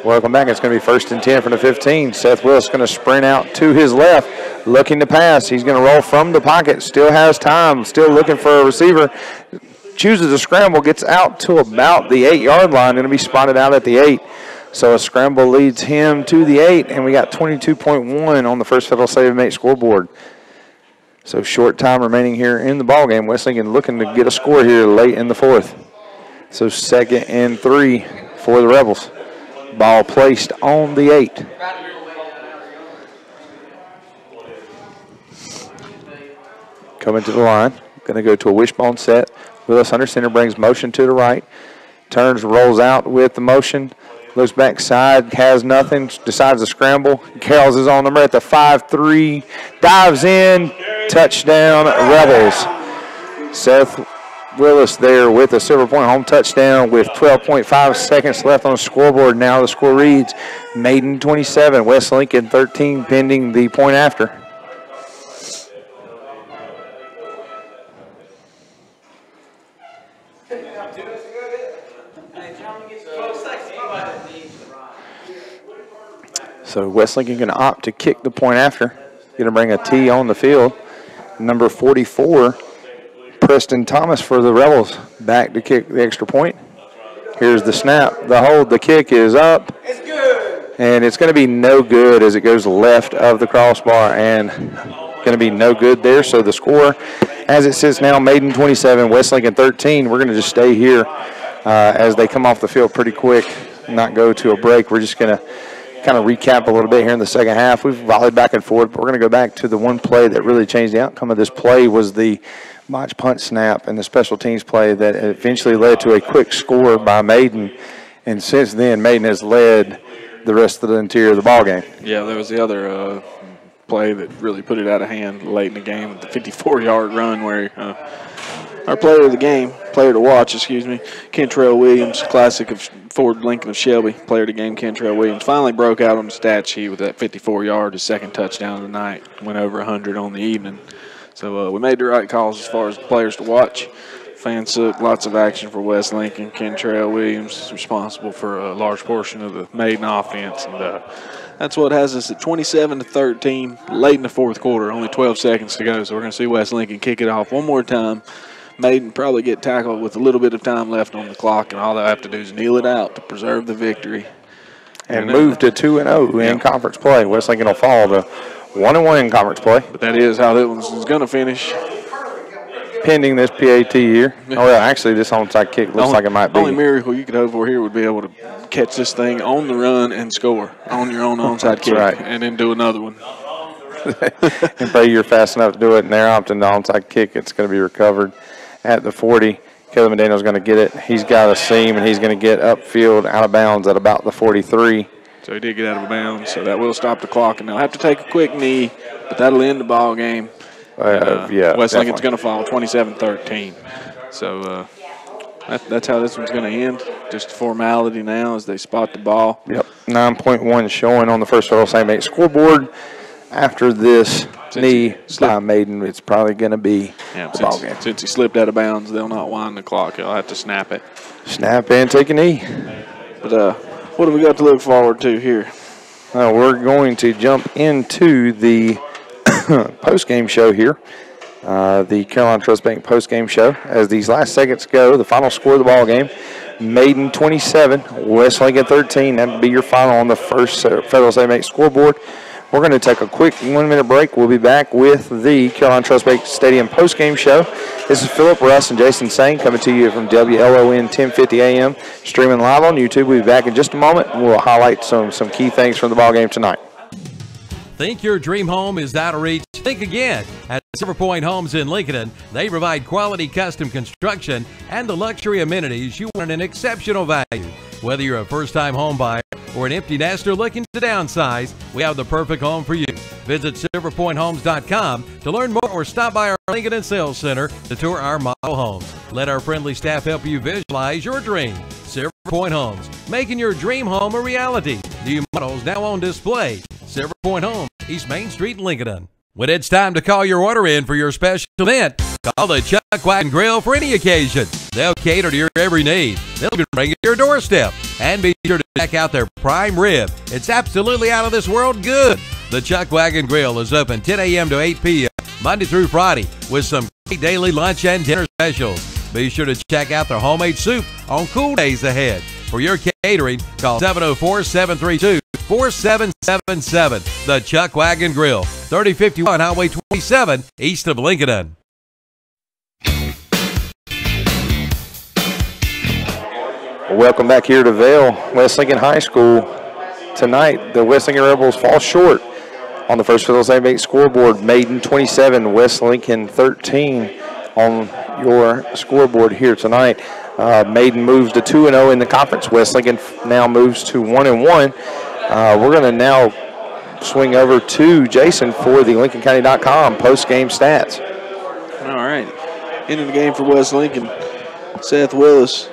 Welcome back. It's going to be 1st and 10 from the 15. Seth Willis is going to sprint out to his left, looking to pass. He's going to roll from the pocket. Still has time. Still looking for a receiver. Chooses a scramble. Gets out to about the 8-yard line. Going to be spotted out at the 8. So a scramble leads him to the 8, and we got 22.1 on the First Federal State Mate scoreboard. So short time remaining here in the ballgame. West Lincoln looking to get a score here late in the 4th. So 2nd and 3 for the Rebels. Ball placed on the 8. Coming to the line. Going to go to a wishbone set. Willis under center brings motion to the right. Turns, rolls out with the motion. Looks backside, has nothing, decides to scramble. Carroll's his own number at the 5-3. Dives in, touchdown, Rebels. Seth Willis there with a Silver Point home touchdown with 12.5 seconds left on the scoreboard. Now the score reads Maiden 27, West Lincoln 13, pending the point after. So West Lincoln going to opt to kick the point after. Going to bring a T on the field. Number 44, Preston Thomas for the Rebels, back to kick the extra point. Here's the snap, the hold, the kick is up. It's good. And it's going to be no good as it goes left of the crossbar, and going to be no good there. So the score, as it sits now, Maiden 27, West Lincoln 13. We're going to just stay here as they come off the field pretty quick, not go to a break. We're just going to kind of recap a little bit here in the second half. We've volleyed back and forth, but we're going to go back to the one play that really changed the outcome of this play was the botch punt snap and the special teams play that eventually led to a quick score by Maiden. And since then, Maiden has led the rest of the interior of the ball game. Yeah, there was the other play that really put it out of hand late in the game with the 54-yard run where our player of the game, player to watch, Kentrell Williams, classic of Ford Lincoln of Shelby, player of the game, Kentrell Williams, finally broke out on the stat sheet with that 54-yard, his second touchdown of the night, went over 100 on the evening. So we made the right calls as far as players to watch. Fans took lots of action for West Lincoln. Kentrell Williams is responsible for a large portion of the Maiden offense, and that's what has us at 27-13 late in the fourth quarter, only 12 seconds to go. So we're going to see West Lincoln kick it off one more time. Maiden probably get tackled with a little bit of time left on the clock, and all they have to do is kneel it out to preserve the victory. And move to 2-0 in conference play. West Lincoln will fall to 1-1 in conference play. But that is how that one's going to finish. Pending this PAT here. Oh, well, actually, this onside kick looks like it might be. The only miracle you could hope for here would be able to catch this thing on the run and score on your own onside kick, right, and then do another one. And pray you're fast enough to do it, and they're opting the onside kick. It's going to be recovered at the 40. Kelvin McDaniel's going to get it. He's got a seam, and he's going to get upfield out of bounds at about the 43. So he did get out of bounds, so that will stop the clock. And they'll have to take a quick knee, but that'll end the ball game. Yeah, West Lincoln's going to fall 27-13. So that's how this one's going to end. Just a formality now as they spot the ball. Yep, 9.1 showing on the First Federal St. Mate scoreboard. After this knee by Maiden, it's probably going to be the ball game. Since he slipped out of bounds, they'll not wind the clock. They'll have to snap it. Snap and take a knee. But what have we got to look forward to here? We're going to jump into the post-game show here, the Carolina Trust Bank post-game show. As these last seconds go, the final score of the ball game, Maiden 27, West Lincoln 13. That would be your final on the First Federal St. Mate scoreboard. We're going to take a quick 1-minute break. We'll be back with the Carolina Trust Bank Stadium post-game show. This is Philip, Russ, and Jason Sane coming to you from WLON 1050 AM, streaming live on YouTube. We'll be back in just a moment, and we'll highlight some key things from the ballgame tonight. Think your dream home is out of reach? Think again. At Silver Point Homes in Lincoln, they provide quality custom construction and the luxury amenities you want at an exceptional value. Whether you're a first-time home buyer or an empty nester looking to downsize, we have the perfect home for you. Visit silverpointhomes.com to learn more or stop by our Lincoln Sales Center to tour our model homes. Let our friendly staff help you visualize your dream. Silver Point Homes, making your dream home a reality. New models now on display. Silver Point Homes, East Main Street, Lincoln. When it's time to call your order in for your special event, call the Chuck Wagon Grill for any occasion. They'll cater to your every need. They'll even bring it to your doorstep. And be sure to check out their prime rib. It's absolutely out of this world good. The Chuck Wagon Grill is open 10 a.m. to 8 p.m. Monday through Friday with some great daily lunch and dinner specials. Be sure to check out their homemade soup on cool days ahead. For your catering, call 704-732-4777. The Chuck Wagon Grill, 3051 Highway 27, east of Lincoln. Welcome back here to Vail, West Lincoln High School. Tonight, the West Lincoln Rebels fall short on the First Federal St. Mate scoreboard. Maiden 27, West Lincoln 13 on your scoreboard here tonight. Maiden moves to 2-0 in the conference. West Lincoln now moves to 1-1. We're going to now swing over to Jason for the LincolnCounty.com post-game stats. All right. Ending the game for West Lincoln, Seth Willis.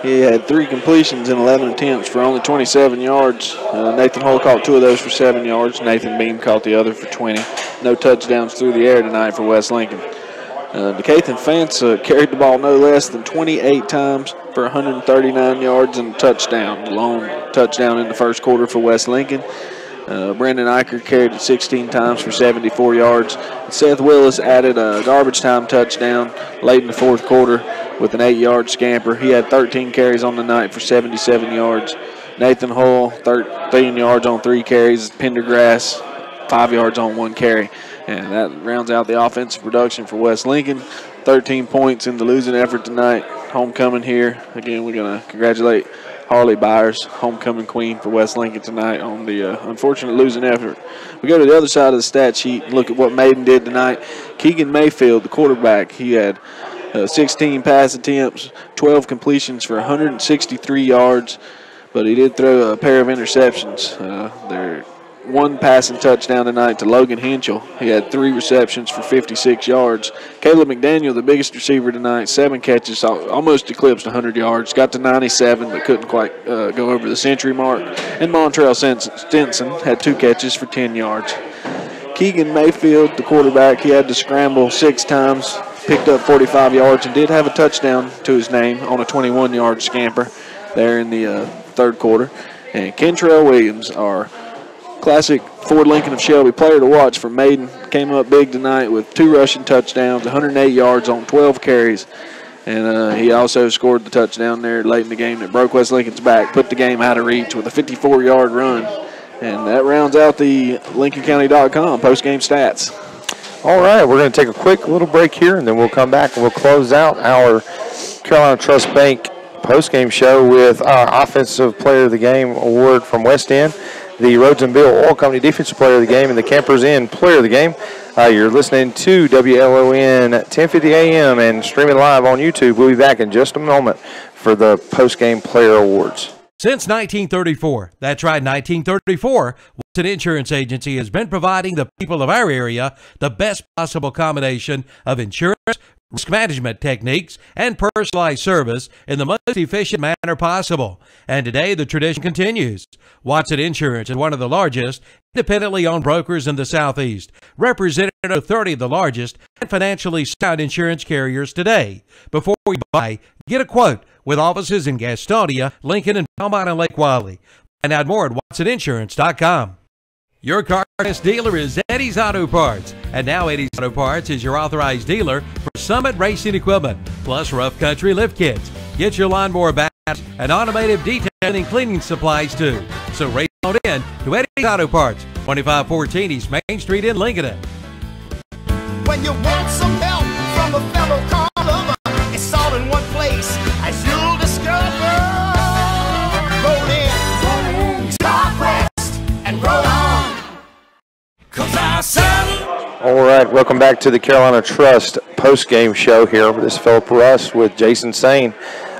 He had 3 completions in 11 attempts for only 27 yards. Nathan Hull caught 2 of those for 7 yards. Nathan Beam caught the other for 20. No touchdowns through the air tonight for West Lincoln. DeKathan Fantz carried the ball no less than 28 times for 139 yards and a touchdown. The lone touchdown in the first quarter for West Lincoln. Brandon Eicher carried it 16 times for 74 yards. Seth Willis added a garbage time touchdown late in the fourth quarter with an 8-yard scamper. He had 13 carries on the night for 77 yards. Nathan Hull, 13 yards on 3 carries. Pendergrass, 5 yards on 1 carry. And that rounds out the offensive production for West Lincoln. 13 points in the losing effort tonight. Homecoming here. Again, we're going to congratulate Harley Byers, homecoming queen for West Lincoln tonight on the unfortunate losing effort. We go to the other side of the stat sheet and look at what Maiden did tonight. Keegan Mayfield, the quarterback, he had 16 pass attempts, 12 completions for 163 yards, but he did throw a pair of interceptions. One passing touchdown tonight to Logan Henschel. He had 3 receptions for 56 yards. Caleb McDaniel, the biggest receiver tonight, 7 catches, almost eclipsed 100 yards. Got to 97, but couldn't quite go over the century mark. And Montrell Stinson had 2 catches for 10 yards. Keegan Mayfield, the quarterback, he had to scramble 6 times, picked up 45 yards, and did have a touchdown to his name on a 21-yard scamper there in the third quarter. And Kentrell Williams, our classic Ford Lincoln of Shelby player to watch for Maiden, came up big tonight with 2 rushing touchdowns, 108 yards on 12 carries. And he also scored the touchdown there late in the game that broke West Lincoln's back, put the game out of reach with a 54-yard run. And that rounds out the LincolnCounty.com post-game stats. All right, we're going to take a quick little break here, and then we'll come back and we'll close out our Carolina Trust Bank post-game show with our Offensive Player of the Game award from West End, the Rhodes and Bill Oil Company Defensive Player of the Game, and the Campers Inn Player of the Game. You're listening to WLON 1050 AM and streaming live on YouTube. We'll be back in just a moment for the post-game player awards. Since 1934, that's right, 1934, Wilson Insurance Agency has been providing the people of our area the best possible combination of insurance, risk management techniques, and personalized service in the most efficient manner possible. And today, the tradition continues. Watson Insurance is one of the largest independently owned brokers in the Southeast, representing 30 of the largest and financially sound insurance carriers today. Before you buy, get a quote with offices in Gastonia, Lincoln, and Belmont and Lake Wylie. Find out more at WatsonInsurance.com. Your car dealer is Eddie's Auto Parts. And now Eddie's Auto Parts is your authorized dealer for Summit Racing Equipment, plus rough country lift kits. Get your lawnmower batteries and automated detailing and cleaning supplies too. So race on in to Eddie's Auto Parts, 2514 East Main Street in Lincoln. When you want some help from a fellow car lover, it's all in one place, as you'll discover. Roll in, talk west, and roll on. All right, welcome back to the Carolina Trust post-game show here. This is Philip Russ with Jason Sane.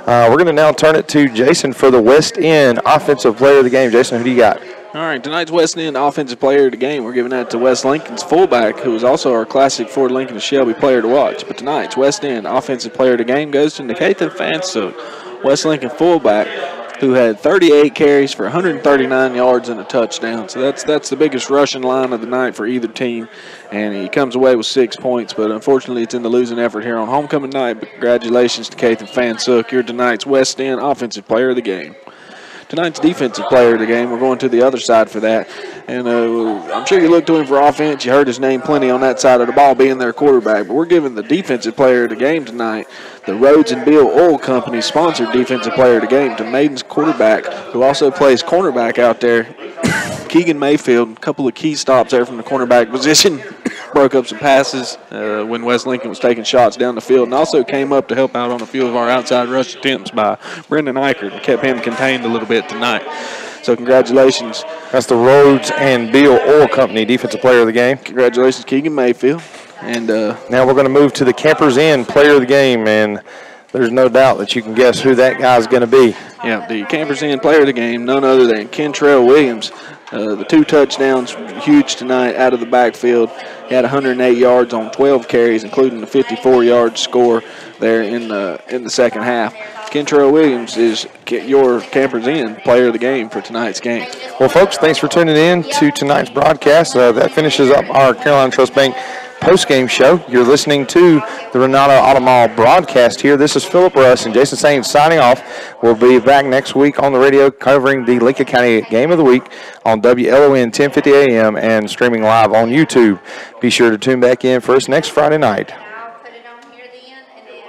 We're going to now turn it to Jason for the West End Offensive Player of the Game. Jason, who do you got? All right, tonight's West End Offensive Player of the Game, we're giving that to West Lincoln's fullback, who is also our classic Ford Lincoln of Shelby player to watch. But tonight's West End Offensive Player of the Game goes to Nikathan Fansuk, West Lincoln fullback, who had 38 carries for 139 yards and a touchdown. So that's the biggest rushing line of the night for either team. And he comes away with 6 points, but unfortunately it's in the losing effort here on homecoming night. But congratulations to Nikathan Fansuk. You're tonight's West End Offensive Player of the Game. Tonight's Defensive Player of the Game, we're going to the other side for that. And I'm sure you looked to him for offense. You heard his name plenty on that side of the ball, being their quarterback. But we're giving the Defensive Player of the Game tonight, the Rhodes and Bill Oil Company sponsored Defensive Player of the Game, to Maiden's quarterback, who also plays cornerback out there, Keegan Mayfield. A couple of key stops there from the cornerback position. Broke up some passes when West Lincoln was taking shots down the field, and also came up to help out on a few of our outside rush attempts by Brendan Eicher, and kept him contained a little bit tonight. So congratulations. That's the Rhodes and Bill Oil Company Defensive Player of the Game. Congratulations, Keegan Mayfield. And now we're going to move to the Campers Inn Player of the Game, and there's no doubt that you can guess who that guy's going to be. Yeah, the Campers Inn Player of the Game, none other than Kentrell Williams. The 2 touchdowns, huge tonight out of the backfield. He had 108 yards on 12 carries, including the 54-yard score there in the second half. Kentrell Williams is your Campers Inn Player of the Game for tonight's game. Well, folks, thanks for tuning in to tonight's broadcast. That finishes up our Carolina Trust Bank post-game show. You're listening to the Renato Automall broadcast here. This is Philip Russ and Jason Sainz signing off. We'll be back next week on the radio covering the Lincoln County Game of the Week on WLON 1050 AM and streaming live on YouTube. Be sure to tune back in for us next Friday night. I'll put it on here then, and then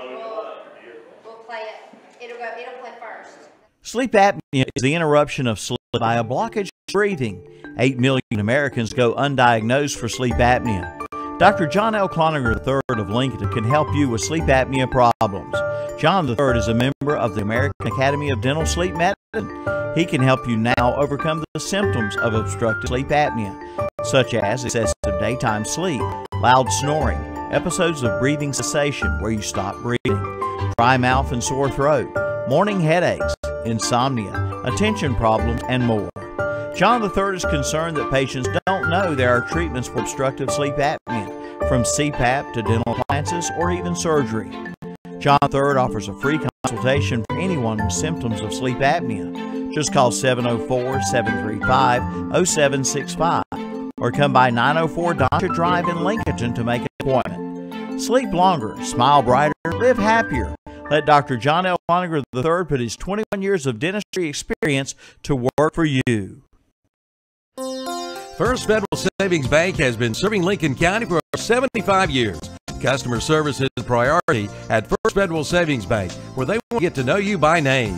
we'll play it. It'll play first. Sleep apnea is the interruption of sleep by a blockage in breathing. 8 million Americans go undiagnosed for sleep apnea. Dr. John L. Cloninger III of Lincoln can help you with sleep apnea problems. John III is a member of the American Academy of Dental Sleep Medicine. He can help you now overcome the symptoms of obstructive sleep apnea, such as excessive daytime sleep, loud snoring, episodes of breathing cessation where you stop breathing, dry mouth and sore throat, morning headaches, insomnia, attention problems, and more. John III is concerned that patients don't know there are treatments for obstructive sleep apnea, from CPAP to dental appliances or even surgery. John III offers a free consultation for anyone with symptoms of sleep apnea. Just call 704-735-0765 or come by 904 Doncha Drive in Lincolnton to make an appointment. Sleep longer, smile brighter, live happier. Let Dr. John L. Cloninger III put his 21 years of dentistry experience to work for you. First Federal Savings Bank has been serving Lincoln County for over 75 years. Customer service is a priority at First Federal Savings Bank, where they will get to know you by name.